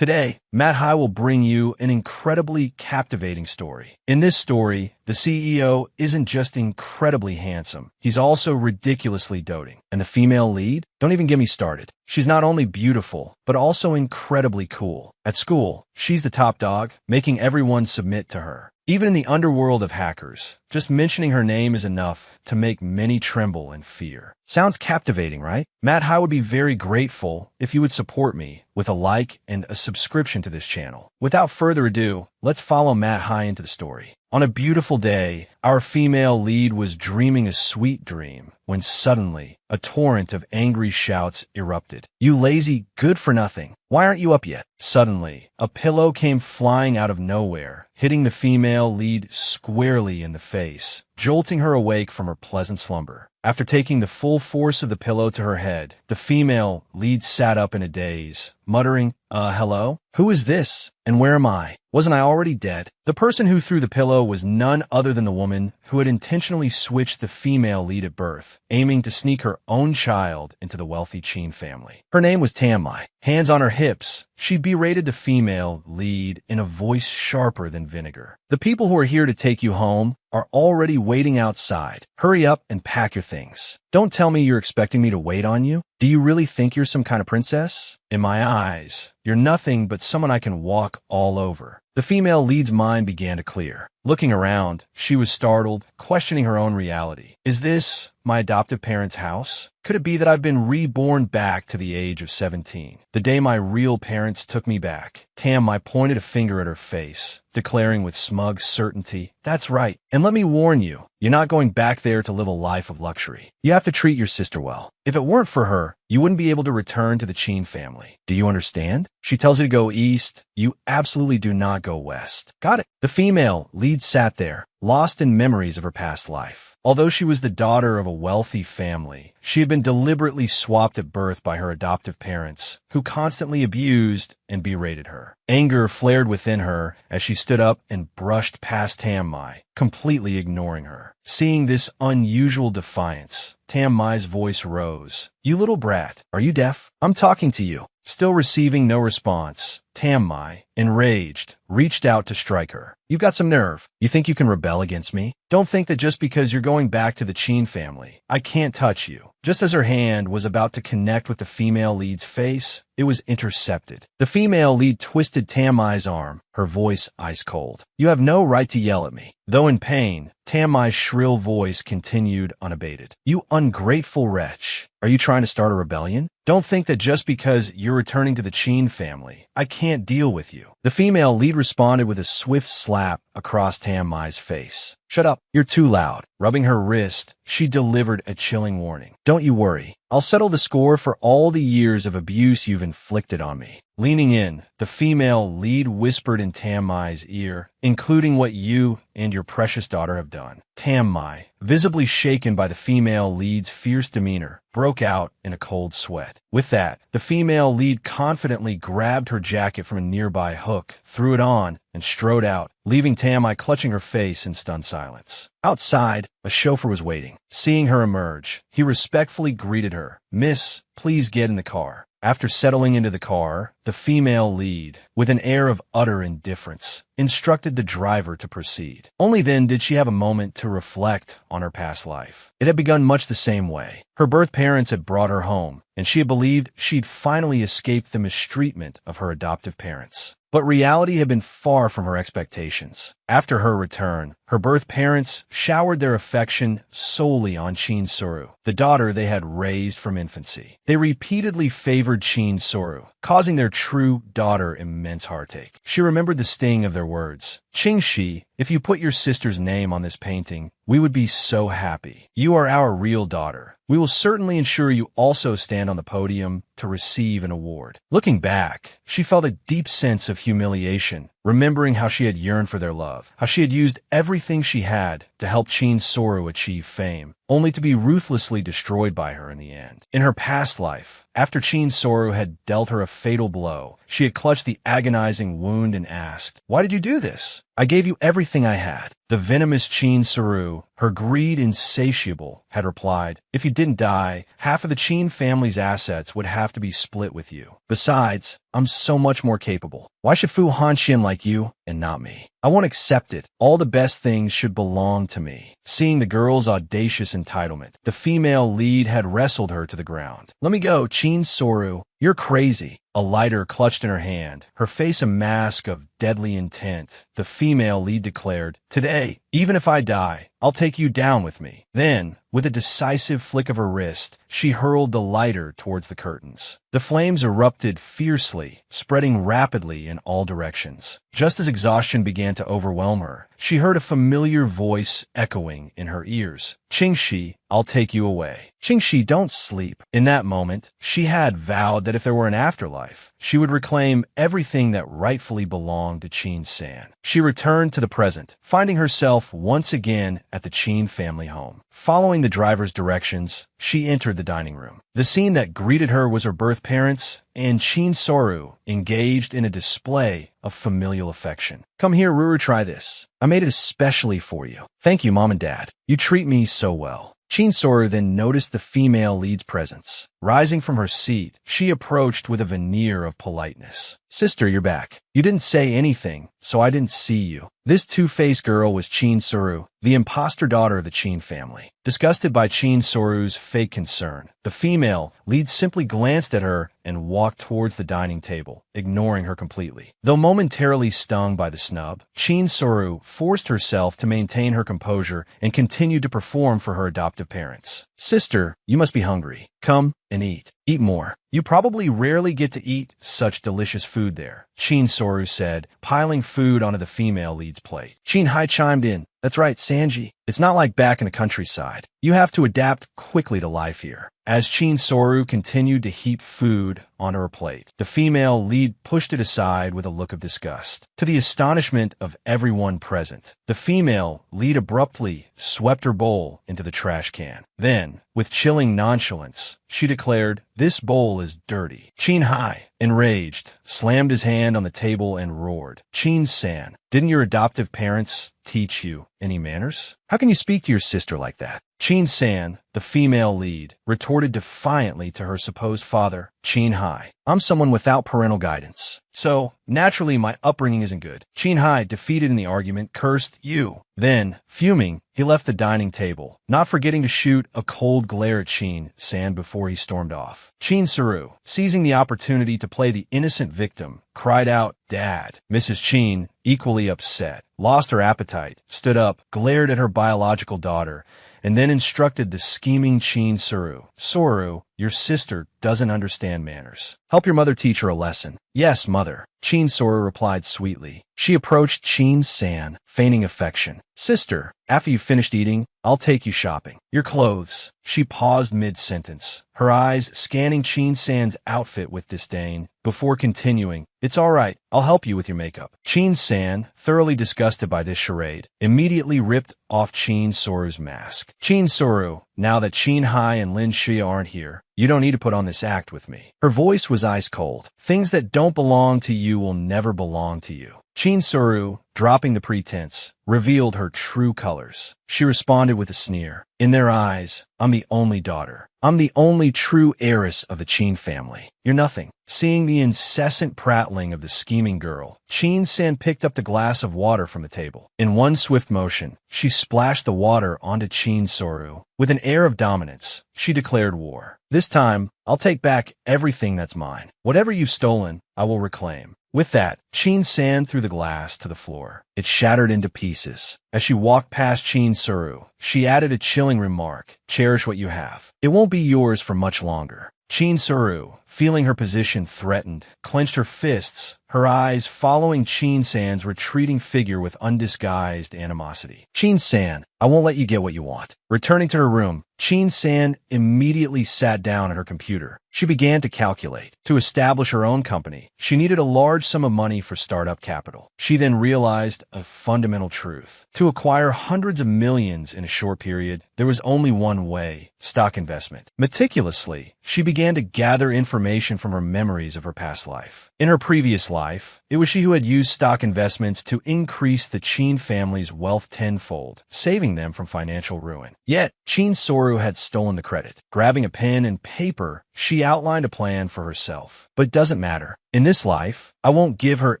Today, NAMA-MANGAI will bring you an incredibly captivating story. In this story, the CEO isn't just incredibly handsome, he's also ridiculously doting. And the female lead? Don't even get me started. She's not only beautiful, but also incredibly cool. At school, she's the top dog, making everyone submit to her. Even in the underworld of hackers, just mentioning her name is enough to make many tremble in fear. Sounds captivating, right? NAMA-MANGAI would be very grateful if you would support me with a like and a subscription to this channel. Without further ado, let's follow NAMA-MANGAI into the story. On a beautiful day, our female lead was dreaming a sweet dream when suddenly a torrent of angry shouts erupted. "You lazy, good-for-nothing. Why aren't you up yet?" Suddenly, a pillow came flying out of nowhere, hitting the female lead squarely in the face, jolting her awake from her pleasant slumber. After taking the full force of the pillow to her head, the female lead sat up in a daze, muttering, hello? Who is this? And where am I? Wasn't I already dead?" The person who threw the pillow was none other than the woman who had intentionally switched the female lead at birth, aiming to sneak her own child into the wealthy Chin family. Her name was Tamai. Hands on her hips, she berated the female lead in a voice sharper than vinegar. "The people who are here to take you home are already waiting outside. Hurry up and pack your things. Don't tell me you're expecting me to wait on you. Do you really think you're some kind of princess? In my eyes, you're nothing but someone I can walk all over." The female lead's mind began to clear. Looking around, she was startled, questioning her own reality. Is this my adoptive parents' house? Could it be that I've been reborn back to the age of 17? The day my real parents took me back. Tamai pointed a finger at her face, declaring with smug certainty, "That's right. And let me warn you, you're not going back there to live a life of luxury. You have to treat your sister well. If it weren't for her, you wouldn't be able to return to the Chin family. Do you understand? She tells you to go east. You absolutely do not go west." Got it. The female lead sat there, lost in memories of her past life. Although she was the daughter of a wealthy family, she had been deliberately swapped at birth by her adoptive parents, who constantly abused and berated her. Anger flared within her as she stood up and brushed past Tamai, completely ignoring her. Seeing this unusual defiance, Tamai's voice rose. "You little brat, are you deaf? I'm talking to you." Still receiving no response, Tamai, enraged, reached out to strike her. "You've got some nerve. You think you can rebel against me? Don't think that just because you're going back to the Chin family, I can't touch you." Just as her hand was about to connect with the female lead's face, it was intercepted. The female lead twisted Tamai's arm, her voice ice cold. "You have no right to yell at me." Though in pain, Tamai's shrill voice continued unabated. "You ungrateful wretch. Are you trying to start a rebellion? Don't think that just because you're returning to the Chin family, I can't deal with you." The female lead responded with a swift slap across Tamai's face. "Shut up. You're too loud." Rubbing her wrist, she delivered a chilling warning. "Don't you worry. I'll settle the score for all the years of abuse you've inflicted on me." Leaning in, the female lead whispered in Tamai's ear, "Including what you and your precious daughter have done." Tamai, visibly shaken by the female lead's fierce demeanor, broke out in a cold sweat. With that, the female lead confidently grabbed her jacket from a nearby hook, threw it on, and strode out, leaving Tamai clutching her face in stunned silence. Outside, a chauffeur was waiting. Seeing her emerge, he respectfully greeted her. "Miss, please get in the car." After settling into the car, the female lead, with an air of utter indifference, instructed the driver to proceed. Only then did she have a moment to reflect on her past life. It had begun much the same way. Her birth parents had brought her home, and she had believed she'd finally escaped the mistreatment of her adoptive parents. But reality had been far from her expectations. After her return, her birth parents showered their affection solely on Chin Soru, the daughter they had raised from infancy. They repeatedly favored Chin Soru, causing their true daughter immense heartache. She remembered the sting of their words. "Ching-shi, if you put your sister's name on this painting, we would be so happy. You are our real daughter. We will certainly ensure you also stand on the podium to receive an award." Looking back, she felt a deep sense of humiliation, remembering how she had yearned for their love, how she had used everything she had to help Chin Soru achieve fame, only to be ruthlessly destroyed by her in the end. In her past life, after Chin Soru had dealt her a fatal blow, she had clutched the agonizing wound and asked, "Why did you do this?" I gave you everything I had. The venomous Chin Saru, her greed insatiable, had replied, if you didn't die, half of the Chin family's assets would have to be split with you. Besides, I'm so much more capable. Why should Fu Hanxian like you and not me? I won't accept it. All the best things should belong to me. Seeing the girl's audacious entitlement, the female lead had wrestled her to the ground. Let me go, Chin Saru. You're crazy. A lighter clutched in her hand, her face a mask of deadly intent. The female lead declared, today, even if I die, I'll take you down with me. Then, with a decisive flick of her wrist, she hurled the lighter towards the curtains. The flames erupted fiercely, spreading rapidly in all directions. Just as exhaustion began to overwhelm her, she heard a familiar voice echoing in her ears. Qingxi, I'll take you away. Qingxi, don't sleep. In that moment, she had vowed that if there were an afterlife, she would reclaim everything that rightfully belonged to Qin San. She returned to the present, finding herself once again at the Qin family home. Following the driver's directions, she entered the dining room. The scene that greeted her was her birth parents and Qin Soru engaged in a display of familial affection. Come here, Ruru, try this. I made it especially for you. Thank you, Mom and Dad. You treat me so well. Qin Soru then noticed the female lead's presence. Rising from her seat, she approached with a veneer of politeness. Sister, you're back. You didn't say anything, so I didn't see you. This two-faced girl was Qin Soru, the imposter daughter of the Qin family. Disgusted by Qin Soru's fake concern, the female lead simply glanced at her and walked towards the dining table, ignoring her completely. Though momentarily stung by the snub, Qin Soru forced herself to maintain her composure and continued to perform for her adoptive parents. Sister, you must be hungry. Come and eat. Eat more. You probably rarely get to eat such delicious food there, Qin Soru said, piling food onto the female lead's plate. Qin Hai chimed in. That's right, Sanji. It's not like back in the countryside. You have to adapt quickly to life here. As Qin Soru continued to heap food onto her plate, the female lead pushed it aside with a look of disgust. To the astonishment of everyone present, the female lead abruptly swept her bowl into the trash can. Then, with chilling nonchalance, she declared, this bowl is dirty. Qin Hai, enraged, slammed his hand on the table and roared, Qin-san, didn't your adoptive parents teach you any manners? How can you speak to your sister like that? Qin-san, the female lead, retorted defiantly to her supposed father, Qin Hai. I'm someone without parental guidance. So, naturally, my upbringing isn't good. Qin Hai, defeated in the argument, cursed you. Then, fuming, he left the dining table, not forgetting to shoot a cold glare at Qin-san before he stormed off. Qin Saru, seizing the opportunity to play the innocent victim, cried out, Dad. Mrs. Qin, equally upset, lost her appetite, stood up, glared at her biological daughter, and then instructed the scheming Qin Saru. Soru, your sister doesn't understand manners. Help your mother teach her a lesson. Yes, mother. Qin Soru replied sweetly. She approached Qin-san, feigning affection. Sister, after you've finished eating, I'll take you shopping. Your clothes. She paused mid-sentence, her eyes scanning Qin-san's outfit with disdain, before continuing, it's all right, I'll help you with your makeup. Qin-san, thoroughly disgusted by this charade, immediately ripped off Qin Soru's mask. Qin Soru, now that Qin Hai and Lin Xia aren't here, you don't need to put on this act with me. Her voice was ice cold. Things that don't belong to you will never belong to you. Qin Soru, dropping the pretense, revealed her true colors. She responded with a sneer. In their eyes, I'm the only daughter. I'm the only true heiress of the Qin family. You're nothing. Seeing the incessant prattling of the scheming girl, Qin-san picked up the glass of water from the table. In one swift motion, she splashed the water onto Qin Soru. With an air of dominance, she declared war. This time, I'll take back everything that's mine. Whatever you've stolen, I will reclaim. With that, Qin-san threw the glass to the floor. It shattered into pieces. As she walked past Qin Soru, she added a chilling remark. Cherish what you have. It won't be yours for much longer. Qin Soru, feeling her position threatened, clenched her fists, her eyes following Qin-san's retreating figure with undisguised animosity. Qin-san, I won't let you get what you want. Returning to her room, Qin-san immediately sat down at her computer. She began to calculate. To establish her own company, she needed a large sum of money for startup capital. She then realized a fundamental truth. To acquire hundreds of millions in a short period, there was only one way: stock investment. Meticulously, she began to gather information information from her memories of her past life. In her previous life, it was she who had used stock investments to increase the Chin family's wealth tenfold, saving them from financial ruin. Yet, Chin Soru had stolen the credit. Grabbing a pen and paper, she outlined a plan for herself. But it doesn't matter. In this life, I won't give her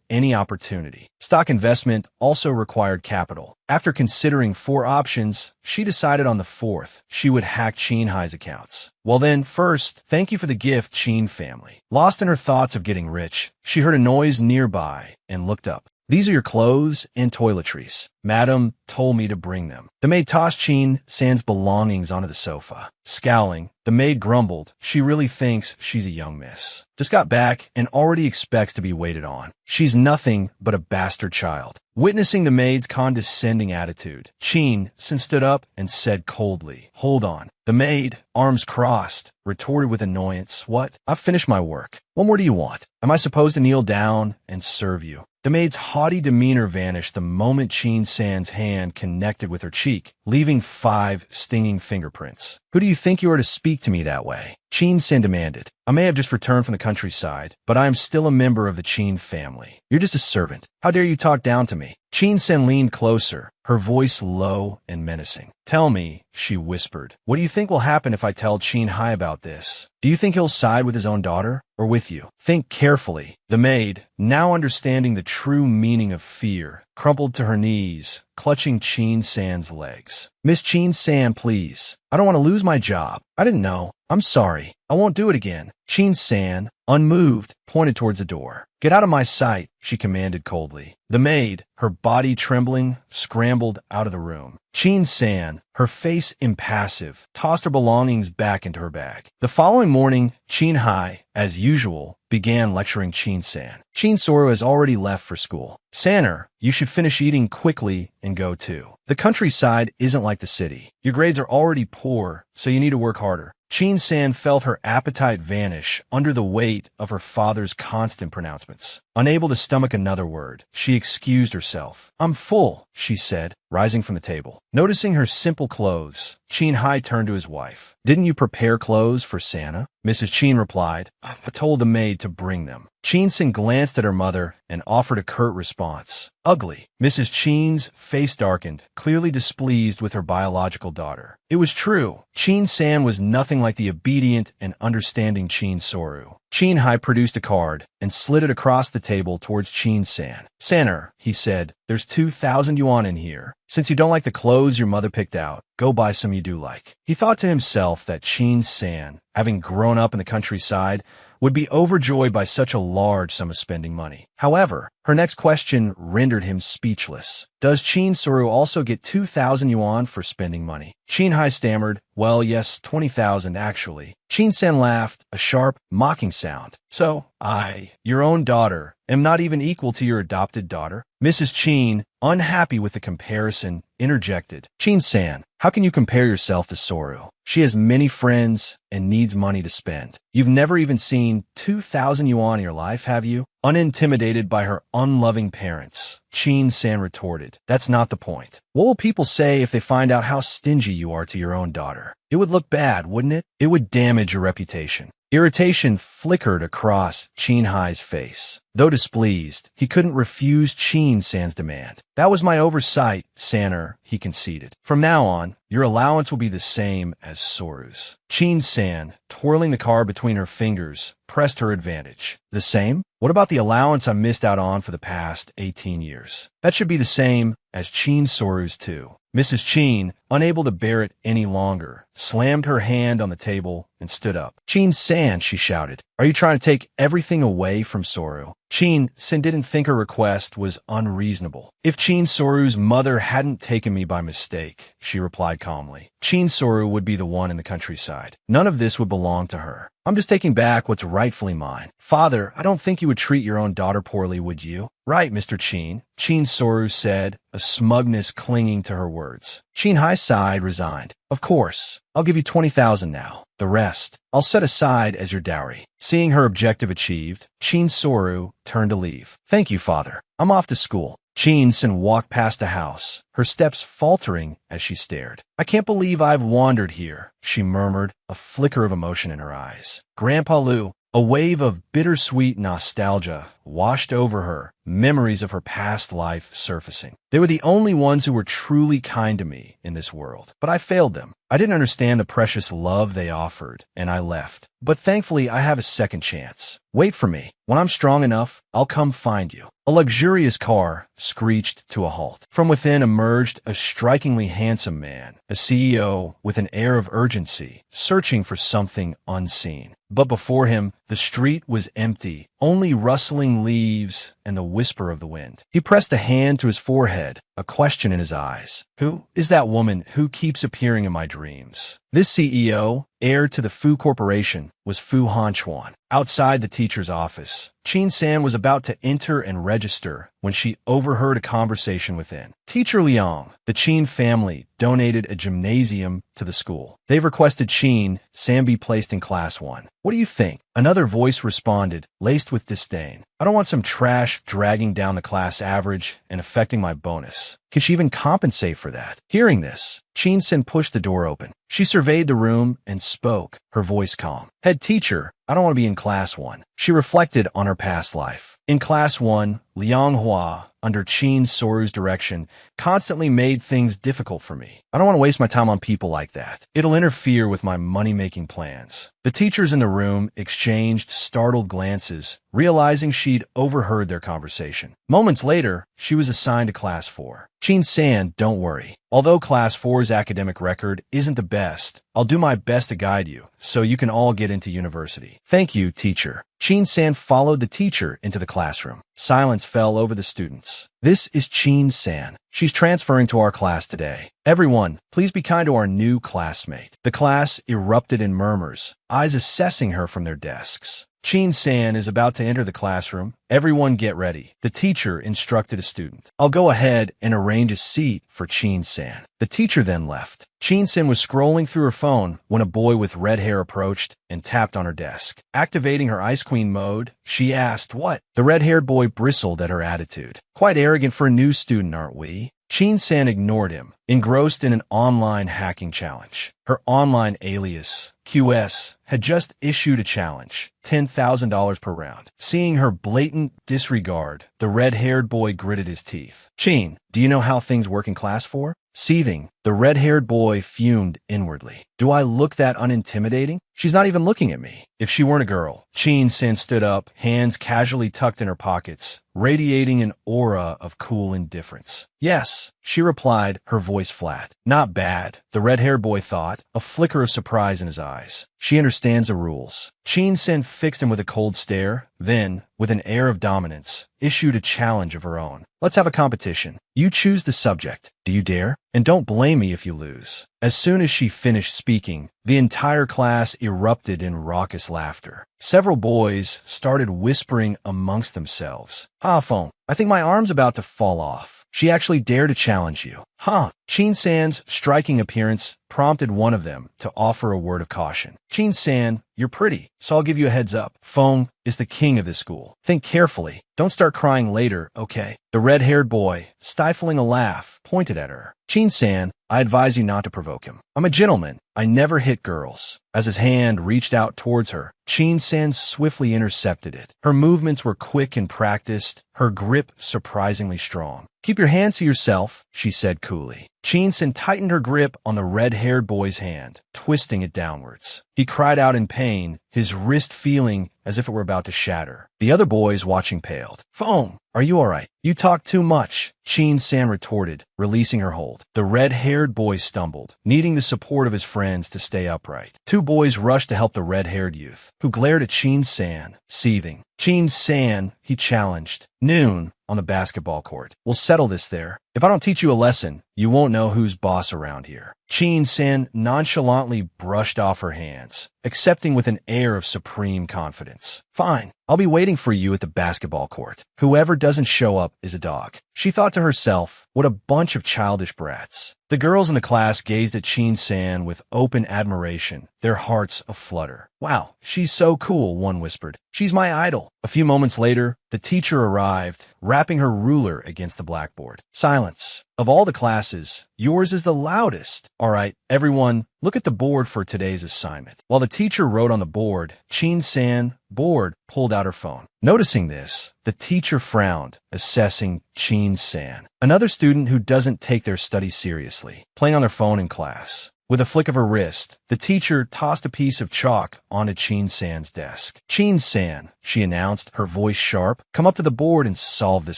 any opportunity. Stock investment also required capital. After considering 4 options, she decided on the 4th. She would hack Chin Hai's accounts. Well then, first, thank you for the gift, Chin family. Lost in her thoughts of getting rich, she heard a noise nearby and looked up. These are your clothes and toiletries. Madam told me to bring them. The maid tossed Chin San's belongings onto the sofa. Scowling, the maid grumbled. She really thinks she's a young miss. Just got back and already expects to be waited on. She's nothing but a bastard child. Witnessing the maid's condescending attitude, Chin San stood up and said coldly, "Hold on." The maid, arms crossed, retorted with annoyance, "What? I've finished my work. What more do you want? Am I supposed to kneel down and serve you?" The maid's haughty demeanor vanished the moment Chin San's hand connected with her cheek, leaving 5 stinging fingerprints. "Who do you think you are to speak to me that way?" Chin San demanded. "I may have just returned from the countryside, but I am still a member of the Chin family. You're just a servant. How dare you talk down to me?" Chin San leaned closer, her voice low and menacing. "Tell me," she whispered, "what do you think will happen if I tell Chin Hai about this? Do you think he'll side with his own daughter or with you? Think carefully." The maid, now understanding the true meaning of fear, crumpled to her knees, clutching Chin San's legs. "Miss Chin San, please. I don't want to lose my job. I didn't know. I'm sorry. I won't do it again." Chin San, unmoved, pointed towards the door. "Get out of my sight," she commanded coldly. The maid, her body trembling, scrambled out of the room. Chin San, her face impassive, tossed her belongings back into her bag. The following morning, Chin Hai, as usual, began lecturing Chin San. "Chin Soru has already left for school. Sanner, you should finish eating quickly and go too. The countryside isn't like the city. Your grades are already poor, so you need to work harder." Chin San felt her appetite vanish under the weight of her father's constant pronouncements. Unable to stomach another word, she excused herself. "I'm full," she said, rising from the table. Noticing her simple clothes, Chin Hai turned to his wife. "Didn't you prepare clothes for Santa?" Mrs. Chin replied, "I told the maid to bring them." Chin San glanced at her mother and offered a curt response. "Ugly." Mrs. Chin's face darkened, clearly displeased with her biological daughter. It was true. Chin San was nothing like the obedient and understanding Chin Soru. Chin Hai produced a card and slid it across the table towards Chin San. "Sanner," he said, "there's 2,000 yuan in here. Since you don't like the clothes your mother picked out, go buy some you do like." He thought to himself that Chin San, having grown up in the countryside, would be overjoyed by such a large sum of spending money. However, her next question rendered him speechless. "Does Chin Soru also get 2,000 yuan for spending money?" Chin Hai stammered, "Well, yes, 20,000 actually." Chin San laughed, a sharp, mocking sound. "So, I, your own daughter, am not even equal to your adopted daughter?" Mrs. Chin, unhappy with the comparison, interjected. "Chin San, how can you compare yourself to Soru? She has many friends and needs money to spend. You've never even seen 2,000 yuan in your life, have you?" Unintimidated by her unloving parents, Chin San retorted, "That's not the point. What will people say if they find out how stingy you are to your own daughter? It would look bad, wouldn't it? It would damage your reputation." Irritation flickered across Chin Hai's face. Though displeased, he couldn't refuse Chin San's demand. "That was my oversight, Sanner," he conceded. "From now on, your allowance will be the same as Soru's." Chin San, twirling the card between her fingers, pressed her advantage. "The same? What about the allowance I missed out on for the past 18 years? That should be the same as Chin Soru's too." Mrs. Chin, unable to bear it any longer, slammed her hand on the table and stood up. "Chin San," she shouted, "are you trying to take everything away from Soru?" Chin San didn't think her request was unreasonable. "If Chin Soru's mother hadn't taken me by mistake," she replied calmly, "Chin Soru would be the one in the countryside. None of this would belong to her. I'm just taking back what's rightfully mine." "Father, I don't think you would treat your own daughter poorly, would you?" "Right, Mr. Chin," Chin Soru said, a smugness clinging to her words. Chin Hai sighed, resigned. "Of course. I'll give you 20,000 now. The rest, I'll set aside as your dowry." Seeing her objective achieved, Chin Soru turned to leave. "Thank you, father. I'm off to school." Chin San walked past the house, her steps faltering as she stared. "I can't believe I've wandered here," she murmured, a flicker of emotion in her eyes. "Grandpa Lu, A wave of bittersweet nostalgia washed over her, memories of her past life surfacing. They were the only ones who were truly kind to me in this world, but I failed them. I didn't understand the precious love they offered, and I left. But thankfully, I have a second chance. Wait for me. When I'm strong enough, I'll come find you. A luxurious car screeched to a halt. From within emerged a strikingly handsome man, a CEO with an air of urgency, searching for something unseen. But before him, the street was empty, only rustling leaves and the whisper of the wind. He pressed a hand to his forehead, a question in his eyes. Who is that woman who keeps appearing in my dreams? This CEO, heir to the Fu Corporation, was Fu Hanchuan. Outside the teacher's office, Qin San was about to enter and register when she overheard a conversation within. Teacher Liang, the Qin family, donated a gymnasium to the school. They've requested Qin San be placed in Class 1. What do you think? Another voice responded, laced with disdain. I don't want some trash dragging down the class average and affecting my bonus. Can she even compensate for that? Hearing this, Qin San pushed the door open. She surveyed the room and spoke, her voice calm. Head teacher, I don't want to be in Class 1. She reflected on her past life. In Class 1, Liang Hua, under Qin Soru's direction, constantly made things difficult for me. I don't want to waste my time on people like that. It'll interfere with my money-making plans. The teachers in the room exchanged startled glances, realizing she'd overheard their conversation. Moments later, she was assigned to Class 4. Qin San, don't worry. Although Class 4's academic record isn't the best, I'll do my best to guide you, so you can all get into university. Thank you, teacher. Qin San followed the teacher into the classroom. Silence fell over the students. This is Qin San. She's transferring to our class today. Everyone, please be kind to our new classmate. The class erupted in murmurs, eyes assessing her from their desks. Qin San is about to enter the classroom. Everyone get ready. The teacher instructed a student. I'll go ahead and arrange a seat for Qin San. The teacher then left. Qin San was scrolling through her phone when a boy with red hair approached and tapped on her desk. Activating her Ice Queen mode, she asked, "What?" The red-haired boy bristled at her attitude. Quite arrogant for a new student, aren't we? Qin San ignored him, engrossed in an online hacking challenge. Her online alias, QS, had just issued a challenge, $10,000 per round. Seeing her blatant disregard, the red-haired boy gritted his teeth. Qin, do you know how things work in Class 4? Seething, the red-haired boy fumed inwardly. Do I look that unintimidating? She's not even looking at me. If she weren't a girl. Qin San stood up, hands casually tucked in her pockets, radiating an aura of cool indifference. Yes, she replied, her voice flat. Not bad, the red-haired boy thought, a flicker of surprise in his eyes. She understands the rules. Qin San fixed him with a cold stare, then, with an air of dominance, issued a challenge of her own. Let's have a competition. You choose the subject. Do you dare? And don't blame me if you lose. As soon as she finished speaking, the entire class erupted in raucous laughter. Several boys started whispering amongst themselves. Ha, Feng, I think my arm's about to fall off. She actually dared to challenge you. Huh. Qin San's striking appearance prompted one of them to offer a word of caution. Qin San, you're pretty, so I'll give you a heads up. Feng is the king of this school. Think carefully. Don't start crying later, okay? The red-haired boy, stifling a laugh, pointed at her. Qin San, I advise you not to provoke him. I'm a gentleman. I never hit girls. As his hand reached out towards her, Qin San swiftly intercepted it. Her movements were quick and practiced, her grip surprisingly strong. Keep your hands to yourself, she said coolly. Qin San tightened her grip on the red-haired boy's hand, twisting it downwards. He cried out in pain, his wrist feeling as if it were about to shatter. The other boys watching paled. Feng, are you all right? You talk too much, Qin San retorted, releasing her hold. The red-haired boy stumbled, needing the support of his friends to stay upright. Two boys rushed to help the red-haired youth, who glared at Qin San, seething. Qin San, he challenged. Noon, on the basketball court. We'll settle this there. If I don't teach you a lesson, you won't know who's boss around here. Qin San nonchalantly brushed off her hands, accepting with an air of supreme confidence. Fine, I'll be waiting for you at the basketball court. Whoever doesn't show up is a dog. She thought to herself, what a bunch of childish brats. The girls in the class gazed at Qin San with open admiration, their hearts aflutter. Wow, she's so cool, one whispered. She's my idol. A few moments later, the teacher arrived, rapping her ruler against the blackboard. Silence. Silence. Of all the classes, yours is the loudest. All right, everyone, look at the board for today's assignment. While the teacher wrote on the board, Chin-san, bored, pulled out her phone. Noticing this, the teacher frowned, assessing Chin-san, another student who doesn't take their studies seriously, playing on their phone in class. With a flick of her wrist, the teacher tossed a piece of chalk onto Chin-san's desk. Chin-san, she announced, her voice sharp, come up to the board and solve this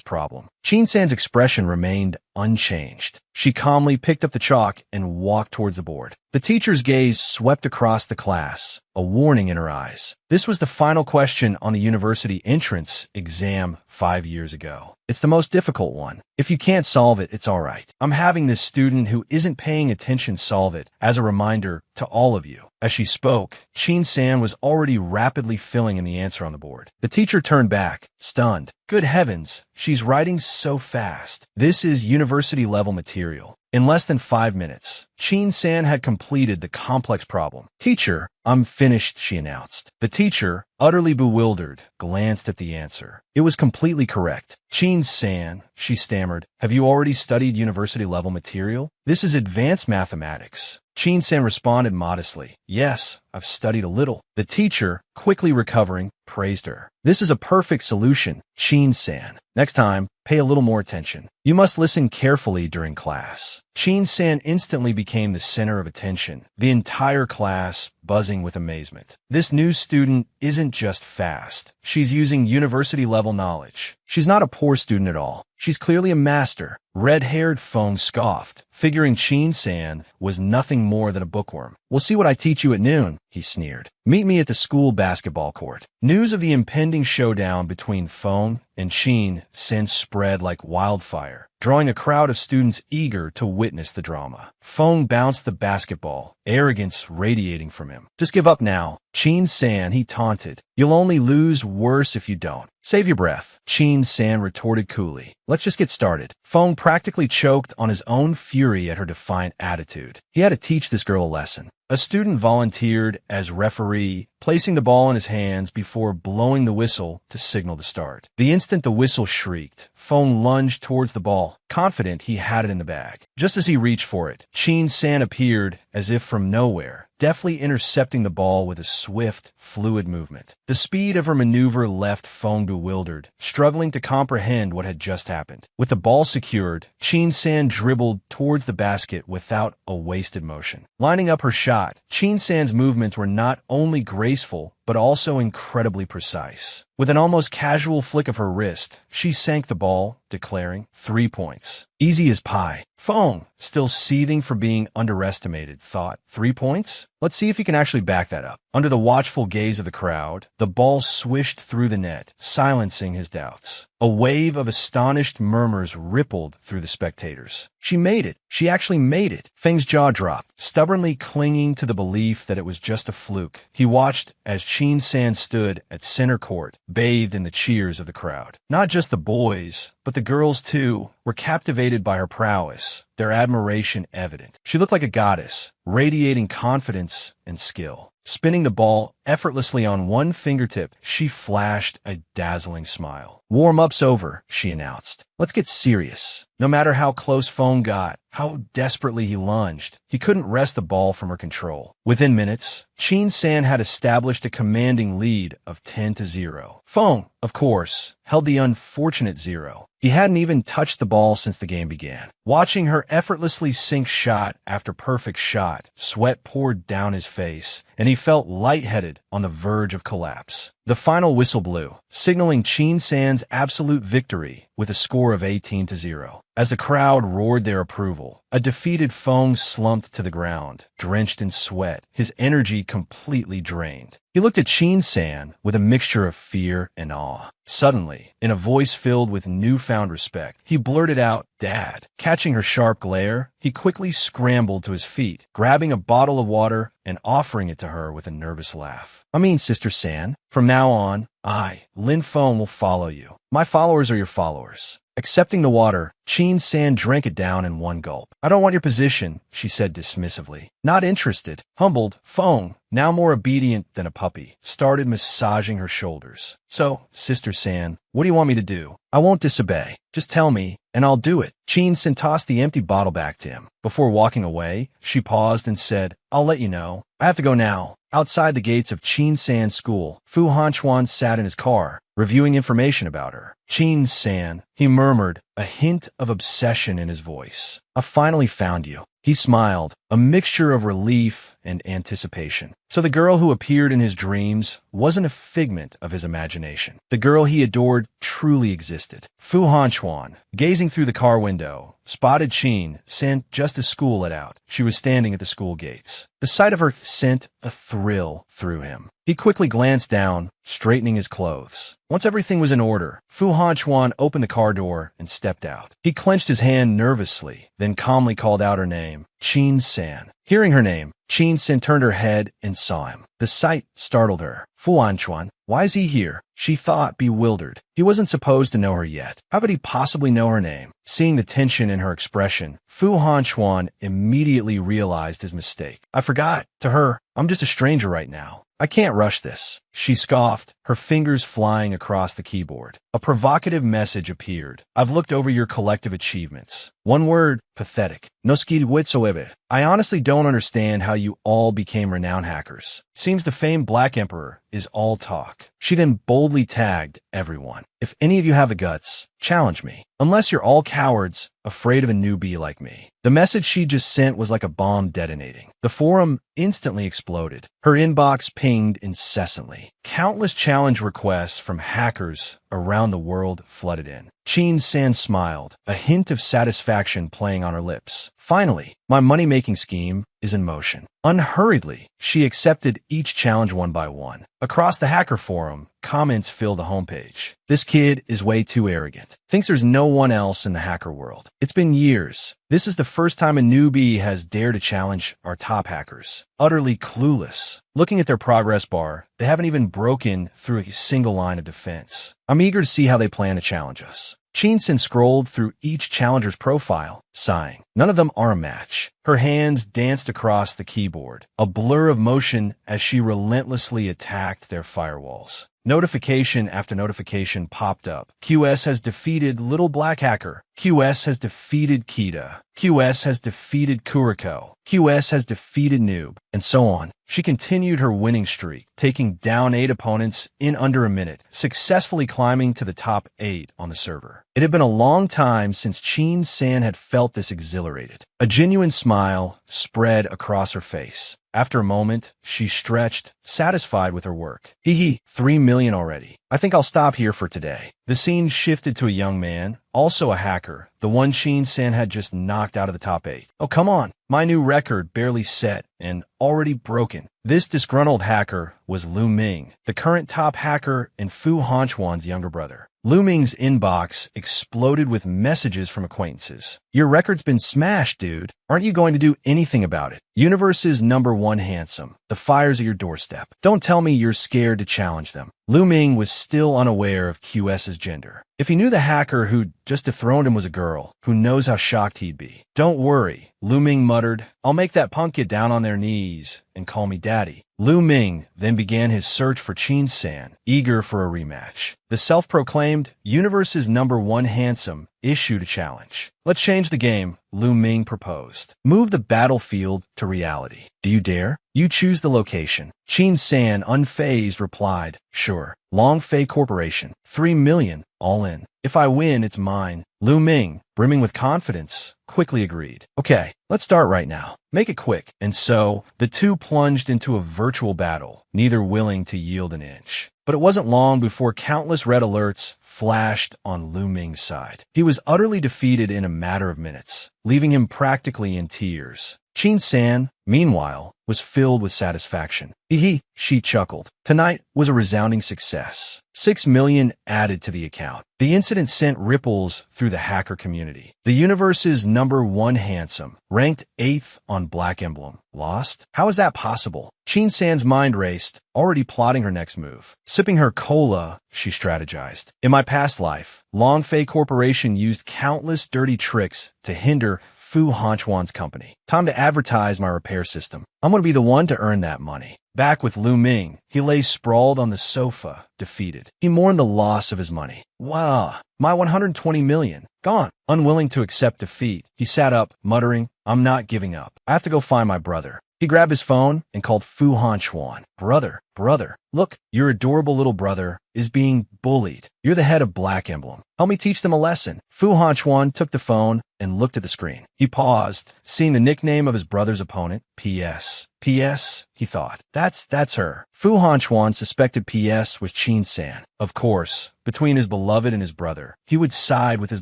problem. Chin-san's expression remained unchanged. She calmly picked up the chalk and walked towards the board. The teacher's gaze swept across the class, a warning in her eyes. This was the final question on the university entrance exam 5 years ago. It's the most difficult one. If you can't solve it, it's all right. I'm having this student who isn't paying attention solve it as a reminder to all of you. As she spoke, Chin-san was already rapidly filling in the answer on the board. The teacher turned back, stunned. Good heavens, she's writing so fast. This is university-level material. In less than 5 minutes, Chin-san had completed the complex problem. Teacher, I'm finished, she announced. The teacher, utterly bewildered, glanced at the answer. It was completely correct. Chin-san, she stammered, have you already studied university-level material? This is advanced mathematics. Chin-san responded modestly. Yes, I've studied a little. The teacher, quickly recovering, praised her. This is a perfect solution, Chin-san. Next time, pay a little more attention. You must listen carefully during class. Chin-san instantly became the center of attention, the entire class buzzing with amazement. This new student isn't just fast. She's using university-level knowledge. She's not a poor student at all. She's clearly a master. Red-haired Fong scoffed, figuring Chin-san was nothing more than a bookworm. We'll see what I teach you at noon, he sneered. Meet me at the school basketball court. News of the impending showdown between Fong and Chin-san spread like wildfire, drawing a crowd of students eager to witness the drama. Fong bounced the basketball, arrogance radiating from him. Just give up now. Chin-san, he taunted. You'll only lose worse if you don't. Save your breath. Chin-san retorted coolly. Let's just get started. Fong practically choked on his own fury at her defiant attitude. He had to teach this girl a lesson. A student volunteered as referee, placing the ball in his hands before blowing the whistle to signal the start. The instant the whistle shrieked, Fong lunged towards the ball, confident he had it in the bag. Just as he reached for it, Chin-san appeared as if from nowhere, deftly intercepting the ball with a swift, fluid movement. The speed of her maneuver left Fong bewildered, struggling to comprehend what had just happened. With the ball secured, Chin-san dribbled towards the basket without a wasted motion. Lining up her shot, Chin-san's movements were not only graceful, but also incredibly precise. With an almost casual flick of her wrist, she sank the ball, declaring 3 points. Easy as pie. Fong, still seething for being underestimated, thought, 3 points? Let's see if he can actually back that up. Under the watchful gaze of the crowd, the ball swished through the net, silencing his doubts. A wave of astonished murmurs rippled through the spectators. She made it. She actually made it. Feng's jaw dropped, stubbornly clinging to the belief that it was just a fluke. He watched as Chin-san stood at center court, bathed in the cheers of the crowd. Not just the boys, but the girls too, were captivated by her prowess, their admiration evident. She looked like a goddess, radiating confidence and skill. Spinning the ball effortlessly on one fingertip, she flashed a dazzling smile. Warm-up's over, she announced. Let's get serious. No matter how close Fong got, how desperately he lunged, he couldn't wrest the ball from her control. Within minutes, Chin-san had established a commanding lead of 10-0. Fong, of course, held the unfortunate 0. He hadn't even touched the ball since the game began. Watching her effortlessly sink shot after perfect shot, sweat poured down his face, and he felt lightheaded on the verge of collapse. The final whistle blew, signaling Chin-san's absolute victory with a score of 18-0. As the crowd roared their approval, a defeated Fong slumped to the ground, drenched in sweat, his energy completely drained. He looked at Chin-san with a mixture of fear and awe. Suddenly, in a voice filled with newfound respect, he blurted out, "Dad." Catching her sharp glare, he quickly scrambled to his feet, grabbing a bottle of water and offering it to her with a nervous laugh. I mean, Sister San, from now on, I, Lin Fong, will follow you. My followers are your followers. Accepting the water, Chin-san drank it down in one gulp. I don't want your position, she said dismissively. Not interested. Humbled, Fong, now more obedient than a puppy, started massaging her shoulders. So, Sister San, what do you want me to do? I won't disobey. Just tell me, and I'll do it. Chin-san tossed the empty bottle back to him. Before walking away, she paused and said, I'll let you know. I have to go now. Outside the gates of Chin-san's school, Fu Hanchuan sat in his car, reviewing information about her. Chin-san, he murmured, a hint of obsession in his voice. I finally found you. He smiled, a mixture of relief and anticipation. So the girl who appeared in his dreams wasn't a figment of his imagination. The girl he adored truly existed. Fu Hanchuan, gazing through the car window, spotted Chin-san just as school let out. She was standing at the school gates. The sight of her sent a thrill through him. He quickly glanced down, straightening his clothes. Once everything was in order, Fu Hanchuan opened the car door and stepped out. He clenched his hand nervously, then calmly called out her name, Chin-san. Hearing her name, Chin-san turned her head and saw him. The sight startled her. Fu Hanchuan, why is he here? She thought, bewildered. He wasn't supposed to know her yet. How could he possibly know her name? Seeing the tension in her expression, Fu Hanchuan immediately realized his mistake. I forgot. To her, I'm just a stranger right now. I can't rush this. She scoffed, her fingers flying across the keyboard. A provocative message appeared. I've looked over your collective achievements. One word, pathetic. No skill whatsoever. I honestly don't understand how you all became renowned hackers. Seems the famed Black Emperor is all talk. She then boldly tagged everyone. If any of you have the guts, challenge me. Unless you're all cowards, afraid of a newbie like me. The message she just sent was like a bomb detonating. The forum instantly exploded. Her inbox pinged incessantly. Countless challenge requests from hackers around the world flooded in. Chin-san smiled, a hint of satisfaction playing on her lips. Finally, my money-making scheme is in motion. Unhurriedly, she accepted each challenge one by one. Across the hacker forum, comments filled the homepage. This kid is way too arrogant. Thinks there's no one else in the hacker world. It's been years. This is the first time a newbie has dared to challenge our top hackers. Utterly clueless. Looking at their progress bar, they haven't even broken through a single line of defense. I'm eager to see how they plan to challenge us. Chin-san scrolled through each challenger's profile, sighing. None of them are a match. Her hands danced across the keyboard, a blur of motion as she relentlessly attacked their firewalls. Notification after notification popped up. QS has defeated Little Black Hacker. QS has defeated Kita. QS has defeated Kuriko. QS has defeated Noob, and so on. She continued her winning streak, taking down 8 opponents in under a minute, successfully climbing to the top 8 on the server. It had been a long time since Chin-san had felt this exhilarated. A genuine smile spread across her face. After a moment, she stretched, satisfied with her work. Hee hee, 3 million already. I think I'll stop here for today. The scene shifted to a young man, also a hacker, the one Chin-san had just knocked out of the top 8. Oh, come on. My new record barely set and already broken. This disgruntled hacker was Lu Ming, the current top hacker and Fu Hanchuan's younger brother. Lu Ming's inbox exploded with messages from acquaintances. Your record's been smashed, dude. Aren't you going to do anything about it? Universe's #1 handsome. The fire's at your doorstep. Don't tell me you're scared to challenge them. Lu Ming was still unaware of QS's gender. If he knew the hacker who'd just dethroned him was a girl, who knows how shocked he'd be. Don't worry, Lu Ming muttered. I'll make that punk get down on their knees and call me daddy. Lu Ming then began his search for Chin-san, eager for a rematch. The self-proclaimed Universe's #1 handsome issued a challenge. Let's change the game, Lu Ming proposed. Move the battlefield to reality. Do you dare? You choose the location. Chin-san, unfazed, replied, sure. Longfei Corporation, 3 million, all in. If I win, it's mine. Lu Ming, brimming with confidence, quickly agreed. Okay, let's start right now. Make it quick. And so, the two plunged into a virtual battle, neither willing to yield an inch. But it wasn't long before countless red alerts flashed on Lu Ming's side. He was utterly defeated in a matter of minutes, leaving him practically in tears. Chin-san, meanwhile, was filled with satisfaction. Hee, she chuckled. Tonight was a resounding success. 6 million added to the account. The incident sent ripples through the hacker community. The universe's #1 handsome, ranked 8th on Black Emblem. Lost? How is that possible? Chin-san's mind raced, already plotting her next move. Sipping her cola, she strategized. In my past life, Longfei Corporation used countless dirty tricks to hinder Fu Hanchuan's company. Time to advertise my repair system. I'm going to be the one to earn that money. Back with Lu Ming, he lay sprawled on the sofa, defeated. He mourned the loss of his money. Wow, my 120 million, gone. Unwilling to accept defeat, he sat up, muttering, I'm not giving up. I have to go find my brother. He grabbed his phone and called Fu Hanchuan. Brother, look, your adorable little brother is being bullied. You're the head of Black Emblem. Help me teach them a lesson. Fu Hanchuan took the phone and looked at the screen. He paused, seeing the nickname of his brother's opponent, PS. PS, he thought. That's her. Fu Hanchuan suspected PS was Qin-san. Of course, between his beloved and his brother, he would side with his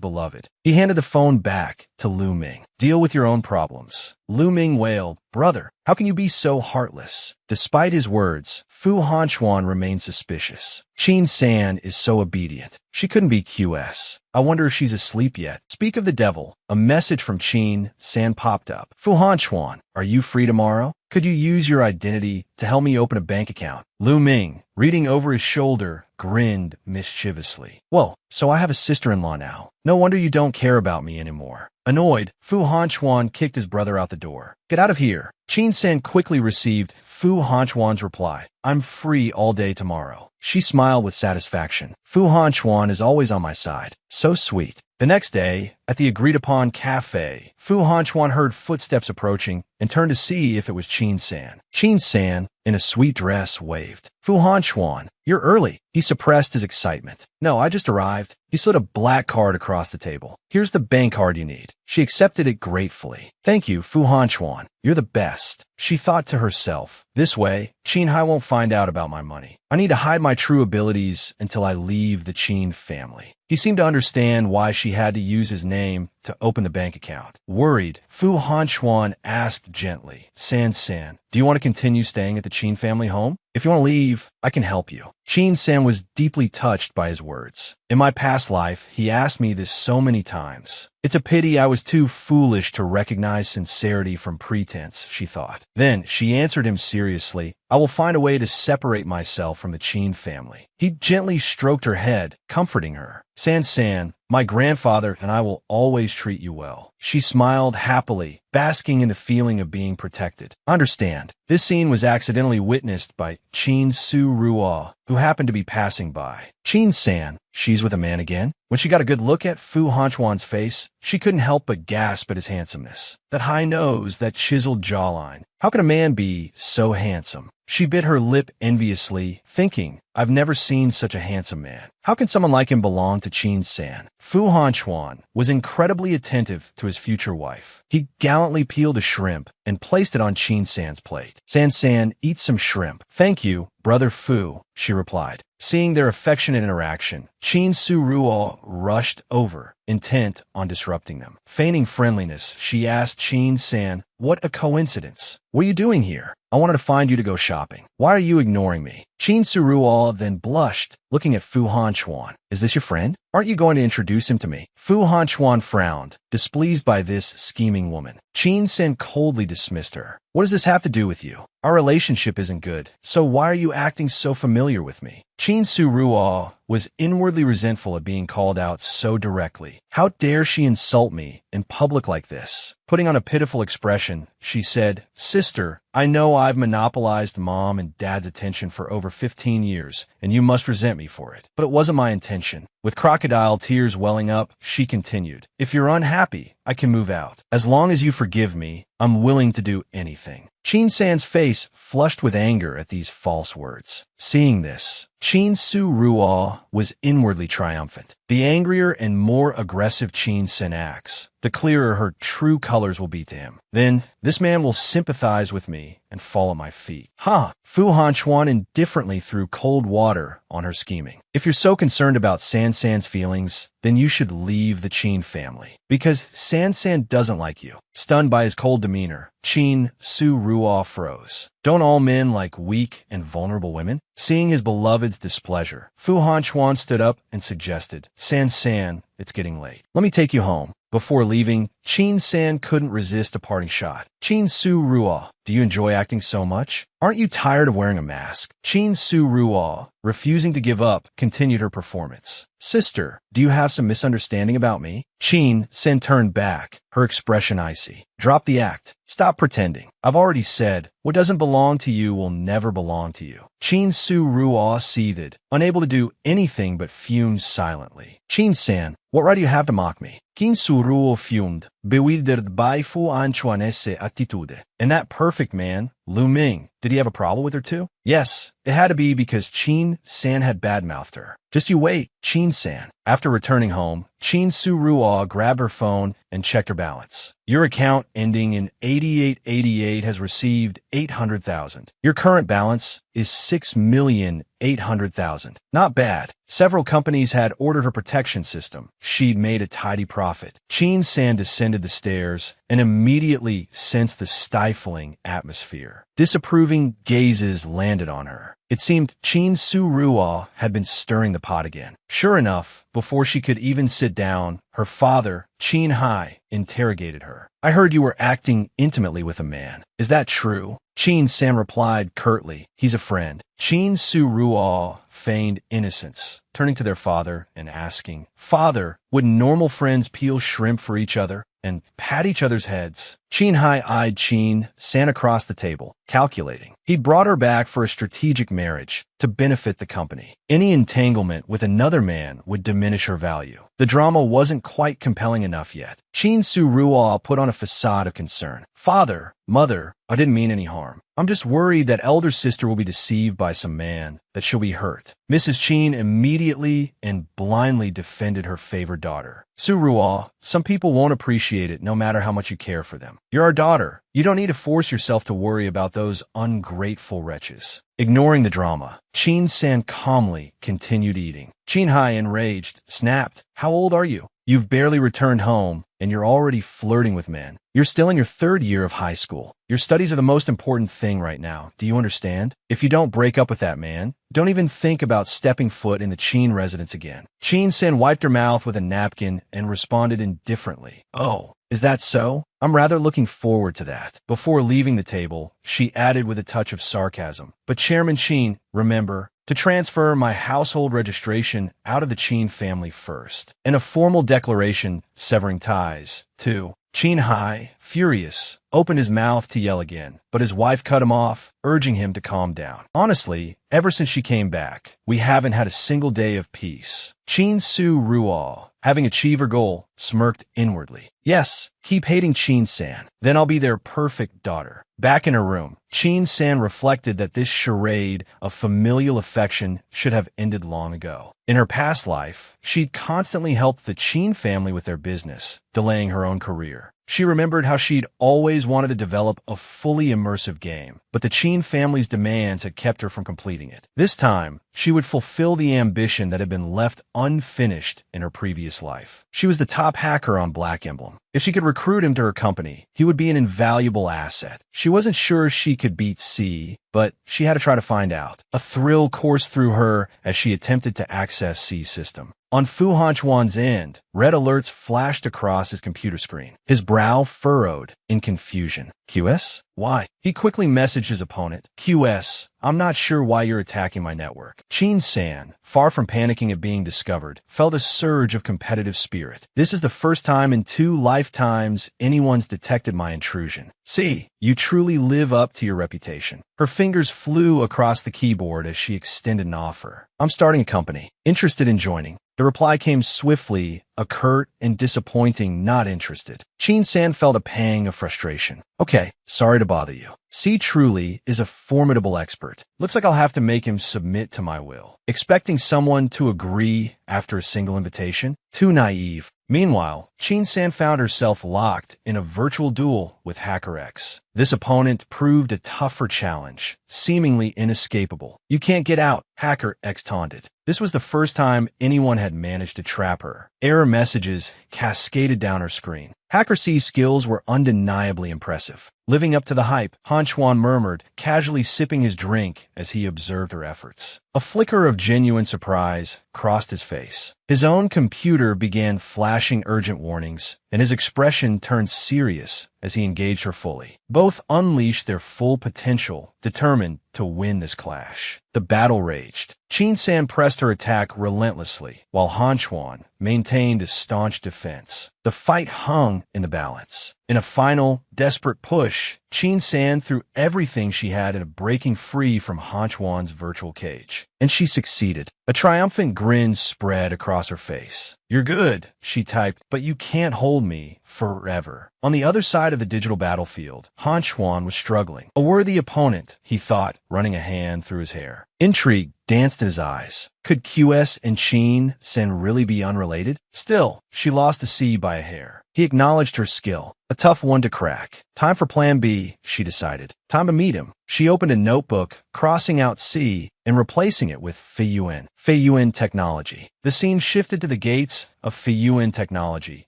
beloved. He handed the phone back to Lu Ming. Deal with your own problems. Lu Ming wailed, Brother, how can you be so heartless? Despite his words, Fu Hanchuan remained suspicious. Qin-san is so obedient. She couldn't be QS. I wonder if she's asleep yet. Speak of the devil. A message from Qin-san popped up. Fu Hanchuan, are you free tomorrow? Could you use your identity to help me open a bank account? Lu Ming, reading over his shoulder, grinned mischievously. Whoa, so I have a sister-in-law now. No wonder you don't care about me anymore. Annoyed, Fu Hanchuan kicked his brother out the door. Get out of here. Qin-san quickly received Fu Hanchuan's reply. I'm free all day tomorrow. She smiled with satisfaction. Fu Hanchuan is always on my side. So sweet. The next day, at the agreed-upon cafe, Fu Hanchuan heard footsteps approaching and turned to see if it was Qin-san. Qin-san, in a sweet dress, waved. Fu Hanchuan, you're early. He suppressed his excitement. No, I just arrived. He slid a black card across the table. Here's the bank card you need. She accepted it gratefully. Thank you, Fu Hanchuan. You're the best. She thought to herself. This way, Qin-hai won't find out about my money. I need to hide my true abilities until I leave the Qin family. He seemed to understand why she had to use his name to open the bank account. Worried, Fu Hanchuan asked gently, San-san, do you want to continue staying at the Qin family home? If you want to leave, I can help you. Qin-san was deeply touched by his words. In my past life, he asked me this so many times. It's a pity I was too foolish to recognize sincerity from pretense, she thought. Then she answered him seriously, I will find a way to separate myself from the Qin family. He gently stroked her head, comforting her. San-san, my grandfather and I will always treat you well. She smiled happily, basking in the feeling of being protected. Understand, this scene was accidentally witnessed by Qin Su-ruo, who happened to be passing by. Qin-san, she's with a man again? When she got a good look at Fu Hanchuan's face, she couldn't help but gasp at his handsomeness. That high nose, that chiseled jawline. How can a man be so handsome? She bit her lip enviously, thinking, I've never seen such a handsome man. How can someone like him belong to Qin-san? Fu Hanchuan was incredibly attentive to his future wife. He gallantly peeled a shrimp and placed it on Qin-san's plate. San-san, eat some shrimp. Thank you, brother Fu, she replied. Seeing their affectionate interaction, Qin Su-ruo rushed over, intent on disrupting them. Feigning friendliness, she asked Qin-san, what a coincidence. What are you doing here? I wanted to find you to go shopping. Why are you ignoring me? Qin Su-ruo then blushed, looking at Fu Hanchuan. Is this your friend? Aren't you going to introduce him to me? Fu Hanchuan frowned, displeased by this scheming woman. Qin-san coldly dismissed her. What does this have to do with you? Our relationship isn't good, so why are you acting so familiar with me? Qin Su-ruo was inwardly resentful at being called out so directly. How dare she insult me in public like this? Putting on a pitiful expression, she said, Sister, I know I've monopolized Mom and Dad's attention for over 15 years, and you must resent me for it. But it wasn't my intention. With crocodile tears welling up, she continued, If you're unhappy, I can move out. As long as you forgive me, I'm willing to do anything. Qin-san's face flushed with anger at these false words. Seeing this, Qin Su-ruo was inwardly triumphant. The angrier and more aggressive Qin-san acts, the clearer her true colors will be to him. Then, this man will sympathize with me and fall at my feet. Ha! Fu Hanchuan indifferently threw cold water on her scheming. If you're so concerned about San-san's feelings, then you should leave the Qin family. Because San-san doesn't like you. Stunned by his cold demeanor, Qin Su-ruo froze. Don't all men like weak and vulnerable women? Seeing his beloved's displeasure, Fu Hanchuan stood up and suggested, San-san, it's getting late. Let me take you home. Before leaving, Chin-san couldn't resist a parting shot. Chin-su-ruo, do you enjoy acting so much? Aren't you tired of wearing a mask? Chin-su-ruo, refusing to give up, continued her performance. Sister, do you have some misunderstanding about me? Chin-sen turned back, her expression icy. Drop the act. Stop pretending. I've already said, what doesn't belong to you will never belong to you. Chin-su-ruo seethed, unable to do anything but fume silently. Chin-san, what right do you have to mock me? Chin-su-ruo fumed, bewildered by fu anchuanese attitude. And that perfect man, Lu Ming, did he have a problem with her too? Yes, it had to be because Chin-san had badmouthed her. Just you wait, Chin-san. After returning home, Chin-su-ruo grabbed her phone and checked her balance. Your account ending in 8888 has received 800,000. Your current balance is 6,800,000. Not bad. Several companies had ordered her protection system. She'd made a tidy profit. Chin-san descended the stairs and immediately sensed the stifling atmosphere. Disapproving gazes landed on her. It seemed Chin-su-ruo had been stirring the pot again. Sure enough, before she could even sit down, her father, Chin-hai, interrogated her. I heard you were acting intimately with a man. Is that true? Chin-san replied curtly. He's a friend. Chin-su-ruo feigned innocence, turning to their father and asking, Father, would normal friends peel shrimp for each other and pat each other's heads? Chin-hai eyed Chin-san across the table, calculating. He'd brought her back for a strategic marriage to benefit the company. Any entanglement with another man would diminish her value. The drama wasn't quite compelling enough yet. Chin-su-ruo put on a facade of concern. Father, Mother, I didn't mean any harm. I'm just worried that elder sister will be deceived by some man, that she'll be hurt. Mrs. Chin immediately and blindly defended her favored daughter. Su-ruo, some people won't appreciate it no matter how much you care for them. You're our daughter. You don't need to force yourself to worry about those ungrateful wretches. Ignoring the drama, Chin-san calmly continued eating. Chin-hai, enraged, snapped, How old are you? You've barely returned home, and you're already flirting with men. You're still in your 3rd year of high school. Your studies are the most important thing right now. Do you understand? If you don't break up with that man, don't even think about stepping foot in the Chin residence again. Chin-san wiped her mouth with a napkin and responded indifferently. Oh, is that so? I'm rather looking forward to that. Before leaving the table, she added with a touch of sarcasm. But Chairman Chin, remember, to transfer my household registration out of the Chin family first, and a formal declaration severing ties. 2. Chin-hai, furious, opened his mouth to yell again, but his wife cut him off, urging him to calm down. Honestly, ever since she came back, we haven't had a single day of peace. Chin-su-ruo, having achieved her goal, smirked inwardly. Yes, keep hating Chin-san. Then I'll be their perfect daughter. Back in her room, Chin-san reflected that this charade of familial affection should have ended long ago. In her past life, she'd constantly helped the Chin family with their business, delaying her own career. She remembered how she'd always wanted to develop a fully immersive game, but the Chin family's demands had kept her from completing it. This time, she would fulfill the ambition that had been left unfinished in her previous life. She was the top hacker on Black Emblem. If she could recruit him to her company, he would be an invaluable asset. She wasn't sure she could beat C, but she had to try to find out. A thrill coursed through her as she attempted to access C's system. On Fu Hanchuan's end, red alerts flashed across his computer screen. His brow furrowed in confusion. QS? Why? He quickly messaged his opponent. QS, I'm not sure why you're attacking my network. Chin-san, far from panicking at being discovered, felt a surge of competitive spirit. This is the first time in 2 lifetimes anyone's detected my intrusion. See, you truly live up to your reputation. Her fingers flew across the keyboard as she extended an offer. I'm starting a company. Interested in joining? The reply came swiftly, a curt and disappointing not interested. Chin-san felt a pang of frustration. Okay, sorry to bother you. C truly is a formidable expert. Looks like I'll have to make him submit to my will. Expecting someone to agree after a single invitation? Too naive. Meanwhile, Chin-san found herself locked in a virtual duel with Hacker X. This opponent proved a tougher challenge, seemingly inescapable. You can't get out, Hacker X taunted. This was the first time anyone had managed to trap her. Error messages cascaded down her screen. Hacker C's skills were undeniably impressive. Living up to the hype, Han Chuan murmured, casually sipping his drink as he observed her efforts. A flicker of genuine surprise crossed his face. His own computer began flashing urgent warnings, and his expression turned serious as he engaged her fully. Both unleashed their full potential, determined to win this clash. The battle raged. Qin-san pressed her attack relentlessly, while Han Chuan maintained a staunch defense. The fight hung in the balance. In a final, desperate push, Qin-san threw everything she had into breaking free from Han Chuan's virtual cage. And she succeeded. A triumphant grin spread across her face. "You're good," she typed, "but you can't hold me forever." On the other side of the digital battlefield, Han Chuan was struggling. A worthy opponent, he thought, running a hand through his hair. Intrigue danced in his eyes. Could QS and Qin-san really be unrelated? Still, she lost to C by a hair. He acknowledged her skill. A tough one to crack. Time for plan B, she decided. Time to meet him. She opened a notebook, crossing out C and replacing it with Feiyuan Technology. The scene shifted to the gates of Feiyuan Technology,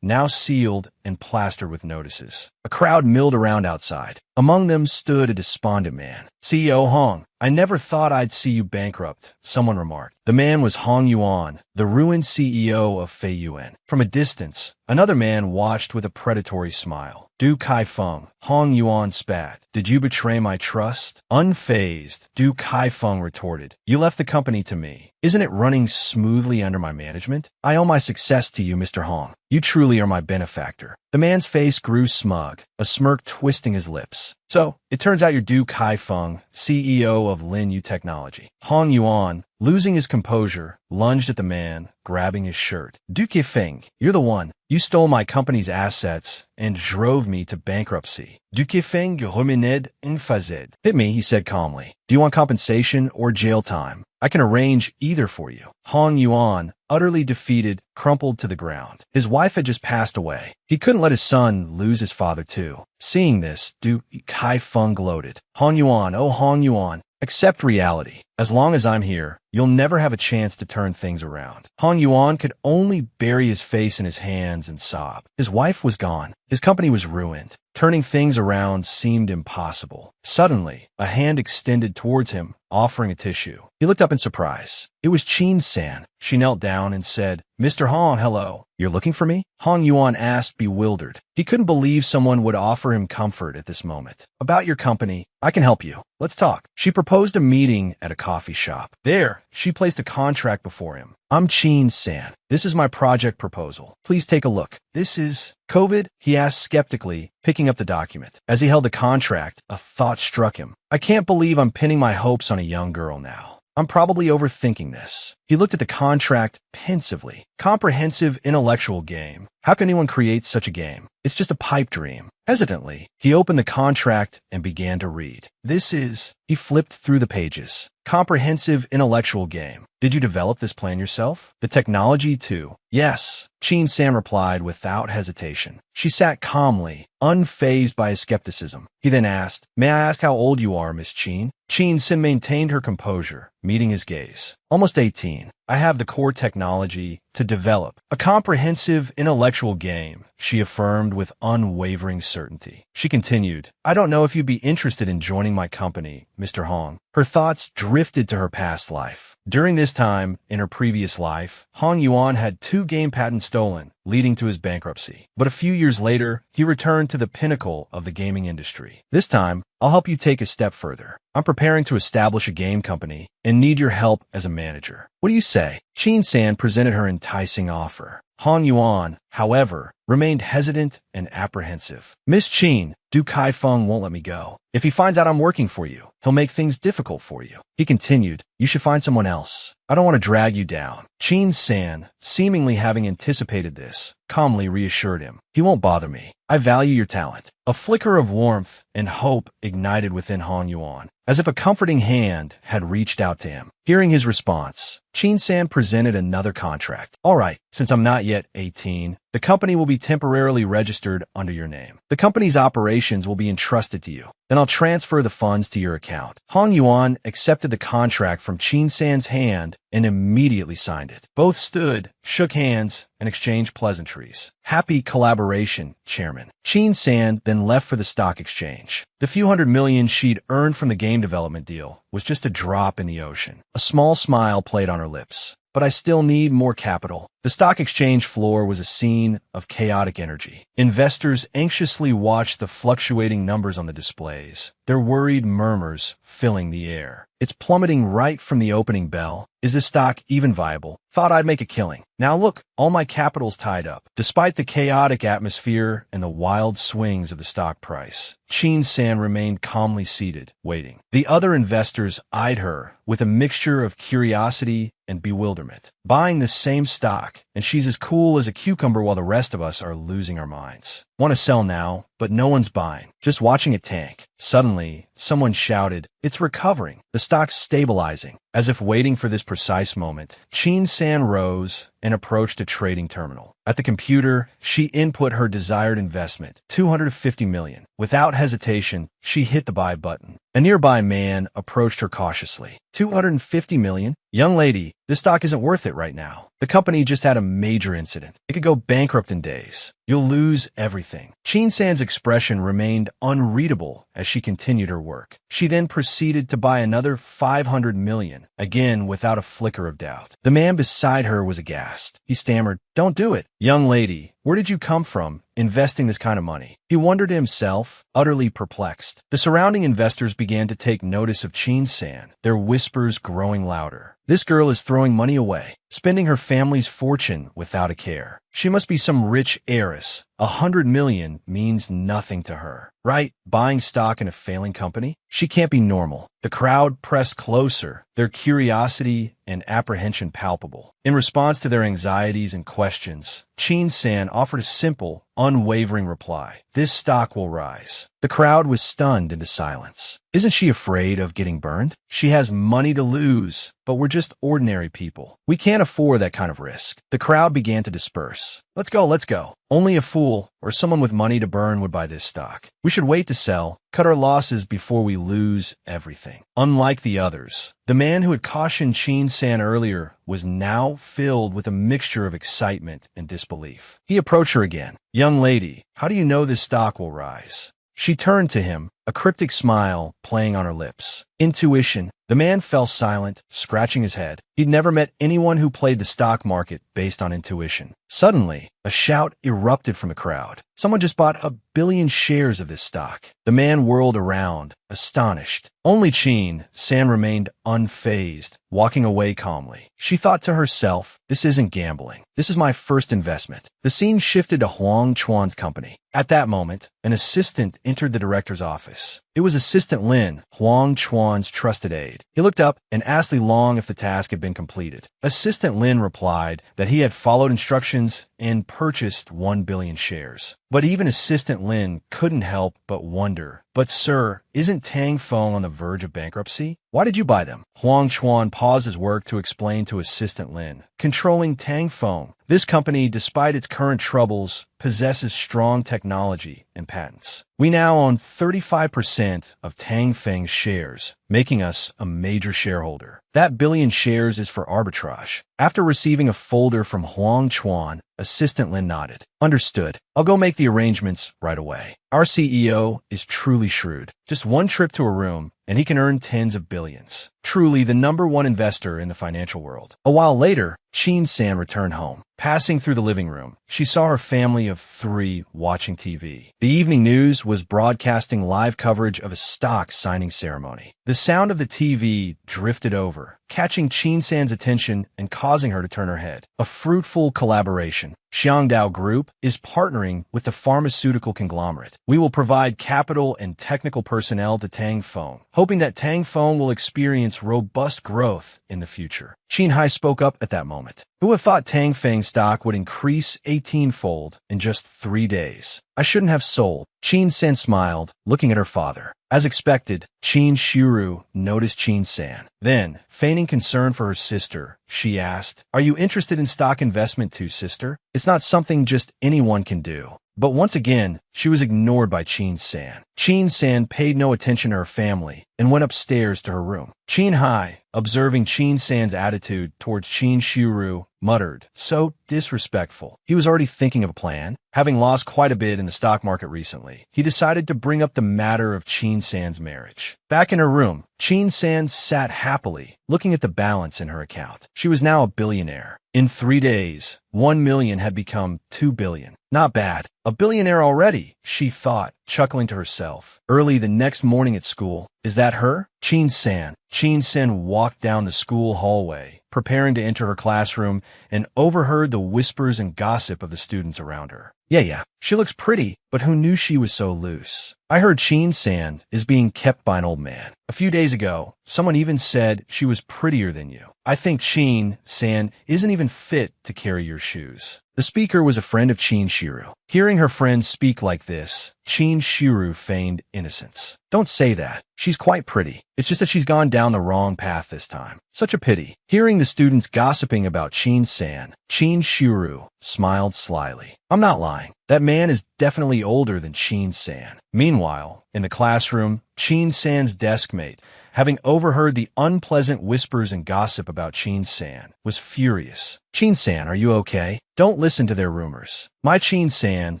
now sealed and plastered with notices. A crowd milled around outside. Among them stood a despondent man. "CEO Hong, I never thought I'd see you bankrupt," someone remarked. The man was Hong Yuan, the ruined CEO of Feiyuan. From a distance, another man watched with a predatory smile. Du Kaifeng, Hong Yuan spat. "Did you betray my trust?" Unfazed, Du Kaifeng retorted. "You left the company to me. Isn't it running smoothly under my management? I owe my success to you, Mr. Hong. You truly are my benefactor." The man's face grew smug, a smirk twisting his lips. "So, it turns out you're Du Kaifeng, CEO of Lin Yu Technology." Hong Yuan, losing his composure, lunged at the man, grabbing his shirt. "Du Kaifeng, you're the one. You stole my company's assets and drove me to bankruptcy." Du Kaifeng remenait infazed. "Hit me," he said calmly. "Do you want compensation or jail time? I can arrange either for you." Hong Yuan, utterly defeated, crumpled to the ground. His wife had just passed away. He couldn't let his son lose his father too. Seeing this, Du Kaifeng gloated. "Hong Yuan, oh Hong Yuan, accept reality. As long as I'm here, you'll never have a chance to turn things around." Hong Yuan could only bury his face in his hands and sob. His wife was gone. His company was ruined. Turning things around seemed impossible. Suddenly, a hand extended towards him, offering a tissue. He looked up in surprise. It was Qin-san. She knelt down and said, "Mr. Hong, hello. You're looking for me?" Hong Yuan asked, bewildered. He couldn't believe someone would offer him comfort at this moment. "About your company, I can help you. Let's talk." She proposed a meeting at a coffee shop. There, she placed a contract before him. "I'm Qin-san. This is my project proposal. Please take a look." "This is COVID?" he asked skeptically, picking up the document. As he held the contract, a thought struck him. "I can't believe I'm pinning my hopes on a young girl now. I'm probably overthinking this." He looked at the contract pensively. "Comprehensive intellectual game. How can anyone create such a game? It's just a pipe dream." Hesitantly, he opened the contract and began to read. "This is..." He flipped through the pages. "Comprehensive intellectual game. Did you develop this plan yourself? The technology too?" "Yes," Qin-san replied without hesitation. She sat calmly, unfazed by his skepticism. He then asked, "May I ask how old you are, Miss Qin?" Qin-san maintained her composure, meeting his gaze. "Almost 18. I have the core technology to develop a comprehensive intellectual game," she affirmed with unwavering certainty. She continued, "I don't know if you'd be interested in joining my company, Mr. Hong." Her thoughts drifted to her past life. During this time, in her previous life, Hong Yuan had 2 game patents stolen, leading to his bankruptcy. But a few years later, he returned to the pinnacle of the gaming industry. "This time, I'll help you take a step further. I'm preparing to establish a game company and need your help as a manager. What do you say?" Qin-san presented her enticing offer. Hong Yuan, however, remained hesitant and apprehensive. "Miss Qin, Du Kaifeng won't let me go. If he finds out I'm working for you, he'll make things difficult for you." He continued, "You should find someone else. I don't want to drag you down." Qin-san, seemingly having anticipated this, calmly reassured him. "He won't bother me. I value your talent." A flicker of warmth and hope ignited within Hong Yuan, as if a comforting hand had reached out to him. Hearing his response, Qin-san presented another contract. "All right, since I'm not yet 18, the company will be temporarily registered under your name. The company's operations will be entrusted to you. Then I'll transfer the funds to your account." Hong Yuan accepted the contract from Qin-san's hand and immediately signed it. it. Both stood, shook hands, and exchanged pleasantries. Happy collaboration, Chairman. Qin San then left for the stock exchange. The few $100 million she'd earned from the game development deal was just a drop in the ocean. A small smile played on her lips. But I still need more capital. The stock exchange floor was a scene of chaotic energy. Investors anxiously watched the fluctuating numbers on the displays, their worried murmurs filling the air. It's plummeting right from the opening bell. Is this stock even viable? Thought I'd make a killing. Now look, all my capital's tied up. Despite the chaotic atmosphere and the wild swings of the stock price, Qin San remained calmly seated, waiting. The other investors eyed her with a mixture of curiosity and bewilderment. Buying the same stock, and she's as cool as a cucumber while the rest of us are losing our minds. Want to sell now, but no one's buying. Just watching it tank. Suddenly, someone shouted, "It's recovering. The stock's stabilizing." As if waiting for this precise moment, Qin San rose and approached a trading terminal. At the computer, she input her desired investment, $250 million. Without hesitation, she hit the buy button. A nearby man approached her cautiously. $250 million? Young lady, this stock isn't worth it right now. The company just had a major incident. It could go bankrupt in days. You'll lose everything. Qin San's expression remained unreadable as she continued her work. She then proceeded to buy another $500 million, again without a flicker of doubt. The man beside her was aghast. He stammered, "Don't do it. Young lady, where did you come from, investing this kind of money?" He wondered to himself, utterly perplexed. The surrounding investors began to take notice of Qin San, their whispers growing louder. This girl is throwing money away, spending her family's fortune without a care. She must be some rich heiress. $100 million means nothing to her, right? Buying stock in a failing company? She can't be normal. The crowd pressed closer, their curiosity and apprehension palpable. In response to their anxieties and questions, Qin San offered a simple, unwavering reply. "This stock will rise." The crowd was stunned into silence. Isn't she afraid of getting burned? She has money to lose, but we're just ordinary people. We can't afford that kind of risk. The crowd began to disperse. Let's go, let's go. Only a fool or someone with money to burn would buy this stock. We should wait to sell, cut our losses before we lose everything. Unlike the others, the man who had cautioned Qin San earlier was now filled with a mixture of excitement and disbelief. He approached her again. "Young lady, how do you know this stock will rise?" She turned to him, a cryptic smile playing on her lips. "Intuition." The man fell silent, scratching his head. He'd never met anyone who played the stock market based on intuition. Suddenly, a shout erupted from the crowd. Someone just bought 1 billion shares of this stock. The man whirled around, astonished. Only Qin San remained unfazed, walking away calmly. She thought to herself, "This isn't gambling. This is my first investment." The scene shifted to Huang Chuan's company. At that moment, an assistant entered the director's office. It was Assistant Lin, Huang Chuan's trusted aide. He looked up and asked Li Long if the task had been completed. Assistant Lin replied that he had followed instructions and purchased 1 billion shares. But even Assistant Lin couldn't help but wonder, "But sir, isn't Tang Feng on the verge of bankruptcy? Why did you buy them?" Huang Chuan paused his work to explain to Assistant Lin. "Controlling Tang Feng. This company, despite its current troubles, possesses strong technology and patents. We now own 35% of Tang Feng's shares, making us a major shareholder. That billion shares is for arbitrage." After receiving a folder from Huang Chuan, Assistant Lin nodded. "Understood. I'll go make the arrangements right away. Our CEO is truly shrewd. Just one trip to a room, and he can earn tens of billions. Truly the #1 investor in the financial world." A while later, Qin San returned home. Passing through the living room, she saw her family of 3 watching TV. The evening news was broadcasting live coverage of a stock signing ceremony. The sound of the TV drifted over, catching Qin San's attention and causing her to turn her head. A fruitful collaboration. Xiangdao Group is partnering with the pharmaceutical conglomerate. We will provide capital and technical personnel to Tang Feng, hoping that Tang Feng will experience robust growth in the future. Qin Hai spoke up at that moment. "Who would have thought Tang Feng stock would increase 18-fold in just 3 days? I shouldn't have sold." Qin San smiled, looking at her father. As expected, Qin Shuru noticed Qin San. Then, feigning concern for her sister, she asked, "Are you interested in stock investment too, sister? It's not something just anyone can do." But once again, she was ignored by Chin-san. Chin-san paid no attention to her family and went upstairs to her room. Chin-hai, observing Chin-san's attitude towards Chin-shuru, muttered, "So disrespectful." He was already thinking of a plan. Having lost quite a bit in the stock market recently, he decided to bring up the matter of Chin-san's marriage. Back in her room, Chin-san sat happily, looking at the balance in her account. She was now a billionaire. In 3 days, 1 million had become 2 billion. Not bad. A billionaire already, she thought, chuckling to herself. Early the next morning at school, "Is that her?" Chin-san. Chin-san walked down the school hallway, preparing to enter her classroom, and overheard the whispers and gossip of the students around her. Yeah, she looks pretty, but who knew she was so loose? I heard Chin-san is being kept by an old man. A few days ago, someone even said she was prettier than you. I think Chin-san isn't even fit to carry your shoes. The speaker was a friend of Chin-shuru. Hearing her friend speak like this, Chin-shuru feigned innocence. "Don't say that. She's quite pretty. It's just that she's gone down the wrong path this time. Such a pity." Hearing the students gossiping about Chin-san, Chin-shuru smiled slyly. "I'm not lying. That man is definitely older than Chin-san." Meanwhile, in the classroom, Chin-san's desk mate, having overheard the unpleasant whispers and gossip about Chin-san, was furious. "Chin-san, are you okay? Don't listen to their rumors. My Chin-san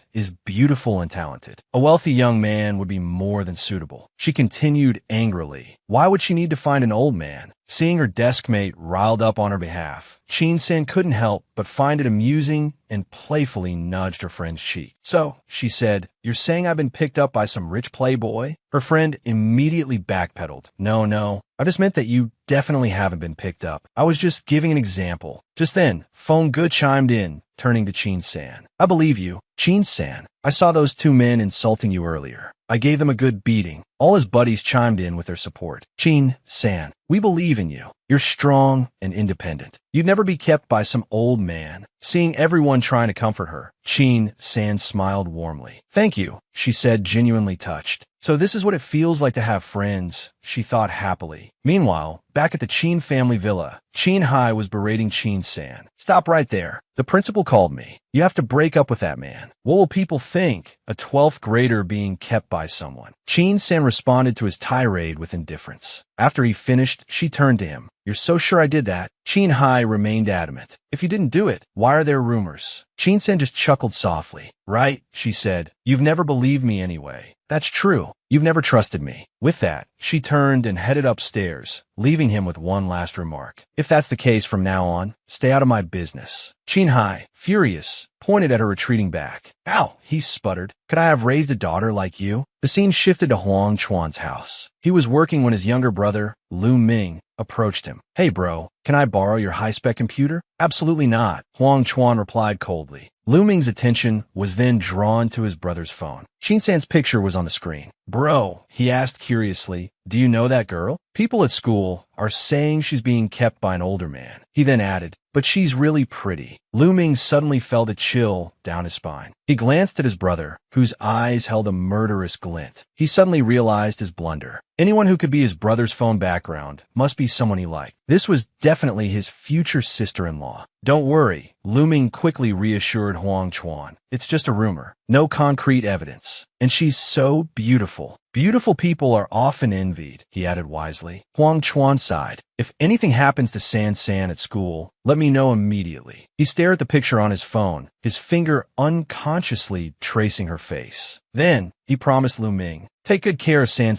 is beautiful and talented. A wealthy young man would be more than suitable." She continued angrily. Why would she need to find an old man? Seeing her desk mate riled up on her behalf, Chin-san couldn't help but find it amusing and playfully nudged her friend's cheek. "So," she said, "you're saying I've been picked up by some rich playboy?" Her friend immediately backpedaled. No, I just meant that you definitely haven't been picked up. I was just giving an example." Just then, Phone Good chimed in, turning to Chin-san. "I believe you. Chin-san, I saw those 2 men insulting you earlier. I gave them a good beating." All his buddies chimed in with their support. "Chin-san, we believe in you. You're strong and independent. You'd never be kept by some old man." Seeing everyone trying to comfort her, Chin-san smiled warmly. "Thank you," she said, genuinely touched. "So this is what it feels like to have friends," she thought happily. Meanwhile, back at the Chin family villa, Chin-hai was berating Chin-san. "Stop right there. The principal called me. You have to break up with that man. What will people think? A 12th grader being kept by someone." Chin-san responded to his tirade with indifference. After he finished, she turned to him. "You're so sure I did that?" Chin-hai remained adamant. "If you didn't do it, why are there rumors?" Chin-san just chuckled softly. "Right," she said. "You've never believed me anyway." "That's true. You've never trusted me." With that, she turned and headed upstairs, leaving him with one last remark. "If that's the case from now on, stay out of my business." Chin-hai, furious, pointed at her retreating back. "Ow," he sputtered. "Could I have raised a daughter like you?" The scene shifted to Huang Chuan's house. He was working when his younger brother, Lu Ming, approached him. "Hey bro, can I borrow your high-spec computer?" "Absolutely not," Huang Chuan replied coldly. Lu Ming's attention was then drawn to his brother's phone. Chin-san's picture was on the screen. "Bro," he asked curiously, "do you know that girl? People at school are saying she's being kept by an older man." He then added, "But she's really pretty." Lu Ming suddenly felt a chill down his spine. He glanced at his brother, whose eyes held a murderous glint. He suddenly realized his blunder. Anyone who could be his brother's phone background must be someone he liked. This was definitely his future sister-in-law. "Don't worry," Lu Ming quickly reassured Huang Chuan. "It's just a rumor. No concrete evidence. And she's so beautiful. Beautiful people are often envied," he added wisely. Huang Chuan sighed. "If anything happens to San at school, let me know immediately." He stared at the picture on his phone, his finger unconsciously tracing her face. Then, he promised Lu Ming, "Take good care of San,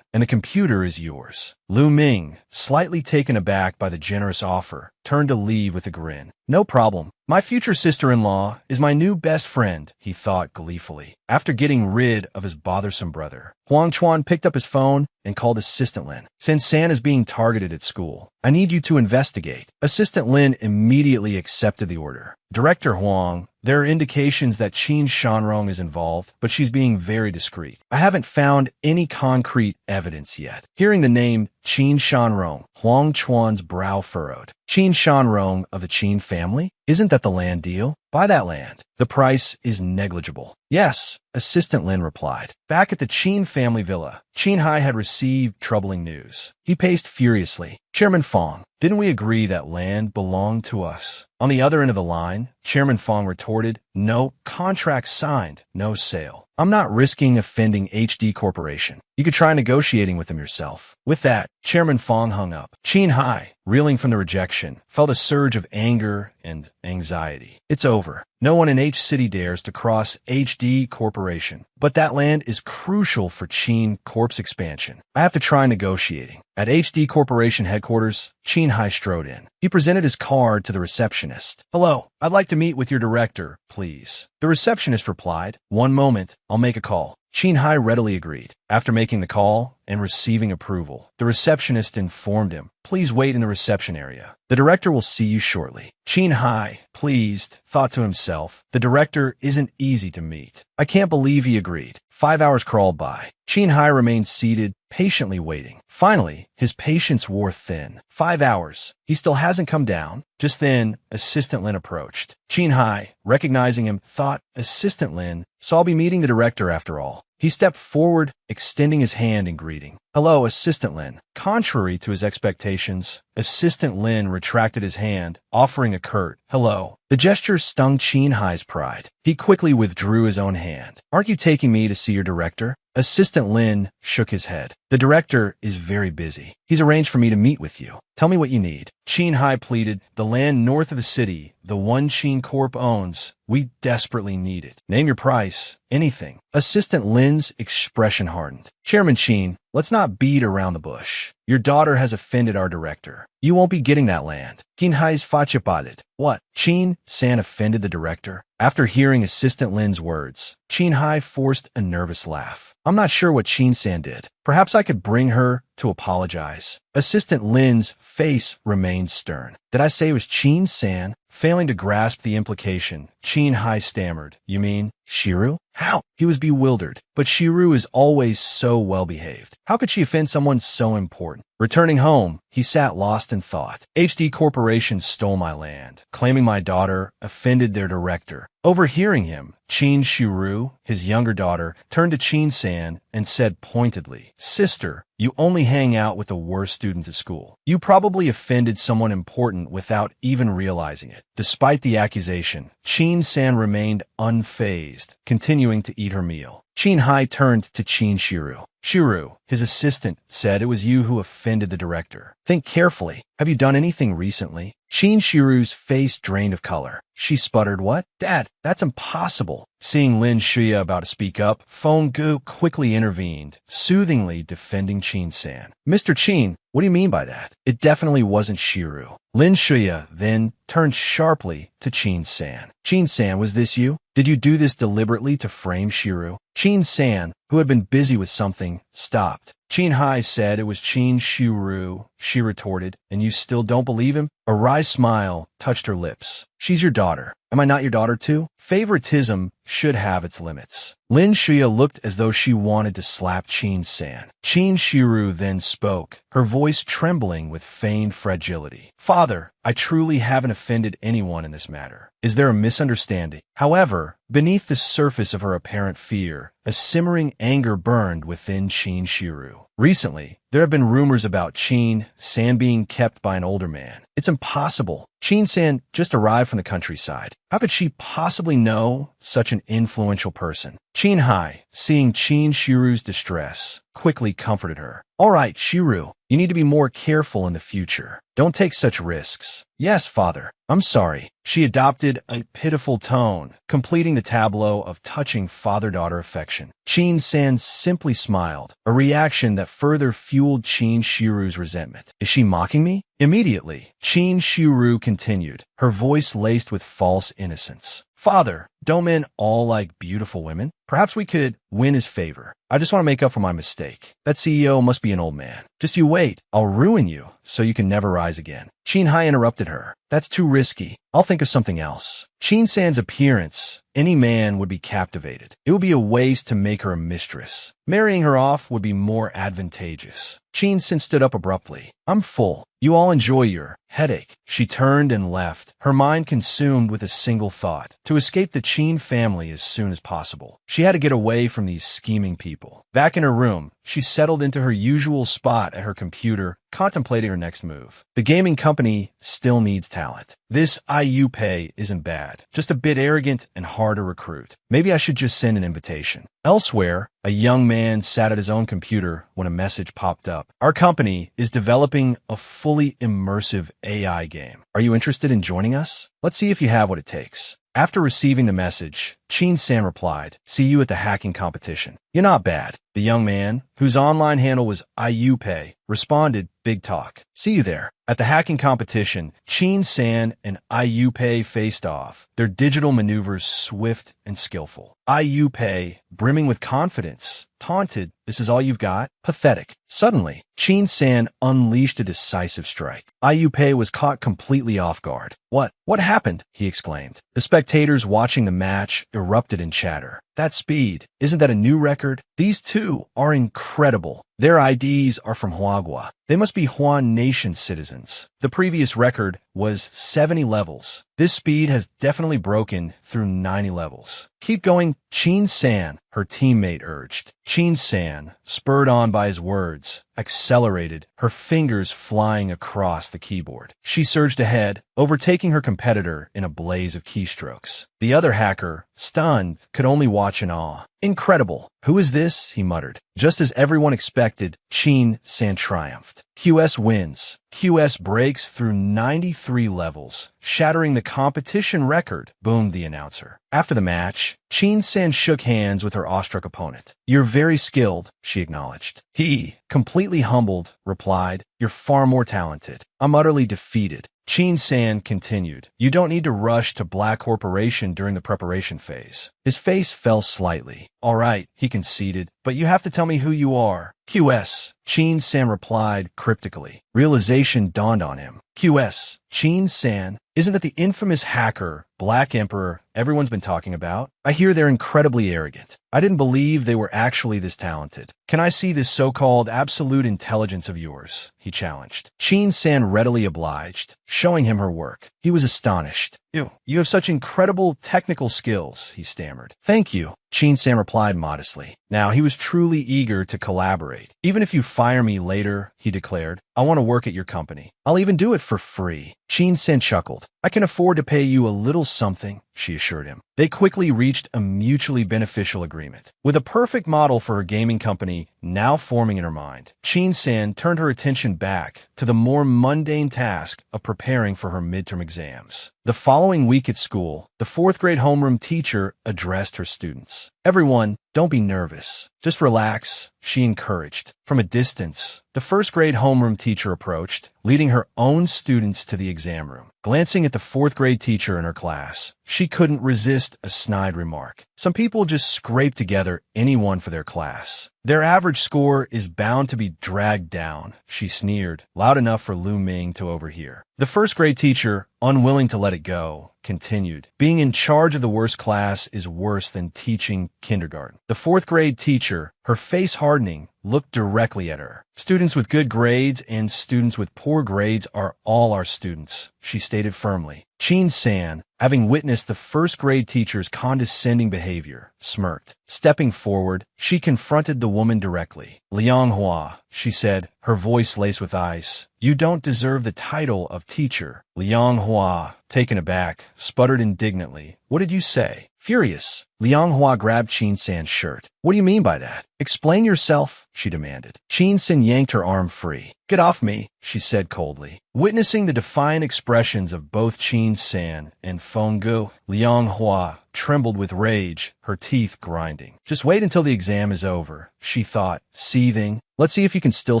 and the computer is yours." Lu Ming, slightly taken aback by the generous offer, turned to leave with a grin. "No problem. My future sister-in-law is my new best friend," he thought gleefully. After getting rid of his bothersome brother, Huang Chuan picked up his phone and called Assistant Lin. "Since San is being targeted at school, I need you to investigate." Assistant Lin immediately accepted the order. "Director Huang, there are indications that Qin Shanrong is involved, but she's being very discreet. I haven't found any concrete evidence yet." Hearing the name Qin Shanrong, Huang Chuan's brow furrowed. "Qin Shanrong of the Qin family? Isn't that the land deal? Buy that land. The price is negligible." "Yes," Assistant Lin replied. Back at the Qin family villa, Chin-hai had received troubling news. He paced furiously. "Chairman Fong, didn't we agree that land belonged to us?" On the other end of the line, Chairman Fong retorted, no contract signed, no sale. I'm not risking offending HD Corporation. You could try negotiating with them yourself. With that, Chairman Fong hung up. Qin Hai, reeling from the rejection, felt a surge of anger and anxiety. It's over. No one in H City dares to cross HD Corporation. But that land is crucial for Qin Corp's expansion. I have to try negotiating. At HD Corporation headquarters, Qin Hai strode in. He presented his card to the receptionist. Hello, I'd like to meet with your director, please. The receptionist replied, "One moment, I'll make a call." Qin Hai readily agreed. After making the call and receiving approval, the receptionist informed him, "Please wait in the reception area. The director will see you shortly." Qin Hai, pleased, thought to himself, the director isn't easy to meet. I can't believe he agreed. 5 hours crawled by. Qin Hai remained seated, patiently waiting. Finally, his patience wore thin. 5 hours. He still hasn't come down. Just then, Assistant Lin approached. Qin Hai, recognizing him, thought, Assistant Lin, so I'll be meeting the director after all. He stepped forward, extending his hand in greeting. Hello, Assistant Lin. Contrary to his expectations, Assistant Lin retracted his hand, offering a curt hello. The gesture stung Qin Hai's pride. He quickly withdrew his own hand. Aren't you taking me to see your director? Assistant Lin shook his head. The director is very busy. He's arranged for me to meet with you. Tell me what you need. Qin Hai pleaded, the land north of the city, the one Qin Corp owns, we desperately need it. Name your price. Anything. Assistant Lin's expression hardened. Chairman Qin, let's not beat around the bush. Your daughter has offended our director. You won't be getting that land. Qin Hai's fachipated. What? Qin San offended the director? After hearing Assistant Lin's words, Qin Hai forced a nervous laugh. I'm not sure what Qin San did. Perhaps I could bring her to apologize. Assistant Lin's face remained stern. Did I say it was Qin San? Failing to grasp the implication, Qin Hai stammered. You mean Shiru? How? He was bewildered. But Shiru is always so well-behaved. How could she offend someone so important? Returning home, he sat lost in thought. HD Corporation stole my land, claiming my daughter offended their director. Overhearing him, Qin Shiru, his younger daughter, turned to Qin San and said pointedly, Sister, you only hang out with the worst students at school. You probably offended someone important without even realizing it. Despite the accusation, Qin San remained unfazed, continuing to eat her meal. Qin Hai turned to Qin Shiru. Shiru, his assistant, said it was you who offended the director. Think carefully. Have you done anything recently? Qin Shiru's face drained of color. She sputtered, What? Dad, that's impossible. Seeing Lin Shuya about to speak up, Feng Gu quickly intervened, soothingly defending Qin San. Mr. Qin, what do you mean by that? It definitely wasn't Shiru. Lin Shuya then turned sharply to Qin San. Qin San, was this you? Did you do this deliberately to frame Shiru? Qin San, who had been busy with something, stopped. Qin Hai said it was Qin Shiru, she retorted, and you still don't believe him? A wry smile touched her lips. She's your daughter. Am I not your daughter too? Favoritism should have its limits. Lin Shuya looked as though she wanted to slap Qin San. Qin Shiru then spoke, her voice trembling with feigned fragility. Father, I truly haven't offended anyone in this matter. Is there a misunderstanding? However, beneath the surface of her apparent fear, a simmering anger burned within Qin Shiru. Recently, there have been rumors about Qin San being kept by an older man. It's impossible. Qin San just arrived from the countryside. How could she possibly know such an influential person? Qin Hai, seeing Qin Shiru's distress, quickly comforted her. All right, Shiru, you need to be more careful in the future. Don't take such risks. Yes, father. I'm sorry. She adopted a pitiful tone, completing the tableau of touching father-daughter affection. Qin San simply smiled, a reaction that further fueled Qin Shiru's resentment. Is she mocking me? Immediately, Qin Shiru continued, her voice laced with false innocence. Father, don't men all like beautiful women? Perhaps we could win his favor. I just want to make up for my mistake. That CEO must be an old man. Just you wait. I'll ruin you so you can never rise again. Qin Hai interrupted her. That's too risky. I'll think of something else. Qin San's appearance, any man would be captivated. It would be a waste to make her a mistress. Marrying her off would be more advantageous. Qin San stood up abruptly. I'm full. You all enjoy your headache. She turned and left, her mind consumed with a single thought. To escape the Qin family as soon as possible. She had to get away from these scheming people. Back in her room, she settled into her usual spot at her computer, contemplating her next move. The gaming company still needs talent. This IU pay isn't bad, just a bit arrogant and hard to recruit. Maybe I should just send an invitation. Elsewhere, a young man sat at his own computer when a message popped up. Our company is developing a fully immersive AI game. Are you interested in joining us? Let's see if you have what it takes. After receiving the message, Chin-san replied, "See you at the hacking competition." "You're not bad." The young man, whose online handle was IUPay, responded, "Big talk. See you there." At the hacking competition, Chin-san and IUPay faced off, their digital maneuvers swift and skillful. IUPay, brimming with confidence, taunted, "This is all you've got? Pathetic." Suddenly, Chin-san unleashed a decisive strike. IUPay was caught completely off guard. What happened?" he exclaimed. The spectators watching the match erupted in chatter. "That speed, isn't that a new record? These two are incredible. Their IDs are from Huagua. They must be Huan Nation citizens. The previous record was 70 levels. This speed has definitely broken through 90 levels. "Keep going, Chin-san," her teammate urged. Chin-san, spurred on by his words, accelerated, her fingers flying across the keyboard. She surged ahead, overtaking her competitor in a blaze of keystrokes. The other hacker, stunned, could only watch in awe. "Incredible. Who is this?" he muttered. Just as everyone expected, Chin-san triumphed. QS wins. QS breaks through 93 levels, shattering the competition record, boomed the announcer. After the match, Chin-san shook hands with her awestruck opponent. "You're very skilled," she acknowledged. He, completely humbled, replied, "You're far more talented. I'm utterly defeated." Chin-san continued, "You don't need to rush to Black Corporation during the preparation phase." His face fell slightly. "All right," he conceded, "but you have to tell me who you are." "QS," Chin-san replied cryptically. Realization dawned on him. "QS, Chin-san, isn't that the infamous hacker, Black Emperor, everyone's been talking about? I hear they're incredibly arrogant. I didn't believe they were actually this talented. Can I see this so-called absolute intelligence of yours?" he challenged. Chin-san readily obliged, showing him her work. He was astonished. You have such incredible technical skills," he stammered. "Thank you," Chin-san replied modestly. Now he was truly eager to collaborate. "Even if you fire me later," he declared, "I want to work at your company. I'll even do it for free." Chin-san chuckled. "I can afford to pay you a little something," she assured him. They quickly reached a mutually beneficial agreement. With a perfect model for her gaming company now forming in her mind, Chin-san turned her attention back to the more mundane task of preparing for her midterm exams. The following week at school, the fourth-grade homeroom teacher addressed her students. "Everyone, don't be nervous. Just relax," she encouraged. From a distance, the first-grade homeroom teacher approached, leading her own students to the exam room. Glancing at the fourth-grade teacher in her class, she couldn't resist a snide remark. "Some people just scrape together anyone for their class. Their average score is bound to be dragged down," she sneered, loud enough for Lu Ming to overhear. The first-grade teacher, unwilling to let it go, continued, "Being in charge of the worst class is worse than teaching kindergarten." The fourth-grade teacher, her face hardening, looked directly at her. "Students with good grades and students with poor grades are all our students," she stated firmly. Chin-san, having witnessed the first-grade teacher's condescending behavior, smirked. Stepping forward, she confronted the woman directly. "Liang Hua," she said, her voice laced with ice, "you don't deserve the title of teacher." Liang Hua, taken aback, sputtered indignantly. "What did you say?" Furious, Liang Hua grabbed Chin-san's shirt. "What do you mean by that? Explain yourself," she demanded. Chin-san yanked her arm free. "Get off me," she said coldly. Witnessing the defiant expressions of both Chin-san and Fenggu, Liang Hua trembled with rage, her teeth grinding. "Just wait until the exam is over," she thought, seething. "Let's see if you can still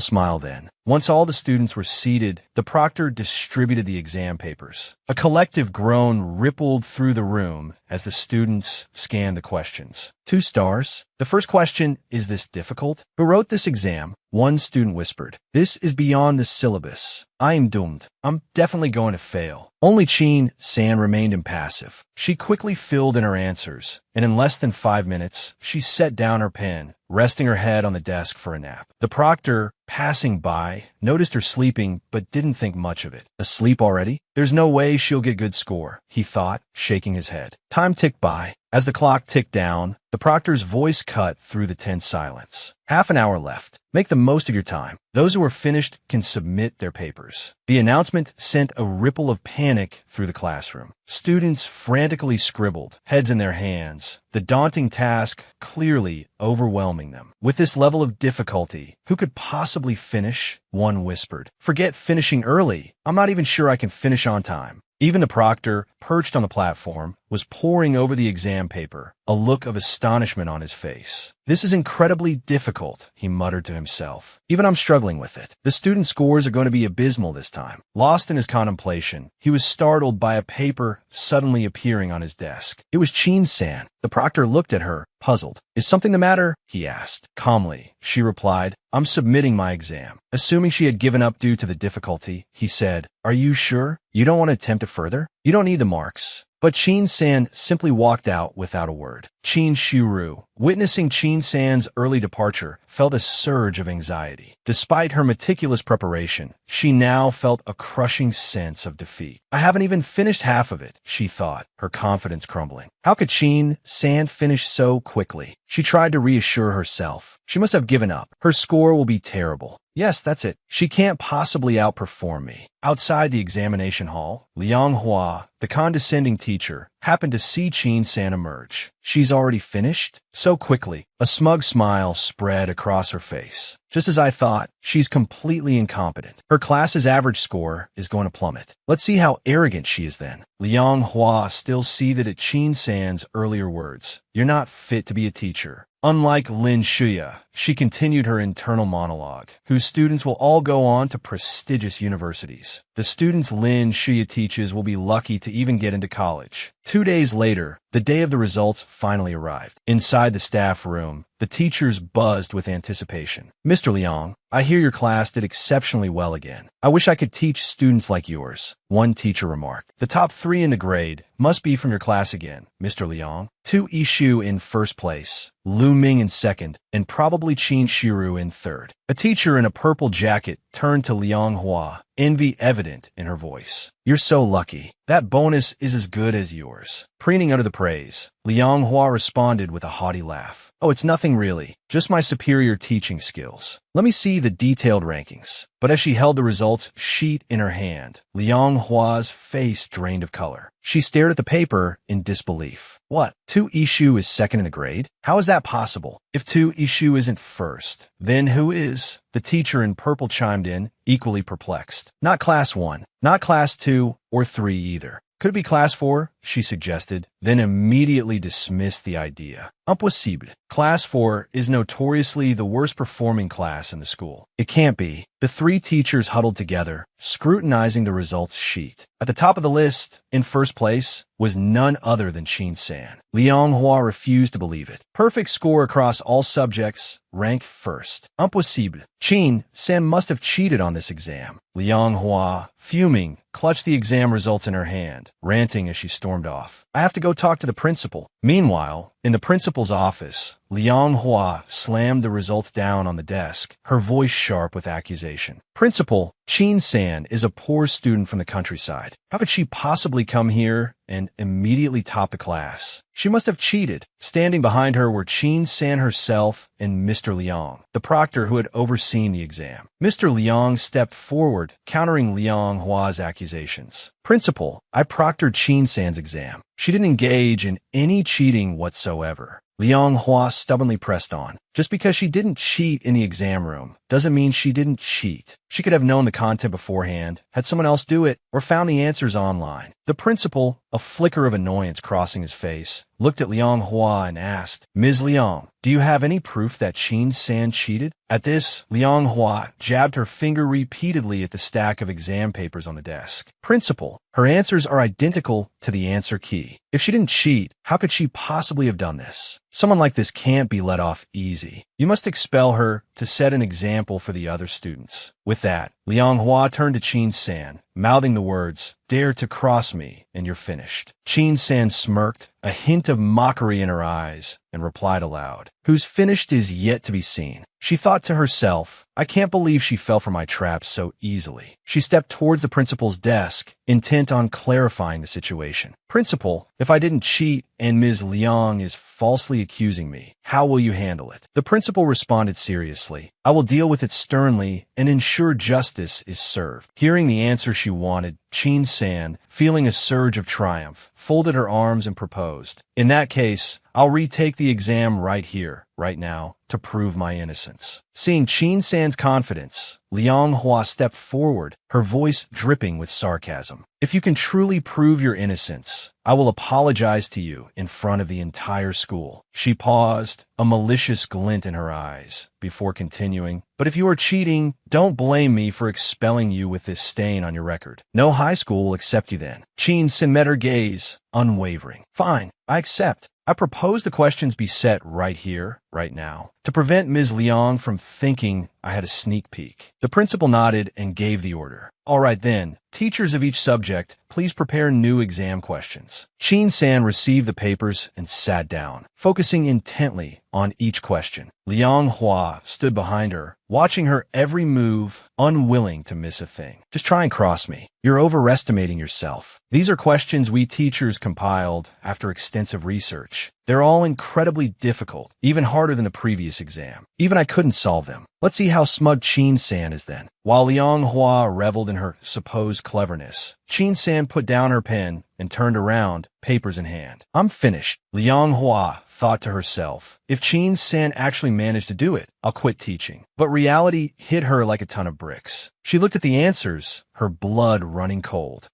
smile then." Once all the students were seated, the proctor distributed the exam papers. A collective groan rippled through the room as the students scanned the questions. 2 stars. The first question, "Is this difficult?" "Who wrote this exam?" One student whispered. "This is beyond the syllabus. I am doomed. I'm definitely going to fail." Only Chin-san remained impassive. She quickly filled in her answers, and in less than 5 minutes, she set down her pen, resting her head on the desk for a nap. The proctor, passing by, noticed her sleeping but didn't think much of it. Asleep already? There's no way she'll get good score, he thought, shaking his head. Time ticked by. As the clock ticked down, the proctor's voice cut through the tense silence. Half an hour left. Make the most of your time. Those who are finished can submit their papers. The announcement sent a ripple of panic through the classroom. Students frantically scribbled, heads in their hands, the daunting task clearly overwhelming them. With this level of difficulty, who could possibly finish? One whispered. Forget finishing early. I'm not even sure I can finish on time. Even the proctor, perched on the platform, was poring over the exam paper, a look of astonishment on his face. This is incredibly difficult, he muttered to himself. Even I'm struggling with it. The student scores are going to be abysmal this time. Lost in his contemplation, he was startled by a paper suddenly appearing on his desk. It was Chin-san. The proctor looked at her, puzzled. Is something the matter? He asked. Calmly, she replied. I'm submitting my exam. Assuming she had given up due to the difficulty, he said, Are you sure? You don't want to attempt it further? You don't need the marks. But Chin-san simply walked out without a word. Chin-Shuru, witnessing Chin-san's early departure, felt a surge of anxiety. Despite her meticulous preparation, she now felt a crushing sense of defeat. I haven't even finished half of it, she thought, her confidence crumbling. How could Chin-san finish so quickly? She tried to reassure herself. She must have given up. Her score will be terrible. Yes, that's it. She can't possibly outperform me. Outside the examination hall, Liang Hua, the condescending teacher, happened to see Chin-san emerge. She's already finished? So quickly. A smug smile spread across her face. Just as I thought, she's completely incompetent. Her class's average score is going to plummet. Let's see how arrogant she is then. Liang Hua still seethed at Chin-san's earlier words. You're not fit to be a teacher. Unlike Lin Shuya, she continued her internal monologue, whose students will all go on to prestigious universities. The students Lin Shuya teaches will be lucky to even get into college. 2 days later, the day of the results finally arrived. Inside the staff room, the teachers buzzed with anticipation. Mr. Liang, I hear your class did exceptionally well again. I wish I could teach students like yours, one teacher remarked. The top 3 in the grade must be from your class again, Mr. Liang. 2 Ishu in first place, Lu Ming in second, and probably Qin Shiru in third. A teacher in a purple jacket turned to Liang Hua, envy evident in her voice. You're so lucky. That bonus is as good as yours. Preening under the praise, Liang Hua responded with a haughty laugh. Oh, it's nothing really, just my superior teaching skills. Let me see the detailed rankings. But as she held the results sheet in her hand, Liang Hua's face drained of color. She stared at the paper in disbelief. What? 2 Ishu is second in the grade? How is that possible? If 2 Ishu isn't first, then who is? The teacher in purple chimed in, equally perplexed. Not class 1, not class 2, or 3 either. Could it be class 4? She suggested, then immediately dismissed the idea. Impossible. Class 4 is notoriously the worst performing class in the school. It can't be. The 3 teachers huddled together, scrutinizing the results sheet. At the top of the list, in first place, was none other than Chin-san. Liang Hua refused to believe it. Perfect score across all subjects, ranked first. Impossible. Chin-san must have cheated on this exam. Liang Hua, fuming, clutched the exam results in her hand, ranting as she stormed off. I have to go talk to the principal. Meanwhile, in the principal's office, Liang Hua slammed the results down on the desk, her voice sharp with accusation. Principal, Chin-san is a poor student from the countryside. How could she possibly come here and immediately top the class? She must have cheated. Standing behind her were Chin-san herself and Mr. Liang, the proctor who had overseen the exam. Mr. Liang stepped forward, countering Liang Hua's accusations. Principal, I proctored Chin-san's exam. She didn't engage in any cheating whatsoever. Liang Hua stubbornly pressed on. Just because she didn't cheat in the exam room doesn't mean she didn't cheat. She could have known the content beforehand, had someone else do it, or found the answers online. The principal, a flicker of annoyance crossing his face, looked at Liang Hua and asked, Ms. Liang, do you have any proof that Chin-san cheated? At this, Liang Hua jabbed her finger repeatedly at the stack of exam papers on the desk. Principal, her answers are identical to the answer key. If she didn't cheat, how could she possibly have done this? Someone like this can't be let off easy. easy. You must expel her to set an example for the other students. With that, Liang Hua turned to Qin San, mouthing the words, "Dare to cross me, and you're finished." Qin San smirked, a hint of mockery in her eyes, and replied aloud, "Who's finished is yet to be seen." She thought to herself, I can't believe she fell for my traps so easily. She stepped towards the principal's desk, intent on clarifying the situation. "Principal, if I didn't cheat and Ms. Liang is falsely accusing me, how will you handle it?" The principal responded seriously, "I will deal with it sternly and ensure justice is served." Hearing the answer she wanted, Qin San, feeling a surge of triumph, folded her arms and proposed, "In that case, I'll retake the exam right here, right now, to prove my innocence." Seeing Qin San's confidence, Liang Hua stepped forward, her voice dripping with sarcasm. "If you can truly prove your innocence, I will apologize to you in front of the entire school." She paused, a malicious glint in her eyes, before continuing, "But if you are cheating, don't blame me for expelling you with this stain on your record. No high school will accept you then." Qin San met her gaze, unwavering. "Fine, I accept. I propose the questions be set right here, right now, to prevent Ms. Liang from thinking I had a sneak peek." The principal nodded and gave the order. "All right then, teachers of each subject, please prepare new exam questions." Qin San received the papers and sat down, focusing intently on each question. Liang Hua stood behind her, watching her every move, unwilling to miss a thing. "Just try and cross me. You're overestimating yourself. These are questions we teachers compiled after extensive research. They're all incredibly difficult, even harder than the previous exam. Even I couldn't solve them. Let's see how smug Qin San is then." While Liang Hua reveled in her supposed cleverness, Qin San put down her pen and turned around, papers in hand. "I'm finished." Liang Hua thought to herself, if Qin San actually managed to do it, I'll quit teaching. But reality hit her like a ton of bricks. She looked at the answers, her blood running cold.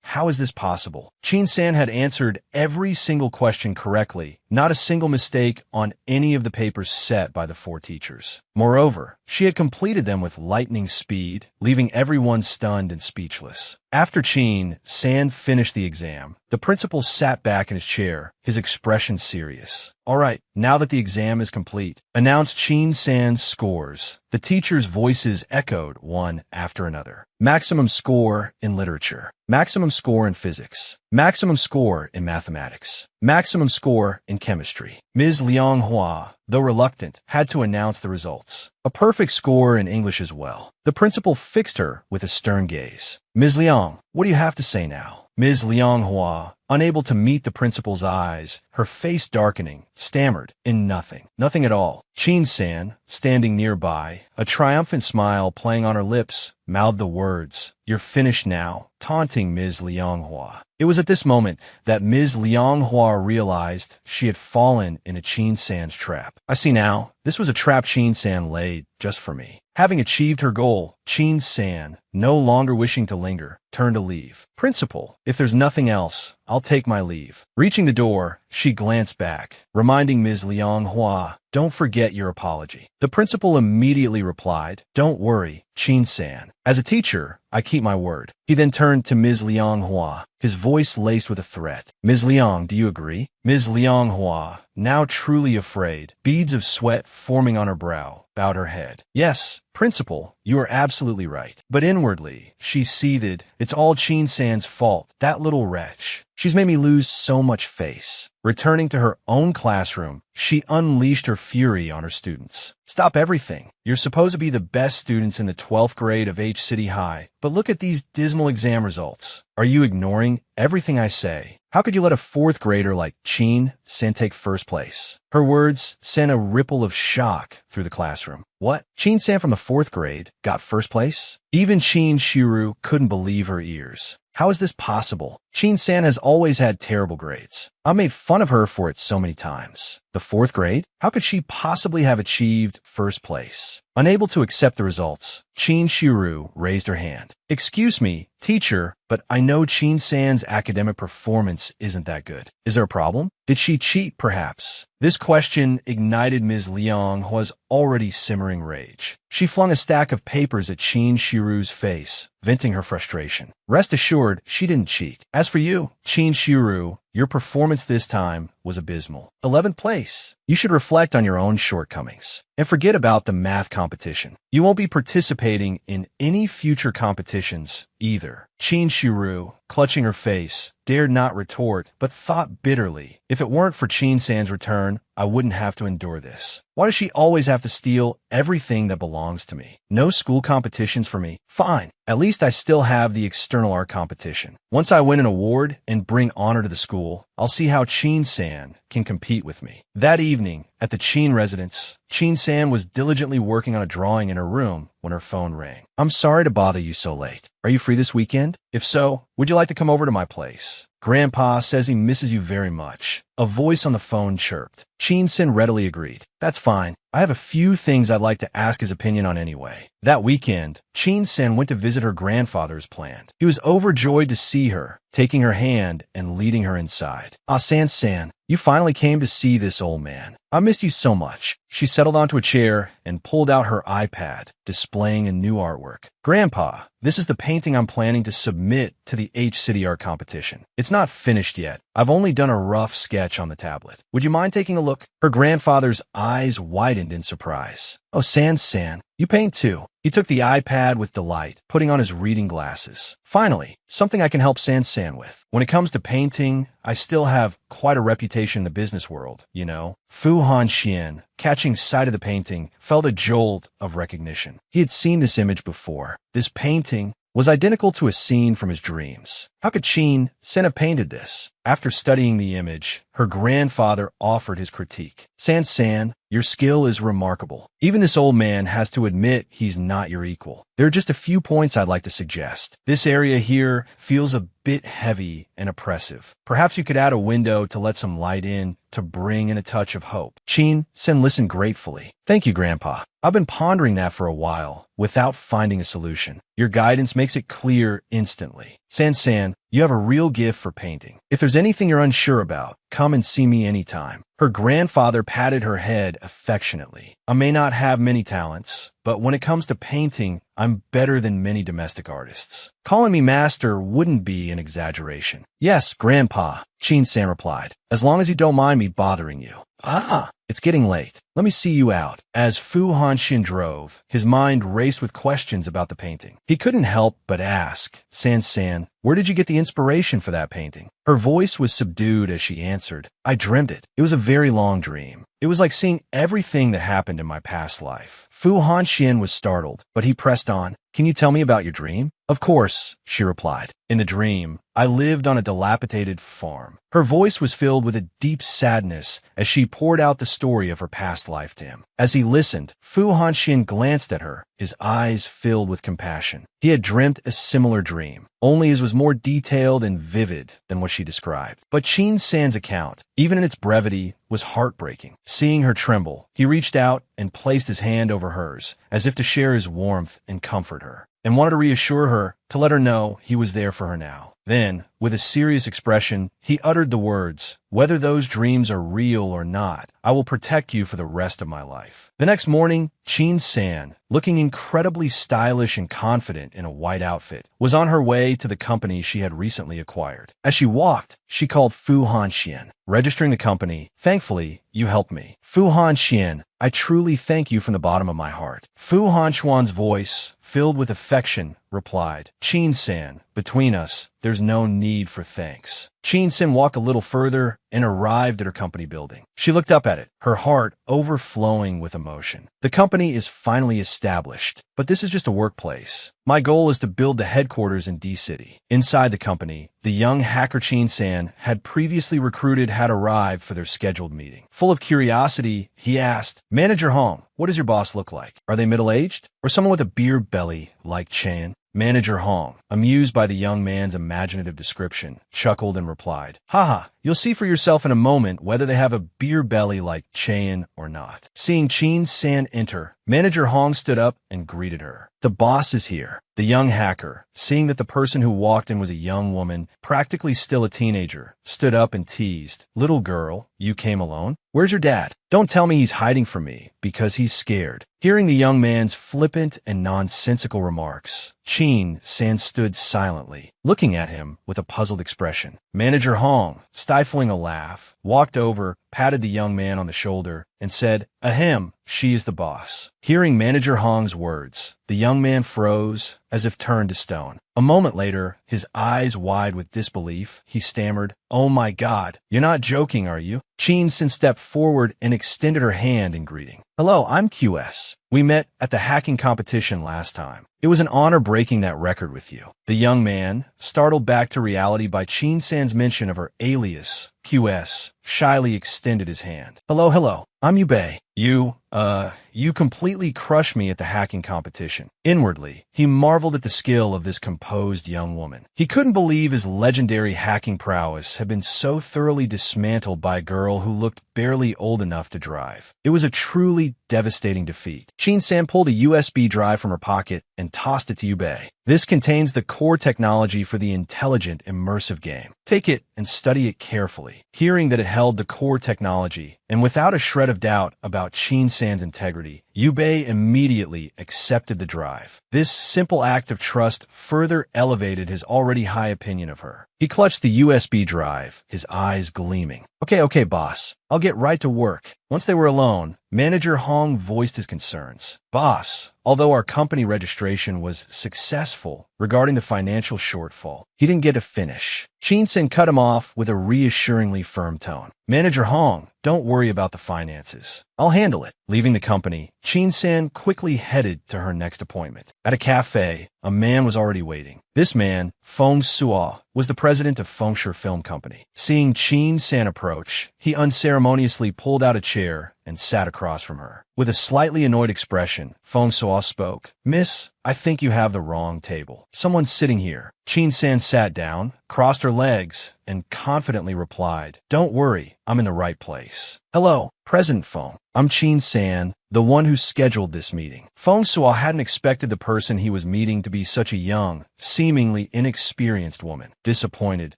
How is this possible? Qin San had answered every single question correctly, not a single mistake on any of the papers set by the 4 teachers. Moreover, she had completed them with lightning speed, leaving everyone stunned and speechless. After Qin San finished the exam, the principal sat back in his chair, his expression serious. "All right, now that the exam is complete," announced Qin San's scores. The teachers' voices echoed one after another. Maximum score in literature. Maximum score in physics. Maximum score in mathematics. Maximum score in chemistry. Ms. Liang Hua, though reluctant, had to announce the results. A perfect score in English as well. The principal fixed her with a stern gaze. "Ms. Liang, what do you have to say now?" Ms. Liang Hua, unable to meet the principal's eyes, her face darkening, stammered, "In nothing. Nothing at all." Qin San, standing nearby, a triumphant smile playing on her lips, mouthed the words, "You're finished now," taunting Ms. Liang Hua. It was at this moment that Ms. Liang Hua realized she had fallen into Qin San's trap. "I see now. This was a trap Qin San laid just for me." Having achieved her goal, Qin San, no longer wishing to linger, turned to leave. "Principal, if there's nothing else, I'll take my leave." Reaching the door, she glanced back, reminding Ms. Liang Hua, "Don't forget your apology." The principal immediately replied, "Don't worry, Qin San. As a teacher, I keep my word." He then turned to Ms. Liang Hua, his voice laced with a threat. "Ms. Liang, do you agree?" Ms. Liang Hua, now truly afraid, beads of sweat forming on her brow, bowed her head. "Yes, Principal, you are absolutely right." But inwardly, she seethed, "It's all Qin San's fault, that little wretch. She's made me lose so much face." Returning to her own classroom, she unleashed her fury on her students. "Stop everything. You're supposed to be the best students in the 12th grade of H City High, but look at these dismal exam results. Are you ignoring everything I say? How could you let a 4th grader like Qin San take first place?" Her words sent a ripple of shock through the classroom. "What? Qin San from the 4th grade got first place?" Even Qin Shiru couldn't believe her ears. How is this possible? Qin San has always had terrible grades. I made fun of her for it so many times. The 4th grade? How could she possibly have achieved first place? Unable to accept the results, Qin Shiru raised her hand. "Excuse me, teacher, but I know Qin San's academic performance isn't that good. Is there a problem? Did she cheat, perhaps?" This question ignited Ms. Liang Hua's already simmering rage. She flung a stack of papers at Qin Shiru's face, venting her frustration. "Rest assured, she didn't cheat. As for you, Qin Shiru, your performance this time was abysmal. 11th place. You should reflect on your own shortcomings and forget about the math competition. You won't be participating in any future competitions either. Chin Shiru, clutching her face, dared not retort, but thought bitterly, if it weren't for Chin-san's return, I wouldn't have to endure this. Why does she always have to steal everything that belongs to me? No school competitions for me. Fine. At least I still have the external art competition. Once I win an award and bring honor to the school, I'll see how Chin-san can compete with me. That evening, at the Chin residence, Chin-san was diligently working on a drawing in her room when her phone rang. I'm sorry to bother you so late. Are you free this weekend? If so, would you like to come over to my place? Grandpa says he misses you very much. A voice on the phone chirped. Chin-san readily agreed. That's fine. I have a few things I'd like to ask his opinion on anyway. That weekend, Chin-san went to visit her grandfather as planned. He was overjoyed to see her, taking her hand and leading her inside. Ah, San-san, you finally came to see this old man. I missed you so much. She settled onto a chair and pulled out her iPad, displaying a new artwork. Grandpa, this is the painting I'm planning to submit to the H-City Art Competition. It's not finished yet. I've only done a rough sketch on the tablet. Would you mind taking a look? Her grandfather's eyes widened in surprise. Oh, San-san, you paint too. He took the iPad with delight, putting on his reading glasses. Finally, something I can help San-san with. When it comes to painting, I still have quite a reputation in the business world, you know. Fu Han-xian, catching sight of the painting, felt a jolt of recognition. He had seen this image before. This painting was identical to a scene from his dreams. How could Chin-san have painted this? After studying the image, her grandfather offered his critique. San-san, your skill is remarkable. Even this old man has to admit he's not your equal. There are just a few points I'd like to suggest. This area here feels a bit heavy and oppressive. Perhaps you could add a window to let some light in to bring in a touch of hope. Chin-san listened gratefully. Thank you, Grandpa. I've been pondering that for a while, without finding a solution. Your guidance makes it clear instantly. San-san, you have a real gift for painting. If there's anything you're unsure about, come and see me anytime. Her grandfather patted her head affectionately. I may not have many talents, but when it comes to painting, I'm better than many domestic artists. Calling me master wouldn't be an exaggeration. Yes, Grandpa, Chin-san replied, as long as you don't mind me bothering you. Ah, it's getting late. Let me see you out. As Fu Han-xian drove, his mind raced with questions about the painting. He couldn't help but ask, San-san, where did you get the inspiration for that painting? Her voice was subdued as she answered, I dreamt it. It was a very long dream. It was like seeing everything that happened in my past life. Fu Han-xian was startled, but he pressed on. Can you tell me about your dream? Of course, she replied. In the dream, I lived on a dilapidated farm. Her voice was filled with a deep sadness as she poured out the story of her past life to him. As he listened, Fu Han-xian glanced at her, his eyes filled with compassion. He had dreamt a similar dream, only it was more detailed and vivid than what she described. But Chin-san's account, even in its brevity, was heartbreaking. Seeing her tremble, he reached out and placed his hand over hers, as if to share his warmth and comfort her, and wanted to reassure her, to let her know he was there for her now. Then, with a serious expression, he uttered the words, whether those dreams are real or not, I will protect you for the rest of my life. The next morning, Chin-san, looking incredibly stylish and confident in a white outfit, was on her way to the company she had recently acquired. As she walked, she called Fu Han-xian, registering the company. Thankfully, you helped me. Fu Han-xian, I truly thank you from the bottom of my heart. Fu Han-xian's voice, filled with affection, replied, Chin-san, between us, there's no need for thanks. Chin-san walked a little further and arrived at her company building. She looked up at it, her heart overflowing with emotion. The company is finally established, but this is just a workplace. My goal is to build the headquarters in D-City. Inside the company, the young hacker Chin-san had previously recruited had arrived for their scheduled meeting. Full of curiosity, he asked, Manager Hong, what does your boss look like? Are they middle-aged? Or someone with a beer belly like Chan? Manager Hong, amused by the young man's imaginative description, chuckled and replied, Haha, you'll see for yourself in a moment whether they have a beer belly like Chan or not. Seeing Chin-san enter, Manager Hong stood up and greeted her. The boss is here. The young hacker, seeing that the person who walked in was a young woman, practically still a teenager, stood up and teased, Little girl, you came alone? Where's your dad? Don't tell me he's hiding from me, because he's scared. Hearing the young man's flippant and nonsensical remarks, Chin-san stood silently, looking at him with a puzzled expression. Manager Hong, stifling a laugh, walked over, patted the young man on the shoulder, and said, "Ahem, she is the boss." Hearing Manager Hong's words, the young man froze, as if turned to stone. A moment later, his eyes wide with disbelief, he stammered, "Oh my God, you're not joking, are you?" Chin Sen stepped forward and extended her hand in greeting. "Hello, I'm QS. We met at the hacking competition last time. It was an honor breaking that record with you." The young man, startled back to reality by Chin San's mention of her alias, QS, shyly extended his hand. Hello, I'm Yubei. You completely crushed me at the hacking competition." Inwardly, he marveled at the skill of this composed young woman. He couldn't believe his legendary hacking prowess had been so thoroughly dismantled by a girl who looked barely old enough to drive. It was a truly devastating defeat. Chin San pulled a USB drive from her pocket and tossed it to Yubei. "This contains the core technology for the intelligent, immersive game. Take it and study it carefully." Hearing that it held the core technology, and without a shred of doubt about Chin San's integrity, Yubei immediately accepted the drive. This simple act of trust further elevated his already high opinion of her. He clutched the USB drive, his eyes gleaming. Okay, boss. I'll get right to work." Once they were alone, Manager Hong voiced his concerns. "Boss, although our company registration was successful regarding the financial shortfall, he didn't get to finish." Chin Sen cut him off with a reassuringly firm tone. "Manager Hong, don't worry about the finances. I'll handle it." Leaving the company, Chin Sen quickly headed to her next appointment. At a cafe, a man was already waiting. This man, Feng Suo, was the president of Fengsher Film Company. Seeing Chin Sen approach, he unceremoniously pulled out a chair and sat across from her. With a slightly annoyed expression, Feng Suo spoke. "Miss, I think you have the wrong table. Someone's sitting here." Chin Sen sat down, crossed her legs, and confidently replied, "Don't worry, I'm in the right place." "Hello, President Feng. I'm Chin Sen, the one who scheduled this meeting." Feng Suo hadn't expected the person he was meeting to be such a young, seemingly inexperienced woman. Disappointed,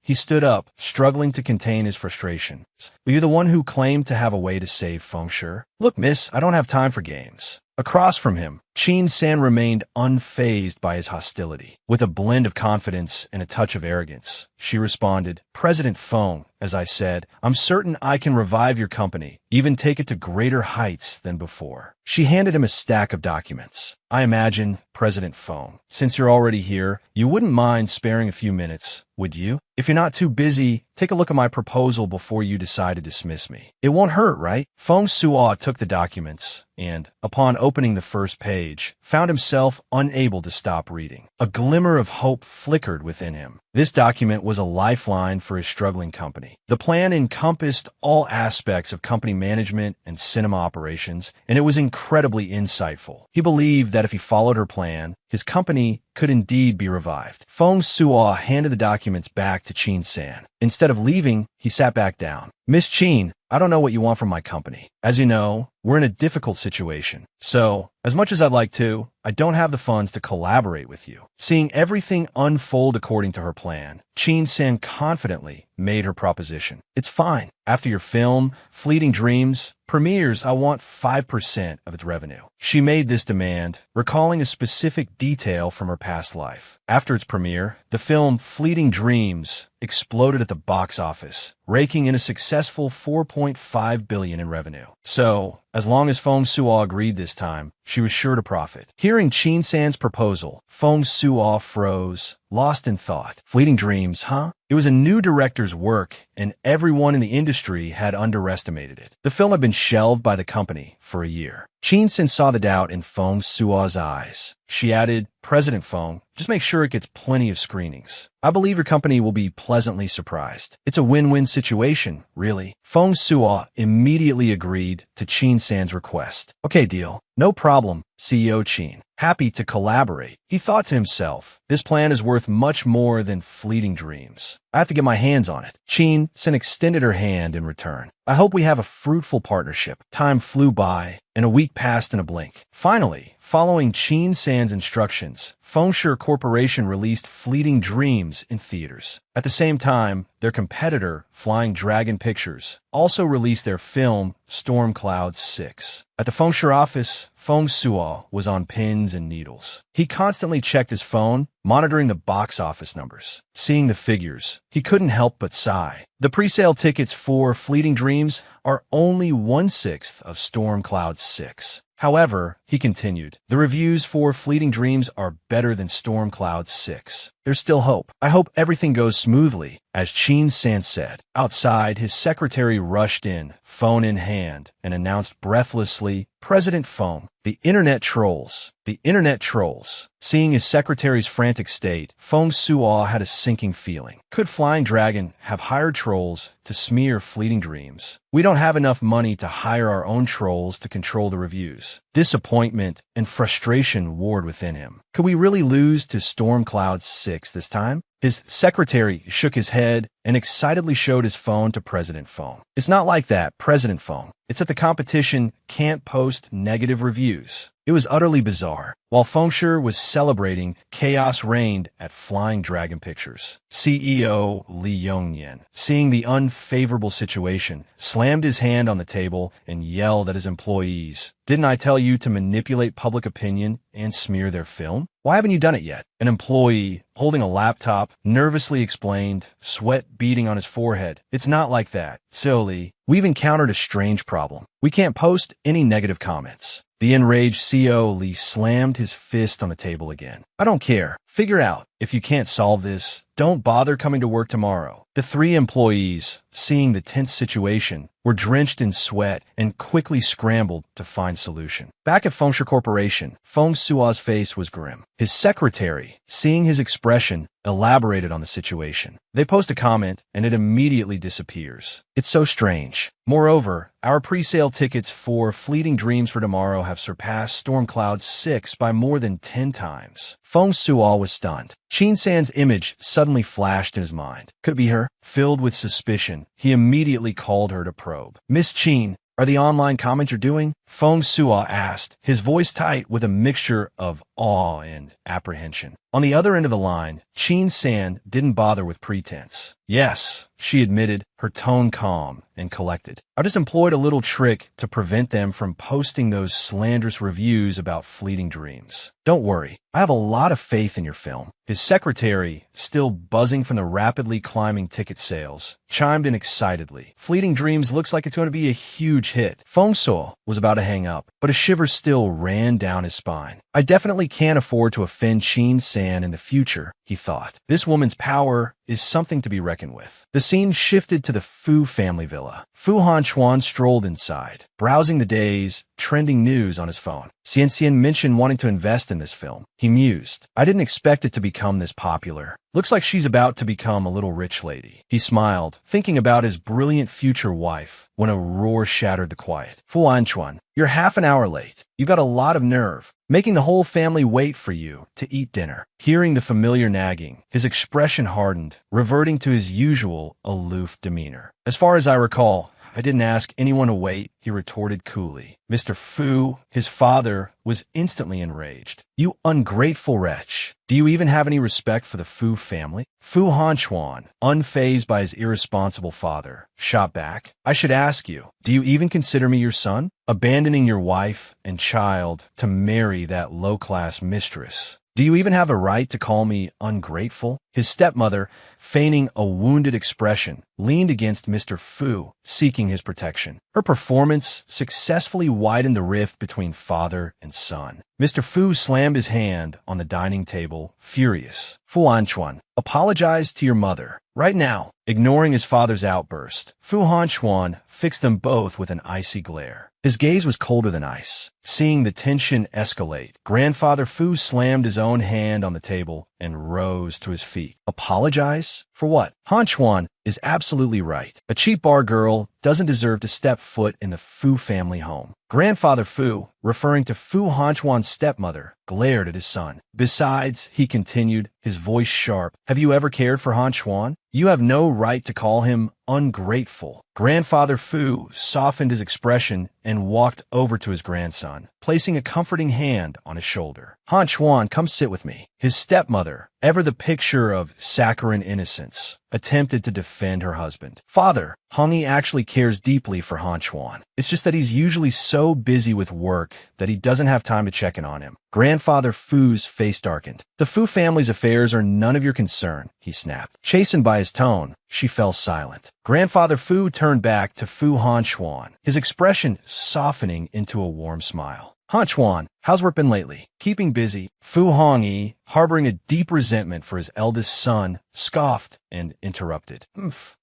he stood up, struggling to contain his frustration. "Are you the one who claimed to have a way to save Fengsher?" "Look, miss, I don't have time for games." Across from him, Chin Sen remained unfazed by his hostility. With a blend of confidence and a touch of arrogance, she responded, "President Feng, as I said, I'm certain I can revive your company, even take it to greater heights than before." She handed him a stack of documents. "I imagine, President Feng, since you're already here, you wouldn't mind sparing a few minutes, would you? If you're not too busy, take a look at my proposal before you decide to dismiss me. It won't hurt, right?" Feng Suo took the documents and, upon opening the first page, found himself unable to stop reading. A glimmer of hope flickered within him. This document was a lifeline for his struggling company. The plan encompassed all aspects of company management and cinema operations, and it was incredibly insightful. He believed that if he followed her plan, his company could indeed be revived. Feng Suo handed the documents back to Chin San. Instead of leaving, he sat back down. "Miss Chin, I don't know what you want from my company. As you know, we're in a difficult situation. So, as much as I'd like to, I don't have the funds to collaborate with you." Seeing everything unfold according to her plan, Chin San confidently made her proposition. "It's fine. After your film, Fleeting Dreams, premieres, I want 5% of its revenue." She made this demand, recalling a specific detail from her past life. After its premiere, the film Fleeting Dreams exploded at the box office, raking in a successful $4.5 billion in revenue. So, as long as Feng Suo agreed this time, she was sure to profit. Hearing Chin San's proposal, Feng Suo froze, lost in thought. Fleeting Dreams, huh? It was a new director's work, and everyone in the industry had underestimated it. The film had been shelved by the company for a year. Chin San saw the doubt in Feng Suo's eyes. She added, "President Feng, just make sure it gets plenty of screenings. I believe your company will be pleasantly surprised. It's a win-win situation, really." Feng Suo immediately agreed to Chin San's request. "Okay, deal. No problem, CEO Chin. Happy to collaborate." He thought to himself, this plan is worth much more than Fleeting Dreams. I have to get my hands on it. Chin San extended her hand in return. "I hope we have a fruitful partnership." Time flew by, and a week passed in a blink. Finally, Following Qin San's instructions, Fengshe Corporation released Fleeting Dreams in theaters. At the same time, their competitor, Flying Dragon Pictures, also released their film, Storm Cloud 6. At the Fengshe office, Feng Suo was on pins and needles. He constantly checked his phone, monitoring the box office numbers. Seeing the figures, he couldn't help but sigh. The pre-sale tickets for Fleeting Dreams are only 1/6 of Storm Cloud 6. However, he continued, the reviews for Fleeting Dreams are better than Storm Cloud 6. There's still hope. I hope everything goes smoothly, as Qin San said. Outside, his secretary rushed in, phone in hand, and announced breathlessly, President Feng, the internet trolls. The internet trolls. Seeing his secretary's frantic state, Feng Suo had a sinking feeling. Could Flying Dragon have hired trolls to smear Fleeting Dreams? We don't have enough money to hire our own trolls to control the reviews. Disappointment and frustration warred within him. Could we really lose to Storm Cloud 6 this time? His secretary shook his head and excitedly showed his phone to President Feng. It's not like that, President Feng. It's that the competition can't post negative reviews. It was utterly bizarre. While Fengshe was celebrating, chaos reigned at Flying Dragon Pictures. CEO Li Yongyan, seeing the unfavorable situation, slammed his hand on the table and yelled at his employees. Didn't I tell you to manipulate public opinion and smear their film? Why haven't you done it yet? An employee, holding a laptop, nervously explained, sweat beading on his forehead. It's not like that. Silly, we've encountered a strange problem. We can't post any negative comments. The enraged CEO Lee slammed his fist on the table again. I don't care. Figure out. If you can't solve this, don't bother coming to work tomorrow. The three employees, seeing the tense situation, were drenched in sweat and quickly scrambled to find solution. Back at Fengshe Corporation, Feng Suo's face was grim. His secretary, seeing his expression, elaborated on the situation. They post a comment, and it immediately disappears. It's so strange. Moreover, our pre-sale tickets for Fleeting Dreams for tomorrow have surpassed Storm Cloud 6 by more than 10 times. Feng Suo was stunned. Qin San's image suddenly flashed in his mind. Could it be her? Filled with suspicion, he immediately called her to probe. Miss Qin, are the online comments you're doing? Feng Suo asked, his voice tight with a mixture of awe and apprehension. On the other end of the line, Qin San didn't bother with pretense. Yes, she admitted, her tone calm and collected. I just employed a little trick to prevent them from posting those slanderous reviews about Fleeting Dreams. Don't worry, I have a lot of faith in your film. His secretary, still buzzing from the rapidly climbing ticket sales, chimed in excitedly. Fleeting Dreams looks like it's going to be a huge hit. Feng Suo was about to hang up, but a shiver still ran down his spine. I definitely can't afford to offend Qin San in the future, he thought. This woman's power is something to be reckoned with. The scene shifted to the Fu family villa. Fu Hanchuan strolled inside, browsing the day's trending news on his phone. Xianxian mentioned wanting to invest in this film. He mused. I didn't expect it to become this popular. Looks like she's about to become a little rich lady. He smiled, thinking about his brilliant future wife, when a roar shattered the quiet. Fu Hanchuan, you're half an hour late. You've got a lot of nerve, making the whole family wait for you to eat dinner. Hearing the familiar nagging, his expression hardened, reverting to his usual aloof demeanor. As far as I recall, I didn't ask anyone to wait, he retorted coolly. Mr. Fu, his father, was instantly enraged. You ungrateful wretch. Do you even have any respect for the Fu family? Fu Hanchuan, unfazed by his irresponsible father, shot back. I should ask you, do you even consider me your son? Abandoning your wife and child to marry that low-class mistress. Do you even have a right to call me ungrateful? His stepmother, feigning a wounded expression, leaned against Mr. Fu, seeking his protection. Her performance successfully widened the rift between father and son. Mr. Fu slammed his hand on the dining table, furious. Fu Hanchuan, apologize to your mother. Right now. Ignoring his father's outburst, Fu Hanchuan fixed them both with an icy glare. His gaze was colder than ice. Seeing the tension escalate, Grandfather Fu slammed his own hand on the table and rose to his feet. Apologize? For what? Hanchuan is absolutely right. A cheap bar girl doesn't deserve to step foot in the Fu family home. Grandfather Fu, referring to Fu Hanchuan's stepmother, glared at his son. Besides, he continued, his voice sharp, have you ever cared for Hanchuan? You have no right to call him ungrateful. Grandfather Fu softened his expression and walked over to his grandson, placing a comforting hand on his shoulder. Han Chuan, come sit with me. His stepmother, ever the picture of saccharine innocence, attempted to defend her husband. Father, Hong Yi actually cares deeply for Han Chuan. It's just that he's usually so busy with work that he doesn't have time to check in on him. Grandfather Fu's face darkened. The Fu family's affairs are none of your concern, he snapped. Chastened by his tone, she fell silent. Grandfather Fu turned back to Fu Han Chuan, his expression softening into a warm smile. Han Chuan, how's work been lately? Keeping busy. Fu Hongyi, harboring a deep resentment for his eldest son, scoffed and interrupted.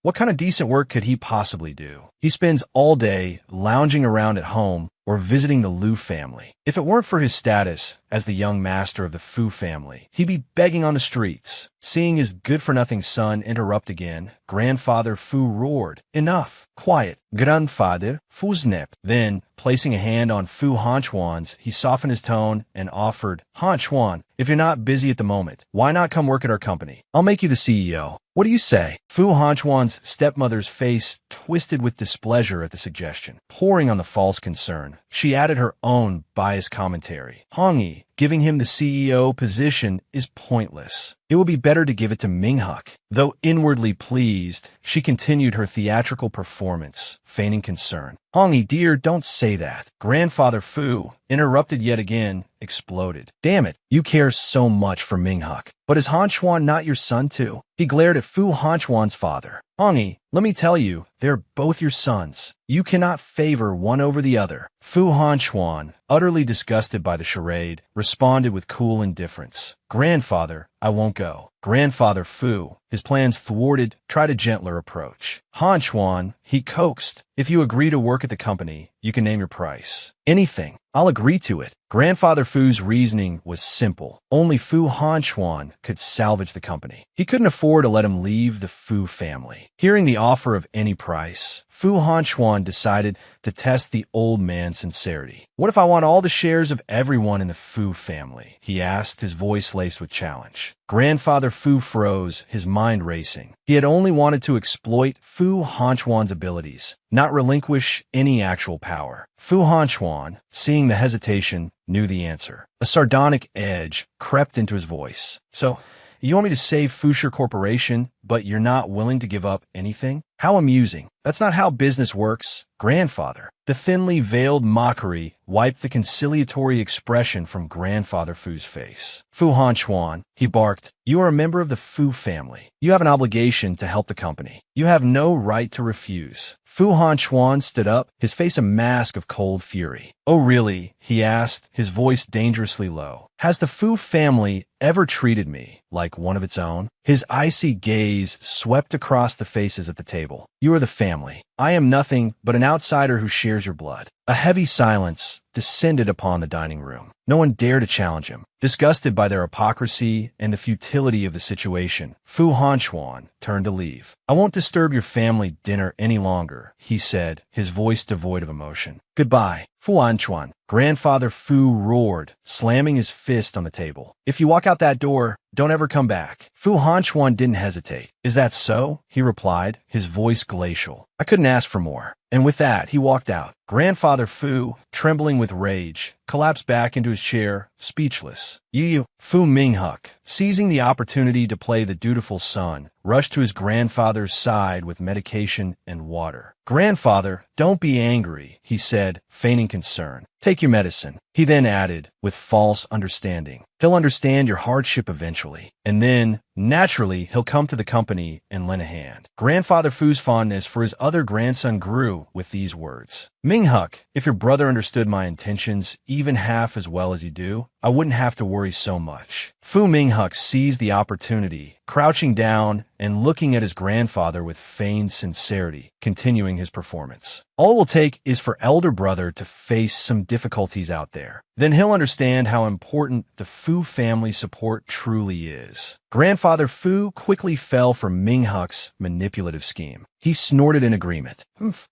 What kind of decent work could he possibly do? He spends all day lounging around at home or visiting the Liu family. If it weren't for his status as the young master of the Fu family, he'd be begging on the streets. Seeing his good-for-nothing son interrupt again, Grandfather Fu roared, "Enough! Quiet! Grandfather Fu's nep." Then, placing a hand on Fu Han Chuan's, he softened his tone and offered, "Han Chuan, if you're not busy at the moment, why not come work at our company? I'll make you the CEO. What do you say?" Fu Han Chuan's stepmother's face twisted with displeasure at the suggestion. Pouring on the false concern, she added her own biased commentary. Hongyi, giving him the CEO position is pointless. It would be better to give it to Minghuk. Though inwardly pleased, she continued her theatrical performance, feigning concern. Hongyi, dear, don't say that. Grandfather Fu, interrupted yet again, exploded. Damn it, you care so much for Minghuk. But is Han Chuan not your son too? He glared at Fu Han Chuan's father. Hongyi, let me tell you, they're both your sons. You cannot favor one over the other. Fu Han Chuan, utterly disgusted by the charade, responded with cool indifference. Grandfather, I won't go. Grandfather Fu, his plans thwarted, tried a gentler approach. Han Chuan, he coaxed. If you agree to work at the company, you can name your price. Anything. I'll agree to it. Grandfather Fu's reasoning was simple. Only Fu Han Chuan could salvage the company. He couldn't afford to let him leave the Fu family. Hearing the offer of any price, Fu Han Chuan decided to test the old man's sincerity. What if I want all the shares of everyone in the Fu family? He asked, his voice laced with challenge. Grandfather Fu froze, his mind racing. He had only wanted to exploit Fu Han Chuan's abilities, not relinquish any actual power. Fu Han Chuan, seeing the hesitation, knew the answer. A sardonic edge crept into his voice. So, you want me to save Fushire Corporation, but you're not willing to give up anything? How amusing. That's not how business works, grandfather. The thinly veiled mockery wiped the conciliatory expression from Grandfather Fu's face. Fu Han Chuan, he barked, you are a member of the Fu family. You have an obligation to help the company. You have no right to refuse. Fu Han Chuan stood up, his face a mask of cold fury. Oh really? He asked, his voice dangerously low. Has the Fu family ever treated me like one of its own? His icy gaze swept across the faces at the table. You are the family. I am nothing but an outsider who shares your blood. A heavy silence descended upon the dining room. No one dared to challenge him. Disgusted by their hypocrisy and the futility of the situation, Fu Han Chuan turned to leave. I won't disturb your family dinner any longer, he said, his voice devoid of emotion. Goodbye, Fu Han Chuan. Grandfather Fu roared, slamming his fist on the table. If you walk out that door, don't ever come back. Fu Han Chuan didn't hesitate. Is that so? He replied, his voice glacial. I couldn't ask for more. And with that, he walked out. Grandfather Fu, trembling with rage, collapsed back into his chair, speechless. You, Fu Minghuk, seizing the opportunity to play the dutiful son, rushed to his grandfather's side with medication and water. Grandfather, don't be angry, he said, feigning concern. Take your medicine. He then added, with false understanding. He'll understand your hardship eventually. And then, naturally, he'll come to the company and lend a hand. Grandfather Fu's fondness for his other grandson grew with these words. Minghuk, if your brother understood my intentions even half as well as you do, I wouldn't have to worry so much. Fu Minghuk seized the opportunity, crouching down and looking at his grandfather with feigned sincerity, continuing his performance. All it will take is for elder brother to face some difficulties out there. Then he'll understand how important the Fu family support truly is. Grandfather Fu quickly fell for Minghuk's manipulative scheme. He snorted in agreement.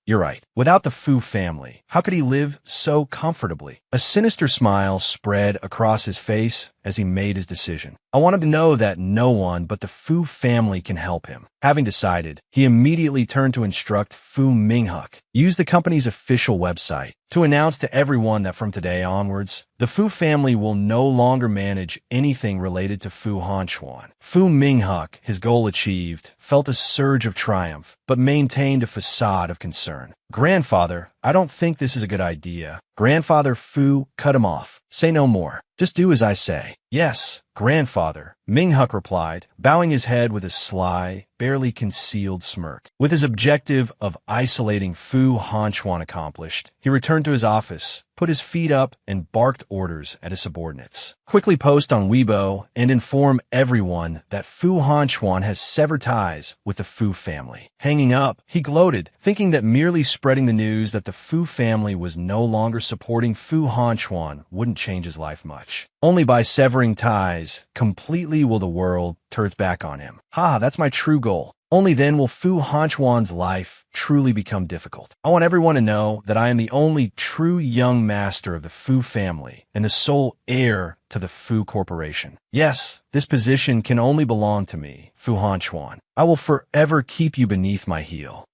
You're right. Without the Fu family, how could he live so comfortably? A sinister smile spread across his face as he made his decision. I want him to know that no one but the Fu family can help him. Having decided, he immediately turned to instruct Fu Minghuk, use the company's official website, to announce to everyone that from today onwards, the Fu family will no longer manage anything related to Fu Hanchuan. Fu Minghuk, his goal achieved, felt a surge of triumph, but maintained a facade of concern. Grandfather, I don't think this is a good idea. Grandfather Fu cut him off. Say no more. Just do as I say. Yes, grandfather, Minghuk replied, bowing his head with a sly, barely concealed smirk. With his objective of isolating Fu Hanchuan accomplished, he returned to his office, put his feet up, and barked orders at his subordinates. Quickly post on Weibo and inform everyone that Fu Hanchuan has severed ties with the Fu family. Hanging up, he gloated, thinking that merely spreading the news that the Fu family was no longer supporting Fu Hanchuan wouldn't change his life much. Only by severing ties completely will the world turn its back on him. That's my true goal. Only then will Fu Hanchuan's life truly become difficult. I want everyone to know that I am the only true young master of the Fu family and the sole heir to the Fu Corporation. Yes, this position can only belong to me, Fu Hanchuan. I will forever keep you beneath my heel.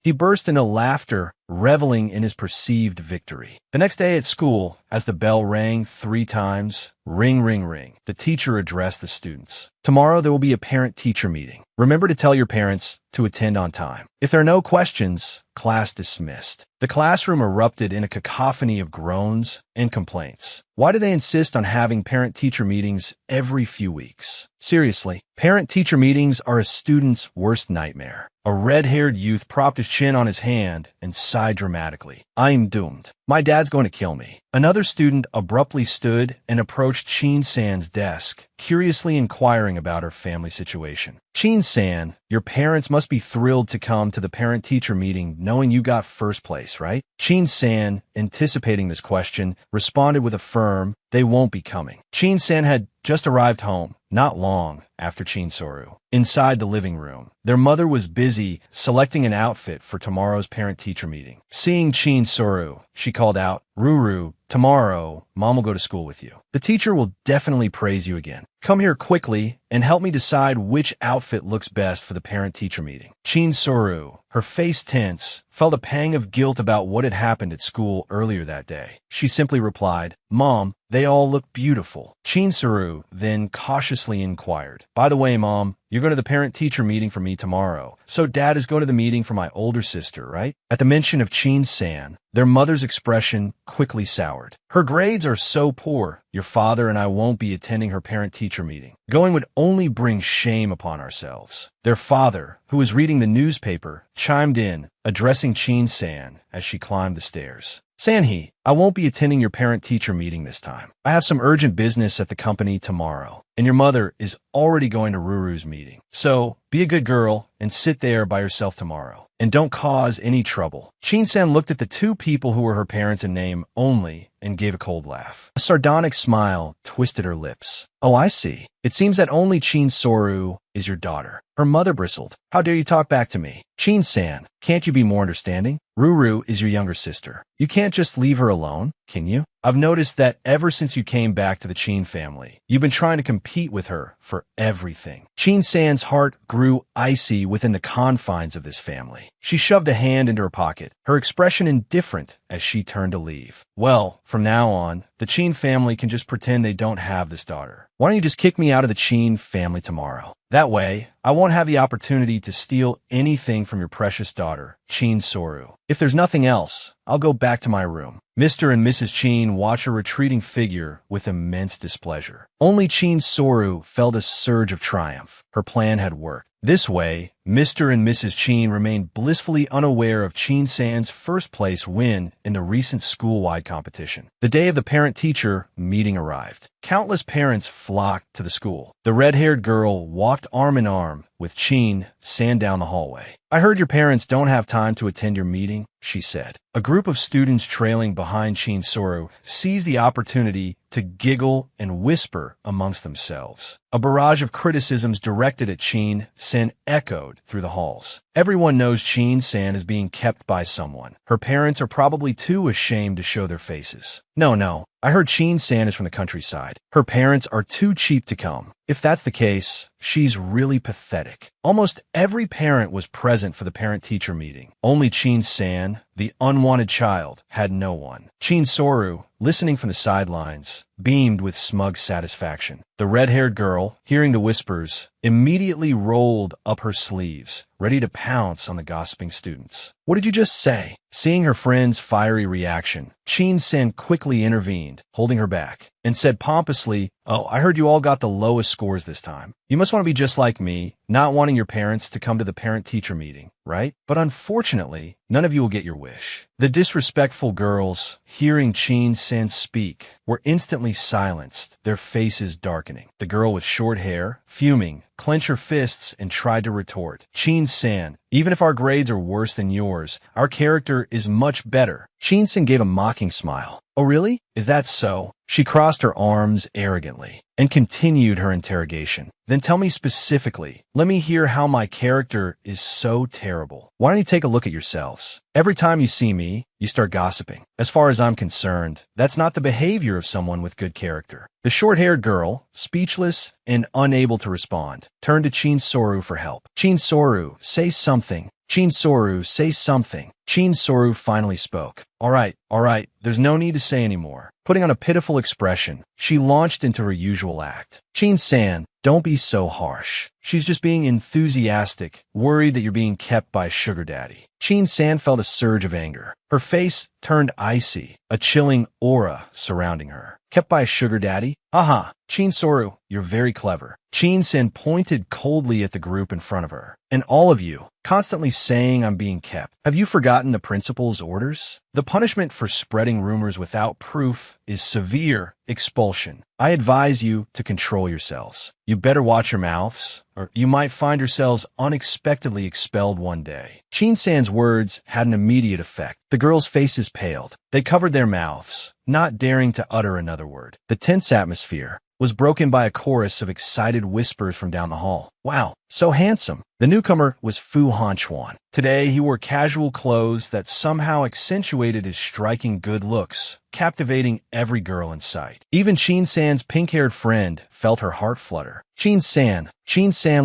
He burst into laughter, reveling in his perceived victory. The next day at school, as the bell rang 3 times, ring, ring, ring, the teacher addressed the students. Tomorrow there will be a parent-teacher meeting. Remember to tell your parents to attend on time. If there are no questions, class dismissed. The classroom erupted in a cacophony of groans and complaints. Why do they insist on having parent-teacher meetings every few weeks? Seriously, parent-teacher meetings are a student's worst nightmare. A red-haired youth propped his chin on his hand and sighed dramatically. I'm doomed. My dad's going to kill me. Another student abruptly stood and approached Chin-san's desk, curiously inquiring about her family situation. Chin-san, your parents must be thrilled to come to the parent-teacher meeting knowing you got first place, right? Chin-san, anticipating this question, responded with a firm, they won't be coming. Chin-san had just arrived home, not long after Chin-soru. Inside the living room, their mother was busy selecting an outfit for tomorrow's parent-teacher meeting. Seeing Chin-soru, she called out, Ruru, tomorrow, Mom will go to school with you. The teacher will definitely praise you again. Come here quickly and help me decide which outfit looks best for the parent-teacher meeting. Chin-soru, her face tense, felt a pang of guilt about what had happened at school earlier that day. She simply replied, Mom, they all look beautiful. Chin-soru then cautiously inquired, by the way, Mom, you're going to the parent-teacher meeting for me tomorrow, so Dad is going to the meeting for my older sister, right? At the mention of Chin-san, their mother's expression quickly soured. Her grades are so poor, your father and I won't be attending her parent-teacher meeting. Going would only bring shame upon ourselves. Their father, who was reading the newspaper, chimed in, addressing Chin-san as she climbed the stairs. Sanhee, I won't be attending your parent-teacher meeting this time. I have some urgent business at the company tomorrow, and your mother is already going to Ruru's meeting. So, be a good girl and sit there by yourself tomorrow. And don't cause any trouble. Chin-san looked at the 2 people who were her parents in name only and gave a cold laugh. A sardonic smile twisted her lips. Oh, I see. It seems that only Chin-soru is your daughter. Her mother bristled. How dare you talk back to me? Chin-san, can't you be more understanding? Ruru is your younger sister. You can't just leave her alone, can you? I've noticed that ever since you came back to the Chin family, you've been trying to compete with her for everything. Chin-san's heart grew icy within the confines of this family. She shoved a hand into her pocket, her expression indifferent as she turned to leave. Well, from now on, the Chin family can just pretend they don't have this daughter. Why don't you just kick me out of the Chin family tomorrow? That way, I won't have the opportunity to steal anything from your precious daughter, Chin-soru. If there's nothing else, I'll go back to my room. Mr. and Mrs. Chin watched her retreating figure with immense displeasure. Only Chin-soru felt a surge of triumph. Her plan had worked. This way, Mr. and Mrs. Chin remained blissfully unaware of Chin-san's first-place win in the recent school-wide competition. The day of the parent-teacher meeting arrived. Countless parents flocked to the school. The red-haired girl walked arm in arm with with Chin San down the hallway. I heard your parents don't have time to attend your meeting, she said. A group of students trailing behind Chin Soru seized the opportunity to giggle and whisper amongst themselves. A barrage of criticisms directed at Chin San echoed through the halls. Everyone knows Chin San is being kept by someone. Her parents are probably too ashamed to show their faces. No, I heard Chin San is from the countryside. Her parents are too cheap to come. If that's the case, she's really pathetic. Almost every parent was present for the parent-teacher meeting. Only Chin San, the unwanted child, had no one. Chin Soru, listening from the sidelines, beamed with smug satisfaction. The red-haired girl, hearing the whispers, immediately rolled up her sleeves, ready to pounce on the gossiping students. What did you just say? Seeing her friend's fiery reaction, Chin San quickly intervened, holding her back, and said pompously, "Oh, I heard you all got the lowest scores this time. You must want to be just like me, not wanting your parents to come to the parent-teacher meeting, right? But unfortunately, none of you will get your wish." The disrespectful girls, hearing Chin San speak, were instantly silenced, their faces darkening. The girl with short hair, fuming, clenched her fists and tried to retort. "Chin San, even if our grades are worse than yours, our character is much better." Chin San gave a mocking smile. "Oh really? Is that so?" She crossed her arms arrogantly and continued her interrogation. "Then tell me specifically. Let me hear how my character is so terrible. Why don't you take a look at yourselves? Every time you see me, you start gossiping. As far as I'm concerned, that's not the behavior of someone with good character." The short-haired girl, speechless and unable to respond, turned to Chin Soru for help. "Chin Soru, say something. Chin Soru, say something." Chin Soru finally spoke. All right, there's no need to say any more." Putting on a pitiful expression, she launched into her usual act. "Chin San, don't be so harsh. She's just being enthusiastic, worried that you're being kept by sugar daddy." Chin San felt a surge of anger. Her face turned icy, a chilling aura surrounding her. "Kept by a sugar daddy? Aha! Chin Soru, you're very clever." Chin San pointed coldly at the group in front of her. "And all of you, constantly saying I'm being kept. Have you forgotten the principal's orders? The punishment for spreading rumors without proof is severe expulsion. I advise you to control yourselves. You better watch your mouths, or you might find yourselves unexpectedly expelled one day." Chin San's words had an immediate effect. The girls' faces paled. They covered their mouths, not daring to utter another word. The tense atmosphere was broken by a chorus of excited whispers from down the hall. "Wow, so handsome." The newcomer was Fu Hanchuan. Today, he wore casual clothes that somehow accentuated his striking good looks, captivating every girl in sight. Even Chin San's pink-haired friend felt her heart flutter. Chin San,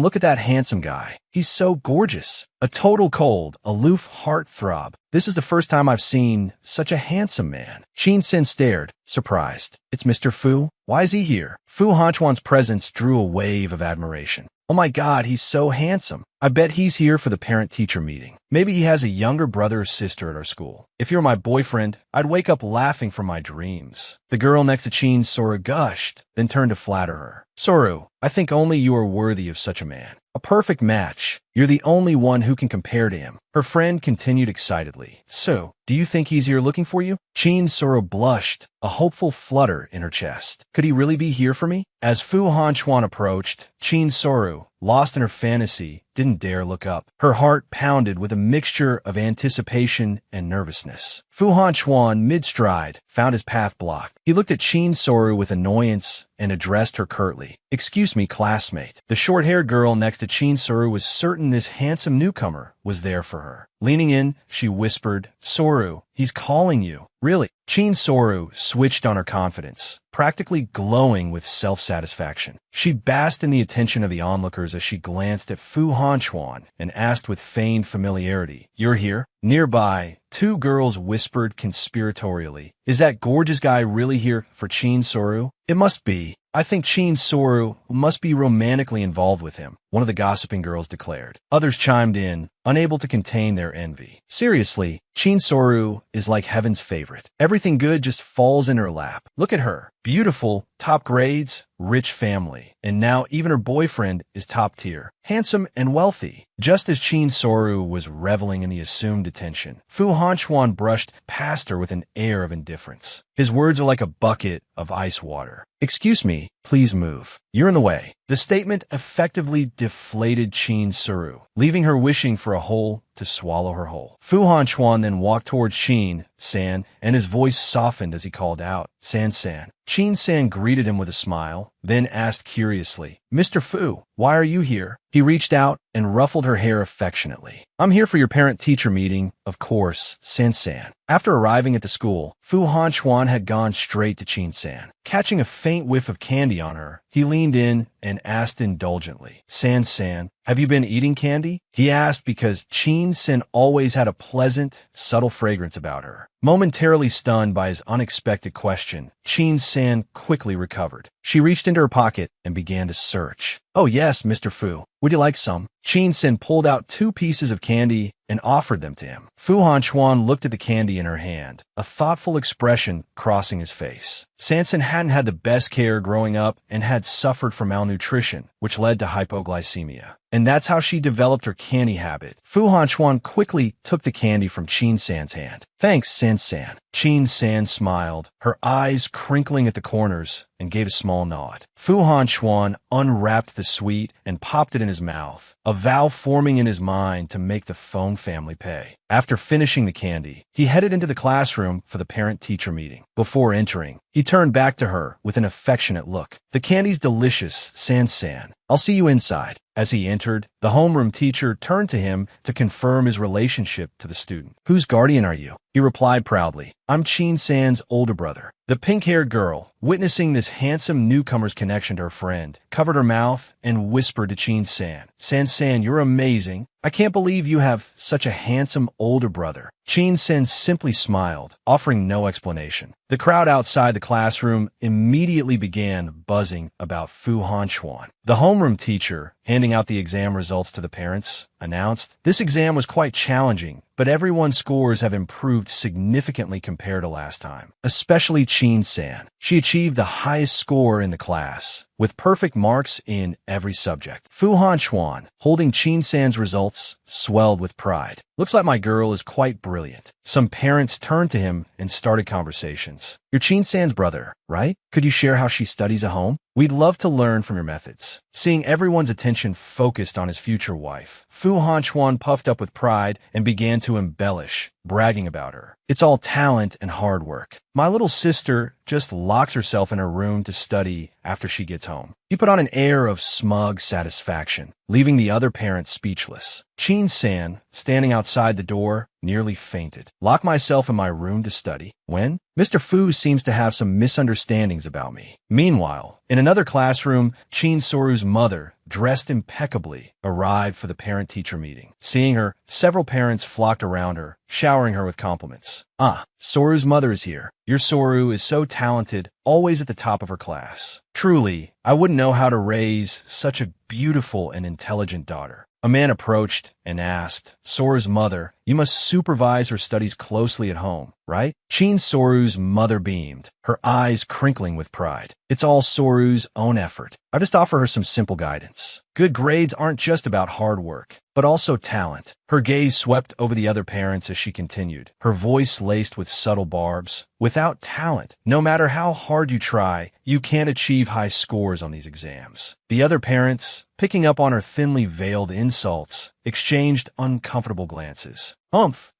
look at that handsome guy. He's so gorgeous." A total cold, aloof heartthrob. "This is the first time I've seen such a handsome man." Chin San stared, surprised. "It's Mr. Fu? Why is he here?" Fu Hanchuan's presence drew a wave of admiration. "Oh my God, he's so handsome. I bet he's here for the parent-teacher meeting. Maybe he has a younger brother or sister at our school. If you're my boyfriend, I'd wake up laughing from my dreams." The girl next to Chin Soru gushed, then turned to flatter her. "Soru, I think only you are worthy of such a man. A perfect match. You're the only one who can compare to him." Her friend continued excitedly. "So, do you think he's here looking for you?" Chin Soru blushed, a hopeful flutter in her chest. "Could he really be here for me?" As Fu Hanchuan approached, Chin Soru, lost in her fantasy, didn't dare look up. Her heart pounded with a mixture of anticipation and nervousness. Fu Hanchuan, mid-stride, found his path blocked. He looked at Chin Soru with annoyance and addressed her curtly. "Excuse me, classmate." The short-haired girl next to Chin Soru was certain this handsome newcomer was there for her. Leaning in, she whispered, "Soru, he's calling you." "Really?" Chin Soru switched on her confidence, practically glowing with self-satisfaction. She basked in the attention of the onlookers as she glanced at Fu Hanchuan and asked with feigned familiarity, "You're here?" Nearby, two girls whispered conspiratorially, "Is that gorgeous guy really here for Chin Soru?" "It must be. I think Chin Soru must be romantically involved with him," one of the gossiping girls declared. Others chimed in, unable to contain their envy. "Seriously, Chin Soru is like heaven's favorite. Everything good just falls in her lap. Look at her. Beautiful, top grades, rich family. And now even her boyfriend is top tier. Handsome and wealthy." Just as Chin Soru was reveling in the assumed attention, Fu Hanchuan brushed past her with an air of indifference. His words are like a bucket of ice water. "Excuse me, please move. You're in the way." The statement effectively deflated Qin Suru, leaving her wishing for a hole to swallow her whole. Fu Hanchuan then walked towards Qin-san, and his voice softened as he called out, "San-san." Qin-san greeted him with a smile, then asked curiously, "Mr. Fu, why are you here?" He reached out and ruffled her hair affectionately. "I'm here for your parent-teacher meeting, of course, San-san." After arriving at the school, Fu Hanchuan had gone straight to Qin-san. Catching a faint whiff of candy on her, he leaned in and asked indulgently, "San-san, have you been eating candy?" He asked because Qin-san always had a pleasant, subtle fragrance about her. Momentarily stunned by his unexpected question, Qin-san quickly recovered. She reached into her pocket and began to search. "Oh yes, Mr. Fu. Would you like some?" Qin-san pulled out 2 pieces of candy and offered them to him. Fu Hanchuan looked at the candy in her hand, a thoughtful expression crossing his face. Sanson hadn't had the best care growing up and had suffered from malnutrition, which led to hypoglycemia. And that's how she developed her candy habit. Fu Hanchuan quickly took the candy from Qin-san's hand. "Thanks, San-san." Qin-san smiled, her eyes crinkling at the corners, and gave a small nod. Fu Hanchuan unwrapped the sweet and popped it in his mouth, a vow forming in his mind to make the Feng family pay. After finishing the candy, he headed into the classroom for the parent-teacher meeting. Before entering, he turned back to her with an affectionate look. "The candy's delicious, San-san. I'll see you inside." As he entered, the homeroom teacher turned to him to confirm his relationship to the student. "Whose guardian are you?" He replied proudly, "I'm Qin-san's older brother." The pink-haired girl, witnessing this handsome newcomer's connection to her friend, covered her mouth and whispered to Qin-san, "San-san, you're amazing. I can't believe you have such a handsome older brother." Qin-san simply smiled, offering no explanation. The crowd outside the classroom immediately began buzzing about Fu Hanchuan. The homeroom teacher, handing out the exam results to the parents, announced, "This exam was quite challenging, but everyone's scores have improved significantly compared to last time, especially Qin-san. She achieved the highest score in the class, with perfect marks in every subject." Fu Hanchuan, holding Qin-san's results, swelled with pride. "Looks like my girl is quite brilliant." Some parents turned to him and started conversations. "You're Qin-san's brother, right? Could you share how she studies at home? We'd love to learn from your methods." Seeing everyone's attention focused on his future wife, Fu Hanchuan puffed up with pride and began to embellish, bragging about her. "It's all talent and hard work. My little sister just locks herself in her room to study after she gets home." He put on an air of smug satisfaction, leaving the other parents speechless. Qin-san, standing outside the door, nearly fainted. "Lock myself in my room to study? When? Mr. Fu seems to have some misunderstandings about me." Meanwhile, in another classroom, Qin Soru's mother, dressed impeccably, arrived for the parent-teacher meeting. Seeing her, several parents flocked around her, showering her with compliments. "Ah, Soru's mother is here. Your Soru is so talented, always at the top of her class. Truly, I wouldn't know how to raise such a beautiful and intelligent daughter." A man approached and asked, "Soru's mother, you must supervise her studies closely at home, right?" Qin Soru's mother beamed, her eyes crinkling with pride. "It's all Soru's own effort. I just offer her some simple guidance. Good grades aren't just about hard work, but also talent." Her gaze swept over the other parents as she continued, her voice laced with subtle barbs. "Without talent, no matter how hard you try, you can't achieve high scores on these exams." The other parents, picking up on her thinly veiled insults, exchanged uncomfortable glances.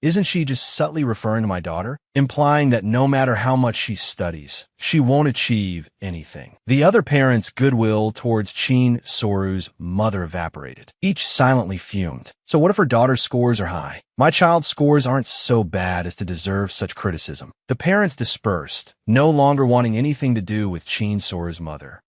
Isn't she just subtly referring to my daughter? Implying that no matter how much she studies, she won't achieve anything. The other parents' goodwill towards Qin Soru's mother evaporated. Each silently fumed. "So what if her daughter's scores are high? My child's scores aren't so bad as to deserve such criticism." The parents dispersed, no longer wanting anything to do with Qin Soru's mother.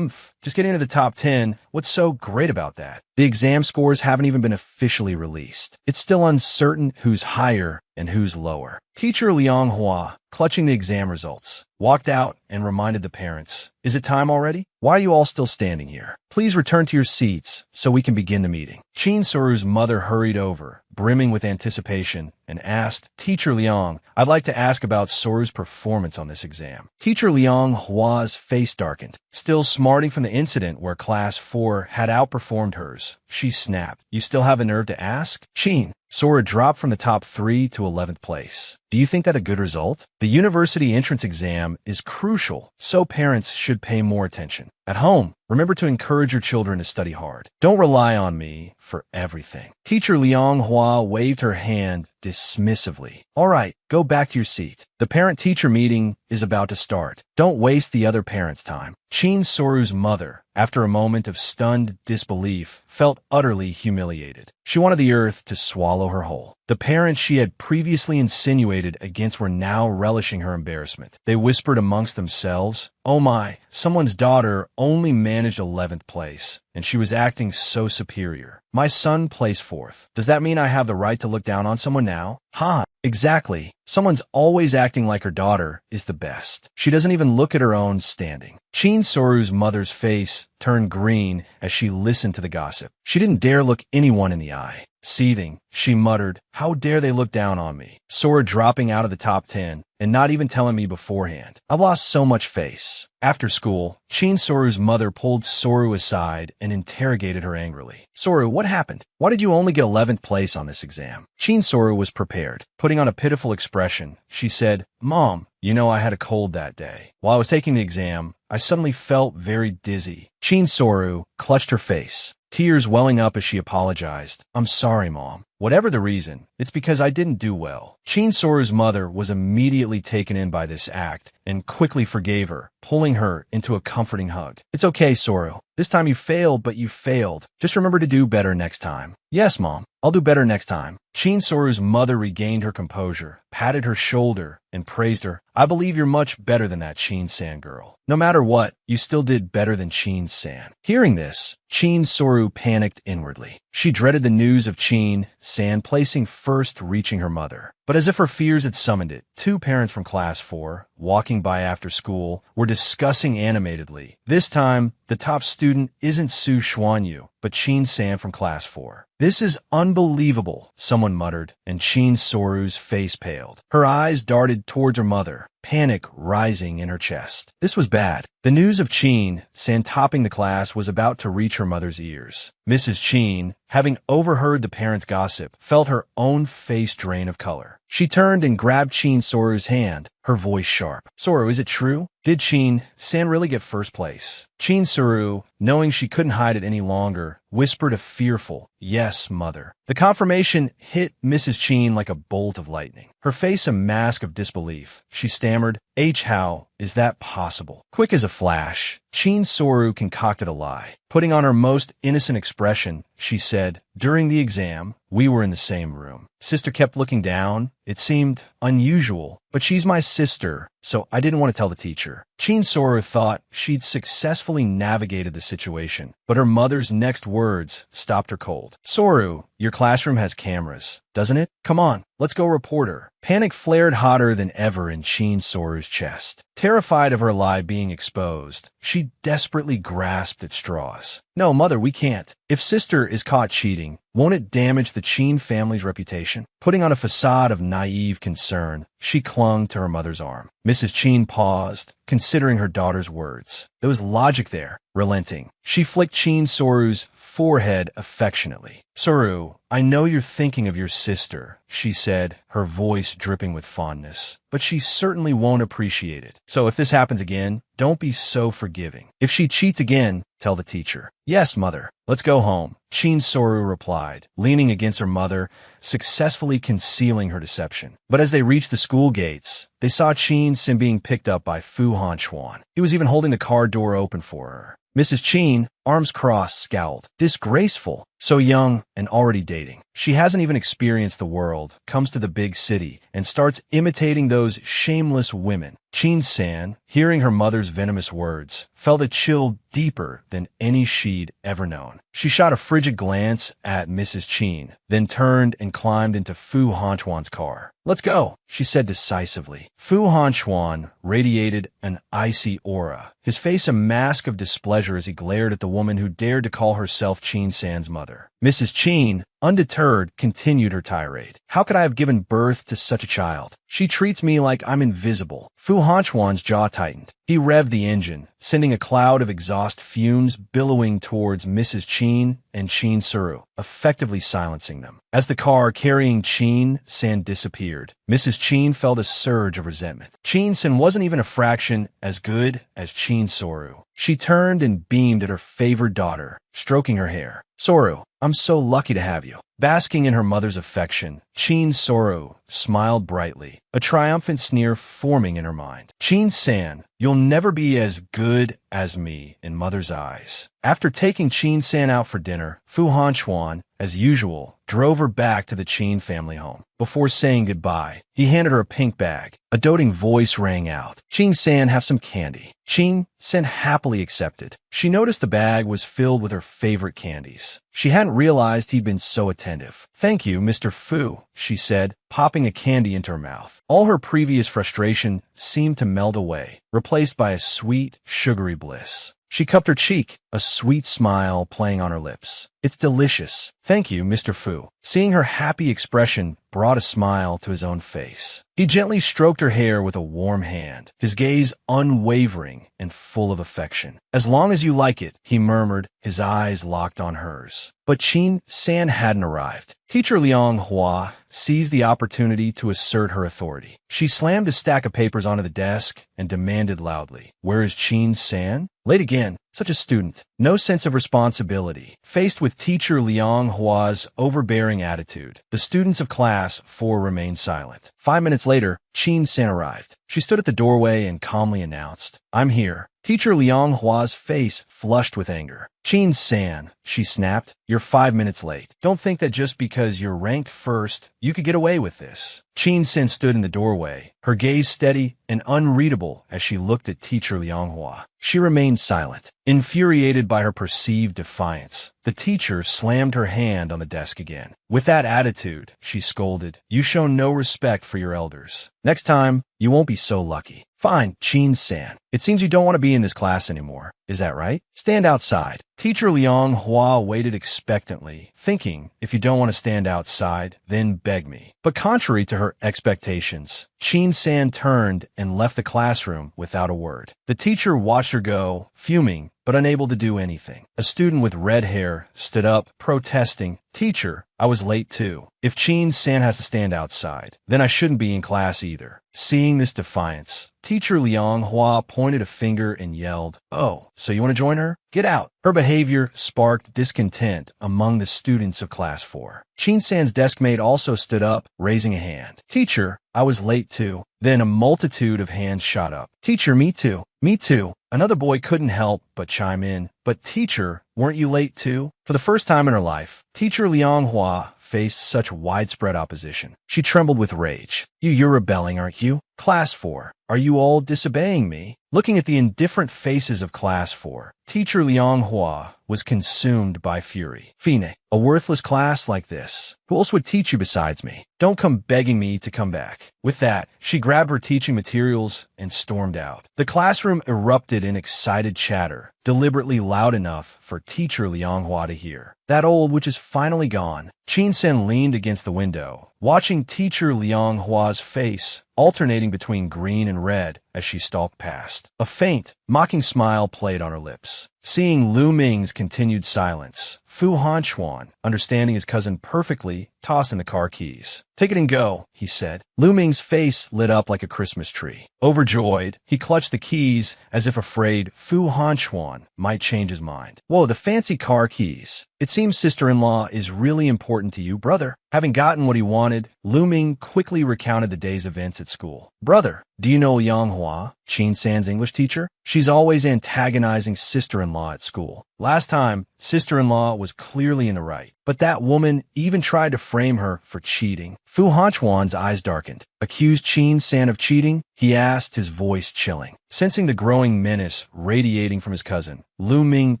Just getting into the top 10, what's so great about that? The exam scores haven't even been officially released. It's still uncertain who's higher and who's lower. Teacher Liang Hua, clutching the exam results, walked out and reminded the parents, "Is it time already? Why are you all still standing here? Please return to your seats so we can begin the meeting." Qin Soru's mother hurried over, brimming with anticipation, and asked, "Teacher Liang, I'd like to ask about Soru's performance on this exam." Teacher Liang Hua's face darkened. Still smarting from the incident where Class 4 had outperformed hers, she snapped, "You still have the nerve to ask?" Qin Soru dropped from the top 3 to 11th place. Do you think that a good result? The university entrance exam is crucial, so parents should pay more attention. At home, remember to encourage your children to study hard. Don't rely on me for everything. Teacher Liang Hua waved her hand dismissively. All right, go back to your seat. The parent-teacher meeting is about to start. Don't waste the other parents' time. Chin Soru's mother, after a moment of stunned disbelief, felt utterly humiliated. She wanted the earth to swallow her whole. The parents she had previously insinuated against were now relishing her embarrassment. They whispered amongst themselves, "Oh my, someone's daughter only managed 11th place, and she was acting so superior. My son placed 4th. Does that mean I have the right to look down on someone now? Huh, exactly. Someone's always acting like her daughter is the best. She doesn't even look at her own standing." Chin Soru's mother's face turned green as she listened to the gossip. She didn't dare look anyone in the eye. Seething, she muttered, "How dare they look down on me? Sora dropping out of the top 10 and not even telling me beforehand. I've lost so much face." After school, Chin Soru's mother pulled Soru aside and interrogated her angrily. "Soru, what happened? Why did you only get 11th place on this exam?" Chin Soru was prepared. Putting on a pitiful expression, she said, "Mom, you know I had a cold that day. While I was taking the exam, I suddenly felt very dizzy." Chin Soru clutched her face, tears welling up as she apologized. "I'm sorry, Mom. Whatever the reason, it's because I didn't do well." Chin Soru's mother was immediately taken in by this act and quickly forgave her, pulling her into a comforting hug. "It's okay, Soru. This time you failed, but you failed. Just remember to do better next time." "Yes, Mom. I'll do better next time." Chin Soru's mother regained her composure, patted her shoulder, and praised her. "I believe you're much better than that Chin-san girl. No matter what, you still did better than Chin-san." Hearing this, Chin Soru panicked inwardly. She dreaded the news of Chin-san placing first reaching her mother. But as if her fears had summoned it, 2 parents from class 4, walking by after school, were discussing animatedly. This time, the top student isn't Su Xuanyu, but Chin-san from class 4. "This is unbelievable," someone muttered, and Chin Soru's face paled. Her eyes darted towards her mother, panic rising in her chest. This was bad. The news of Chin-san topping the class was about to reach her mother's ears. Mrs. Chin, having overheard the parents' gossip, felt her own face drain of color. She turned and grabbed Chin Soru's hand, her voice sharp. "Soru, is it true? Did Chin-san really get first place?" Chin Soru, knowing she couldn't hide it any longer, whispered a fearful, "Yes, mother." The confirmation hit Mrs. Chin like a bolt of lightning. Her face a mask of disbelief. She stammered, "How is that possible?" Quick as a flash, Chin Soru concocted a lie. Putting on her most innocent expression, she said, "During the exam, we were in the same room. Sister kept looking down. It seemed unusual, but she's my sister, so I didn't want to tell the teacher." Chin Soru thought she'd successfully navigated the situation, but her mother's next words stopped her cold. "Soru, your classroom has cameras, doesn't it? Come on, let's go report her." Panic flared hotter than ever in Chin Soru's chest. Terrified of her lie being exposed, she desperately grasped at straws. "No, mother, we can't. If sister is caught cheating, won't it damage the Chin family's reputation?" Putting on a facade of naive concern, she clung to her mother's arm. Mrs. Chin paused, considering her daughter's words. There was logic there. Relenting, she flicked Chin Soru's forehead affectionately. "Soru, I know you're thinking of your sister," she said, her voice dripping with fondness, "but she certainly won't appreciate it. So if this happens again, don't be so forgiving. If she cheats again, tell the teacher." "Yes, mother. Let's go home," Chin Soru replied, leaning against her mother, successfully concealing her deception. But as they reached the school gates, they saw Chin-san being picked up by Fu Hanchuan. He was even holding the car door open for her. Mrs. Chin, arms crossed, scowled. "Disgraceful. So young and already dating. She hasn't even experienced the world, comes to the big city, and starts imitating those shameless women." Chin-san, hearing her mother's venomous words, felt a chill deeper than any she'd ever known. She shot a frigid glance at Mrs. Chin, then turned and climbed into Fu Hanchuan's car. "Let's go," she said decisively. Fu Hanchuan radiated an icy aura, his face a mask of displeasure as he glared at the woman who dared to call herself Chin-san's mother. Mrs. Chin, undeterred, continued her tirade. "How could I have given birth to such a child? She treats me like I'm invisible." Fu Hanchuan's jaw tightened. He revved the engine, sending a cloud of exhaust fumes billowing towards Mrs. Chin Qin and Qin Suru, effectively silencing them. As the car carrying Qin San disappeared, Mrs. Qin felt a surge of resentment. Qin San wasn't even a fraction as good as Qin Soru. She turned and beamed at her favored daughter, stroking her hair. Soru, I'm so lucky to have you. Basking in her mother's affection, Qin Soru smiled brightly, a triumphant sneer forming in her mind. Qin San, you'll never be as good as me in mother's eyes. After taking Qin San out for dinner, Fu Hanchuan, as usual, drove her back to the Qin family home. Before saying goodbye, he handed her a pink bag. A doting voice rang out. Qin San, have some candy. Qin San happily accepted. She noticed the bag was filled with her favorite candies. She hadn't realized he'd been so attentive. Thank you, Mr. Fu, she said, popping a candy into her mouth. All her previous frustration seemed to melt away, replaced by a sweet, sugary bliss. She cupped her cheek, a sweet smile playing on her lips. It's delicious. Thank you, Mr. Fu. Seeing her happy expression brought a smile to his own face. He gently stroked her hair with a warm hand, his gaze unwavering and full of affection. As long as you like it, he murmured, his eyes locked on hers. But Qin San hadn't arrived. Teacher Liang Hua seized the opportunity to assert her authority. She slammed a stack of papers onto the desk and demanded loudly, "Where is Qin San?" Late again. Such a student. No sense of responsibility. Faced with teacher Liang Hua's overbearing attitude, the students of class 4 remained silent. 5 minutes later, Qin San arrived. She stood at the doorway and calmly announced, "I'm here." Teacher Liang Hua's face flushed with anger. "Qin San," she snapped, "you're 5 minutes late. Don't think that just because you're ranked first, you could get away with this." Qin San stood in the doorway, her gaze steady and unreadable as she looked at teacher Liang Hua. She remained silent, infuriated by her perceived defiance. The teacher slammed her hand on the desk again. "With that attitude," she scolded, "you show no respect for your elders. Next time, you won't be so lucky." "Fine, Qin San. It seems you don't want to be in this class anymore. Is that right? Stand outside." Teacher Liang Hua waited expectantly, thinking, if you don't want to stand outside, then beg me. But contrary to her expectations, Qin San turned and left the classroom without a word. The teacher watched her go, fuming, but unable to do anything. A student with red hair stood up, protesting, "Teacher, I was late too. If Qin San has to stand outside, then I shouldn't be in class either." Seeing this defiance, teacher Liang Hua pointed a finger and yelled, "Oh, so you want to join her? Get out." Her behavior sparked discontent among the students of class 4. Qin San's deskmate also stood up, raising a hand. "Teacher, I was late too." Then a multitude of hands shot up. "Teacher, me too. Me too." Another boy couldn't help but chime in. "But teacher, weren't you late too?" For the first time in her life, teacher Liang Hua faced such widespread opposition. She trembled with rage. You're rebelling, aren't you? Class 4, are you all disobeying me?" Looking at the indifferent faces of class 4, teacher Liang Hua was consumed by fury. "Fine, a worthless class like this. Who else would teach you besides me? Don't come begging me to come back." With that, she grabbed her teaching materials and stormed out. The classroom erupted in excited chatter, deliberately loud enough for teacher Liang Hua to hear. That old witch is finally gone. Qin San leaned against the window, watching teacher Liang Hua's face alternating between green and red as she stalked past. A faint, mocking smile played on her lips. Seeing Lu Ming's continued silence, Fu Hanchuan, understanding his cousin perfectly, tossed in the car keys. "Take it and go," he said. Lu Ming's face lit up like a Christmas tree. Overjoyed, he clutched the keys as if afraid Fu Hanchuan might change his mind. "Whoa, the fancy car keys. It seems sister-in-law is really important to you, brother." Having gotten what he wanted, Lu Ming quickly recounted the day's events at school. "Brother, do you know Liang Hua, Qin San's English teacher? She's always antagonizing sister-in-law at school. Last time, sister-in-law was clearly in the right, but that woman even tried to frame her for cheating." Fu Hanchuan's eyes darkened. "Accused Qin San of cheating?" he asked, his voice chilling. Sensing the growing menace radiating from his cousin, Lu Ming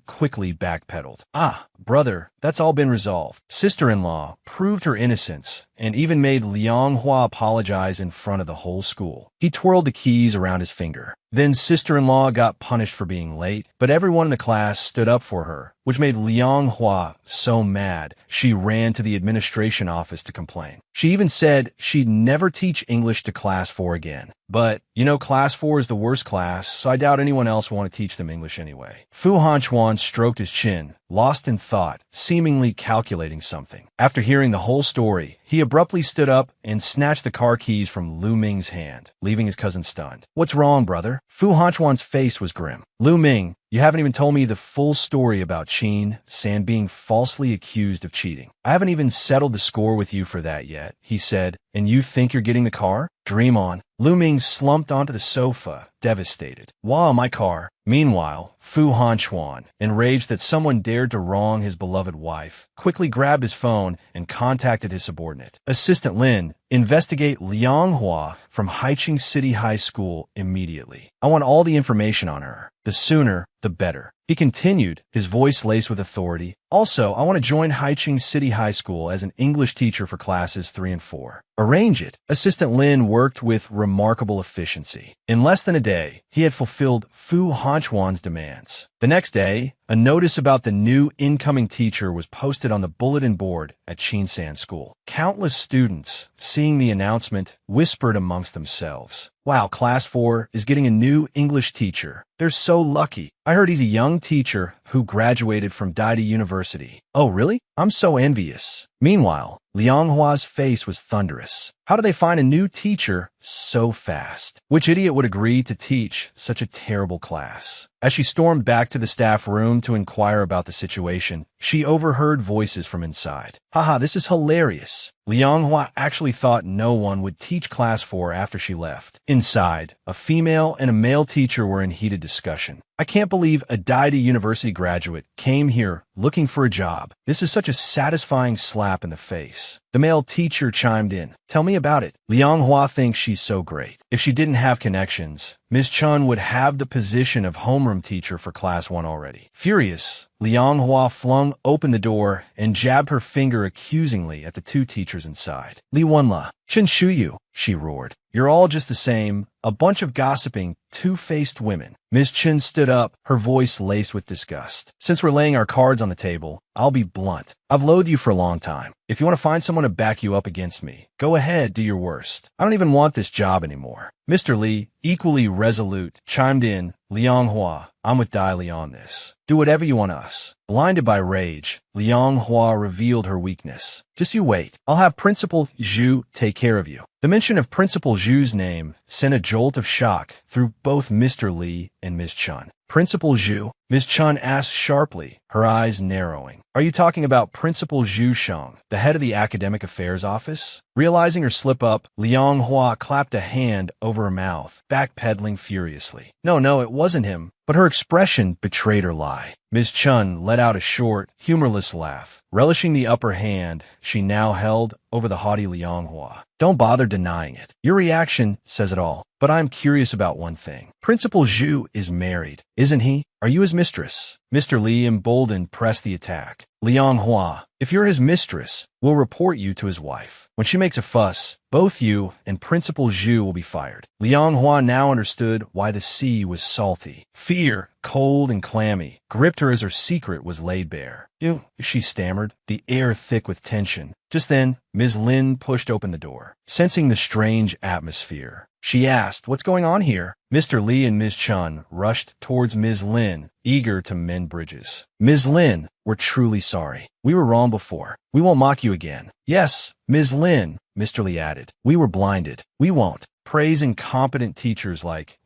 quickly backpedaled. "Ah, brother, that's all been resolved. Sister-in-law proved her innocence and even made Liang Hua apologize in front of the whole school." He twirled the keys around his finger. Then sister-in-law got punished for being late, but everyone in the class stood up for her, which made Liang Hua so mad she ran to the administration office to complain. She even said she'd never teach English to Class 4 again. But, Class 4 is the worst class, so I doubt anyone else will want to teach them English anyway. Fu Hanchuan stroked his chin, lost in thought, seemingly calculating something. After hearing the whole story, he abruptly stood up and snatched the car keys from Lu Ming's hand, leaving his cousin stunned. "What's wrong, brother?" Fu Hanchuan's face was grim. "Lu Ming, you haven't even told me the full story about Qin San being falsely accused of cheating. I haven't even settled the score with you for that yet," he said. "And you think you're getting the car? Dream on." Lu Ming slumped onto the sofa, devastated. "Wow, my car." Meanwhile, Fu Hanchuan, enraged that someone dared to wrong his beloved wife, quickly grabbed his phone and contacted his subordinate. "Assistant Lin, investigate Liang Hua from Haiqing City High School immediately. I want all the information on her. The sooner, the better." He continued, his voice laced with authority. "Also, I want to join Haiqing City High School as an English teacher for classes 3 and 4. Arrange it." Assistant Lin worked with remarkable efficiency. In less than a day, he had fulfilled Fu Hanchuan's demands. The next day, a notice about the new incoming teacher was posted on the bulletin board at Qinsan School. Countless students, seeing the announcement, whispered amongst themselves, "Wow, Class 4 is getting a new English teacher. They're so lucky. I heard he's a young teacher who graduated from Daidi University." "Oh, really? I'm so envious." Meanwhile, Liang Hua's face was thunderous. How do they find a new teacher so fast? Which idiot would agree to teach such a terrible class? As she stormed back to the staff room to inquire about the situation, she overheard voices from inside. "Haha, this is hilarious." Liang Hua actually thought no one would teach Class 4 after she left. Inside, a female and a male teacher were in heated discussion. "I can't believe a Daidi University graduate came here looking for a job. This is such a satisfying slap in the face." The male teacher chimed in. "Tell me about it." Liang Hua thinks she's so great. If she didn't have connections, Ms. Chun would have the position of homeroom teacher for Class 1 already. Furious, Liang Hua flung open the door and jabbed her finger accusingly at the two teachers inside. "Li Wenla, Chen Shuyu," she roared. "You're all just the same, a bunch of gossiping, two-faced women." Ms. Chen stood up, her voice laced with disgust. "Since we're laying our cards on the table, I'll be blunt. I've loathed you for a long time. If you want to find someone to back you up against me, go ahead, do your worst. I don't even want this job anymore." Mr. Li, equally resolute, chimed in. "Liang Hua, I'm with Dai Li on this. Do whatever you want us." Blinded by rage, Liang Hua revealed her weakness. "Just you wait. I'll have Principal Zhu take care of you." The mention of Principal Zhu's name sent a jolt of shock through both Mr. Li and Ms. Chun. "Principal Zhu?" Ms. Chun asked sharply, her eyes narrowing. "Are you talking about Principal Zhu Sheng, the head of the Academic Affairs Office?" Realizing her slip-up, Liang Hua clapped a hand over her mouth, backpedaling furiously. No, it wasn't him. But her expression betrayed her lie. Ms. Chun let out a short, humorless laugh, relishing the upper hand she now held over the haughty Liang Hua. "Don't bother denying it. Your reaction says it all. But I'm curious about one thing. Principal Zhu is married, isn't he? Are you his mistress?" Mr. Li, emboldened, pressed the attack. "Liang Hua, if you're his mistress, we'll report you to his wife. When she makes a fuss, both you and Principal Zhu will be fired." Liang Hua now understood why the sea was salty. Fear, cold and clammy, gripped her as her secret was laid bare. "You," she stammered, the air thick with tension. Just then, Ms. Lin pushed open the door. Sensing the strange atmosphere, she asked, "What's going on here?" Mr. Li and Ms. Chun rushed towards Ms. Lin, eager to mend bridges. "Ms. Lin, we're truly sorry. We were wrong before. We won't mock you again." "Yes, Ms. Lin," Mr. Li added. "We were blinded. We won't praise incompetent teachers like,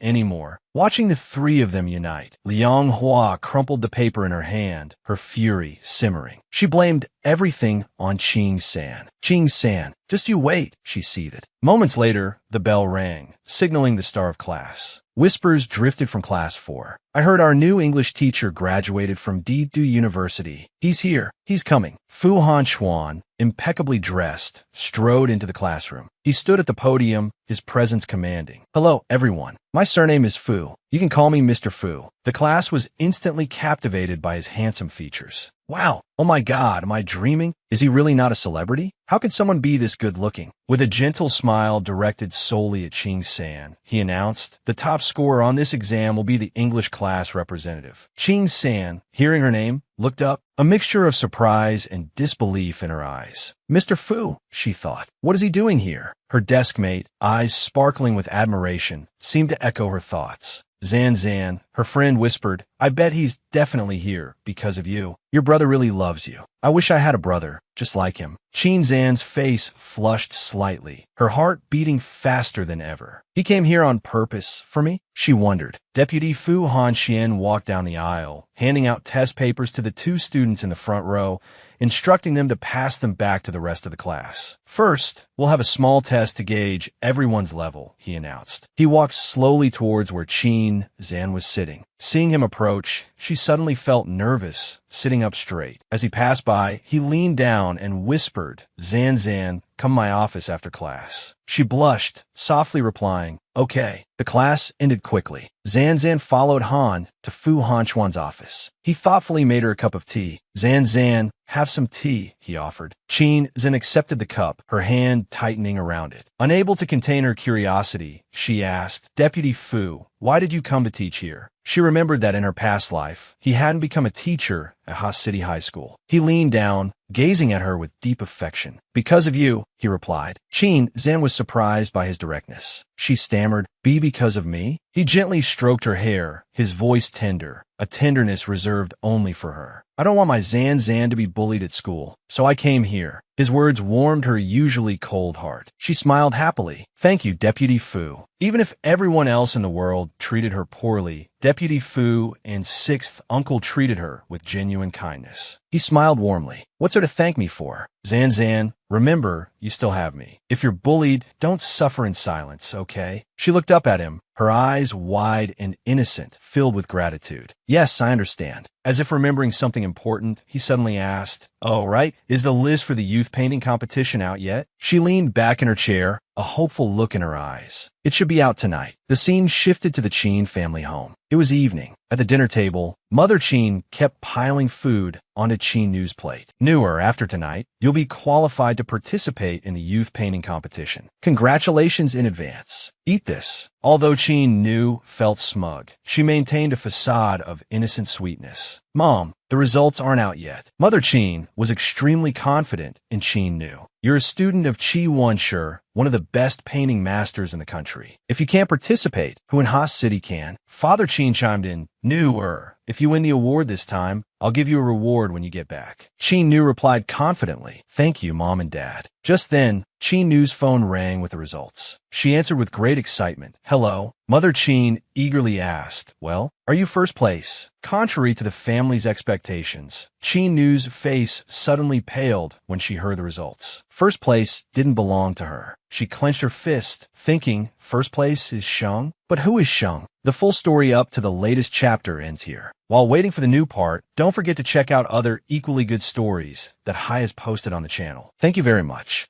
anymore." Watching the three of them unite, Liang Hua crumpled the paper in her hand, her fury simmering. She blamed everything on Qing San. "Qing San, just you wait," she seethed. Moments later, the bell rang, signaling the start of class. Whispers drifted from Class 4. "I heard our new English teacher graduated from Didu University. He's here. He's coming." Fu Hanchuan, impeccably dressed, strode into the classroom. He stood at the podium, his presence commanding. "Hello, everyone. My surname is Fu. You can call me Mr. Fu." The class was instantly captivated by his handsome features. "Wow, oh my God, am I dreaming? Is he really not a celebrity? How can someone be this good-looking?" With a gentle smile directed solely at Qing San, he announced, "The top scorer on this exam will be the English class class representative. Qin San, hearing her name, looked up, a mixture of surprise and disbelief in her eyes. Mr. Fu, she thought. What is he doing here? Her deskmate, eyes sparkling with admiration, seemed to echo her thoughts. Zan, her friend whispered, I bet he's definitely here because of you. Your brother really loves you. I wish I had a brother, just like him. Qin Zan's face flushed slightly, her heart beating faster than ever. He came here on purpose for me? She wondered. Deputy Fu Hanxian walked down the aisle, handing out test papers to the two students in the front row, instructing them to pass them back to the rest of the class. First, we'll have a small test to gauge everyone's level, he announced. He walked slowly towards where Qin Zan was sitting. Seeing him approach, she suddenly felt nervous, sitting up straight. As he passed by, he leaned down and whispered, Zan, come to my office after class. She blushed, softly replying, okay. The class ended quickly. Zan followed Han to Fu Hanchuan's office. He thoughtfully made her a cup of tea. Zan, have some tea, he offered. Qin Zan accepted the cup, her hand tightening around it. Unable to contain her curiosity, she asked, Deputy Fu, why did you come to teach here? She remembered that in her past life, he hadn't become a teacher at Ha City High School. He leaned down, gazing at her with deep affection. Because of you, he replied. Qin Zan was surprised by his directness. She stammered, be because of me? He gently stroked her hair, his voice tender, a tenderness reserved only for her. I don't want my Zan to be bullied at school, so I came here. His words warmed her usually cold heart. She smiled happily. Thank you, Deputy Fu. Even if everyone else in the world treated her poorly, Deputy Fu and sixth uncle treated her with genuine kindness. He smiled warmly. What's there to thank me for? Zan, remember, you still have me. If you're bullied, don't suffer in silence, okay? She looked up at him, her eyes wide and innocent, filled with gratitude. Yes, I understand. As if remembering something important, he suddenly asked, oh, right, is the list for the youth painting competition out yet? She leaned back in her chair, a hopeful look in her eyes. It should be out tonight. The scene shifted to the Qin family home. It was evening. At the dinner table, Mother Qin kept piling food onto Qin Nu's plate. Newer, after tonight, you'll be qualified to participate in the youth painting competition. Congratulations in advance. Eat this. Although Qin Nu felt smug, she maintained a facade of innocent sweetness. Mom, the results aren't out yet. Mother Qin was extremely confident in Qin Nu. You're a student of Qi Wenshe, one of the best painting masters in the country. If you can't participate, who in Ha City can? Father Qin chimed in, Nu, if you win the award this time, I'll give you a reward when you get back. Qin Nu replied confidently, thank you, Mom and Dad. Just then, Qin Nu's phone rang with the results. She answered with great excitement. Hello? Mother Qin eagerly asked, well, are you first place? Contrary to the family's expectations, Qin Nu's face suddenly paled when she heard the results. First place didn't belong to her. She clenched her fist, thinking first place is Sheng? But who is Sheng? The full story up to the latest chapter ends here. While waiting for the new part, don't forget to check out other equally good stories that Hai has posted on the channel. Thank you very much.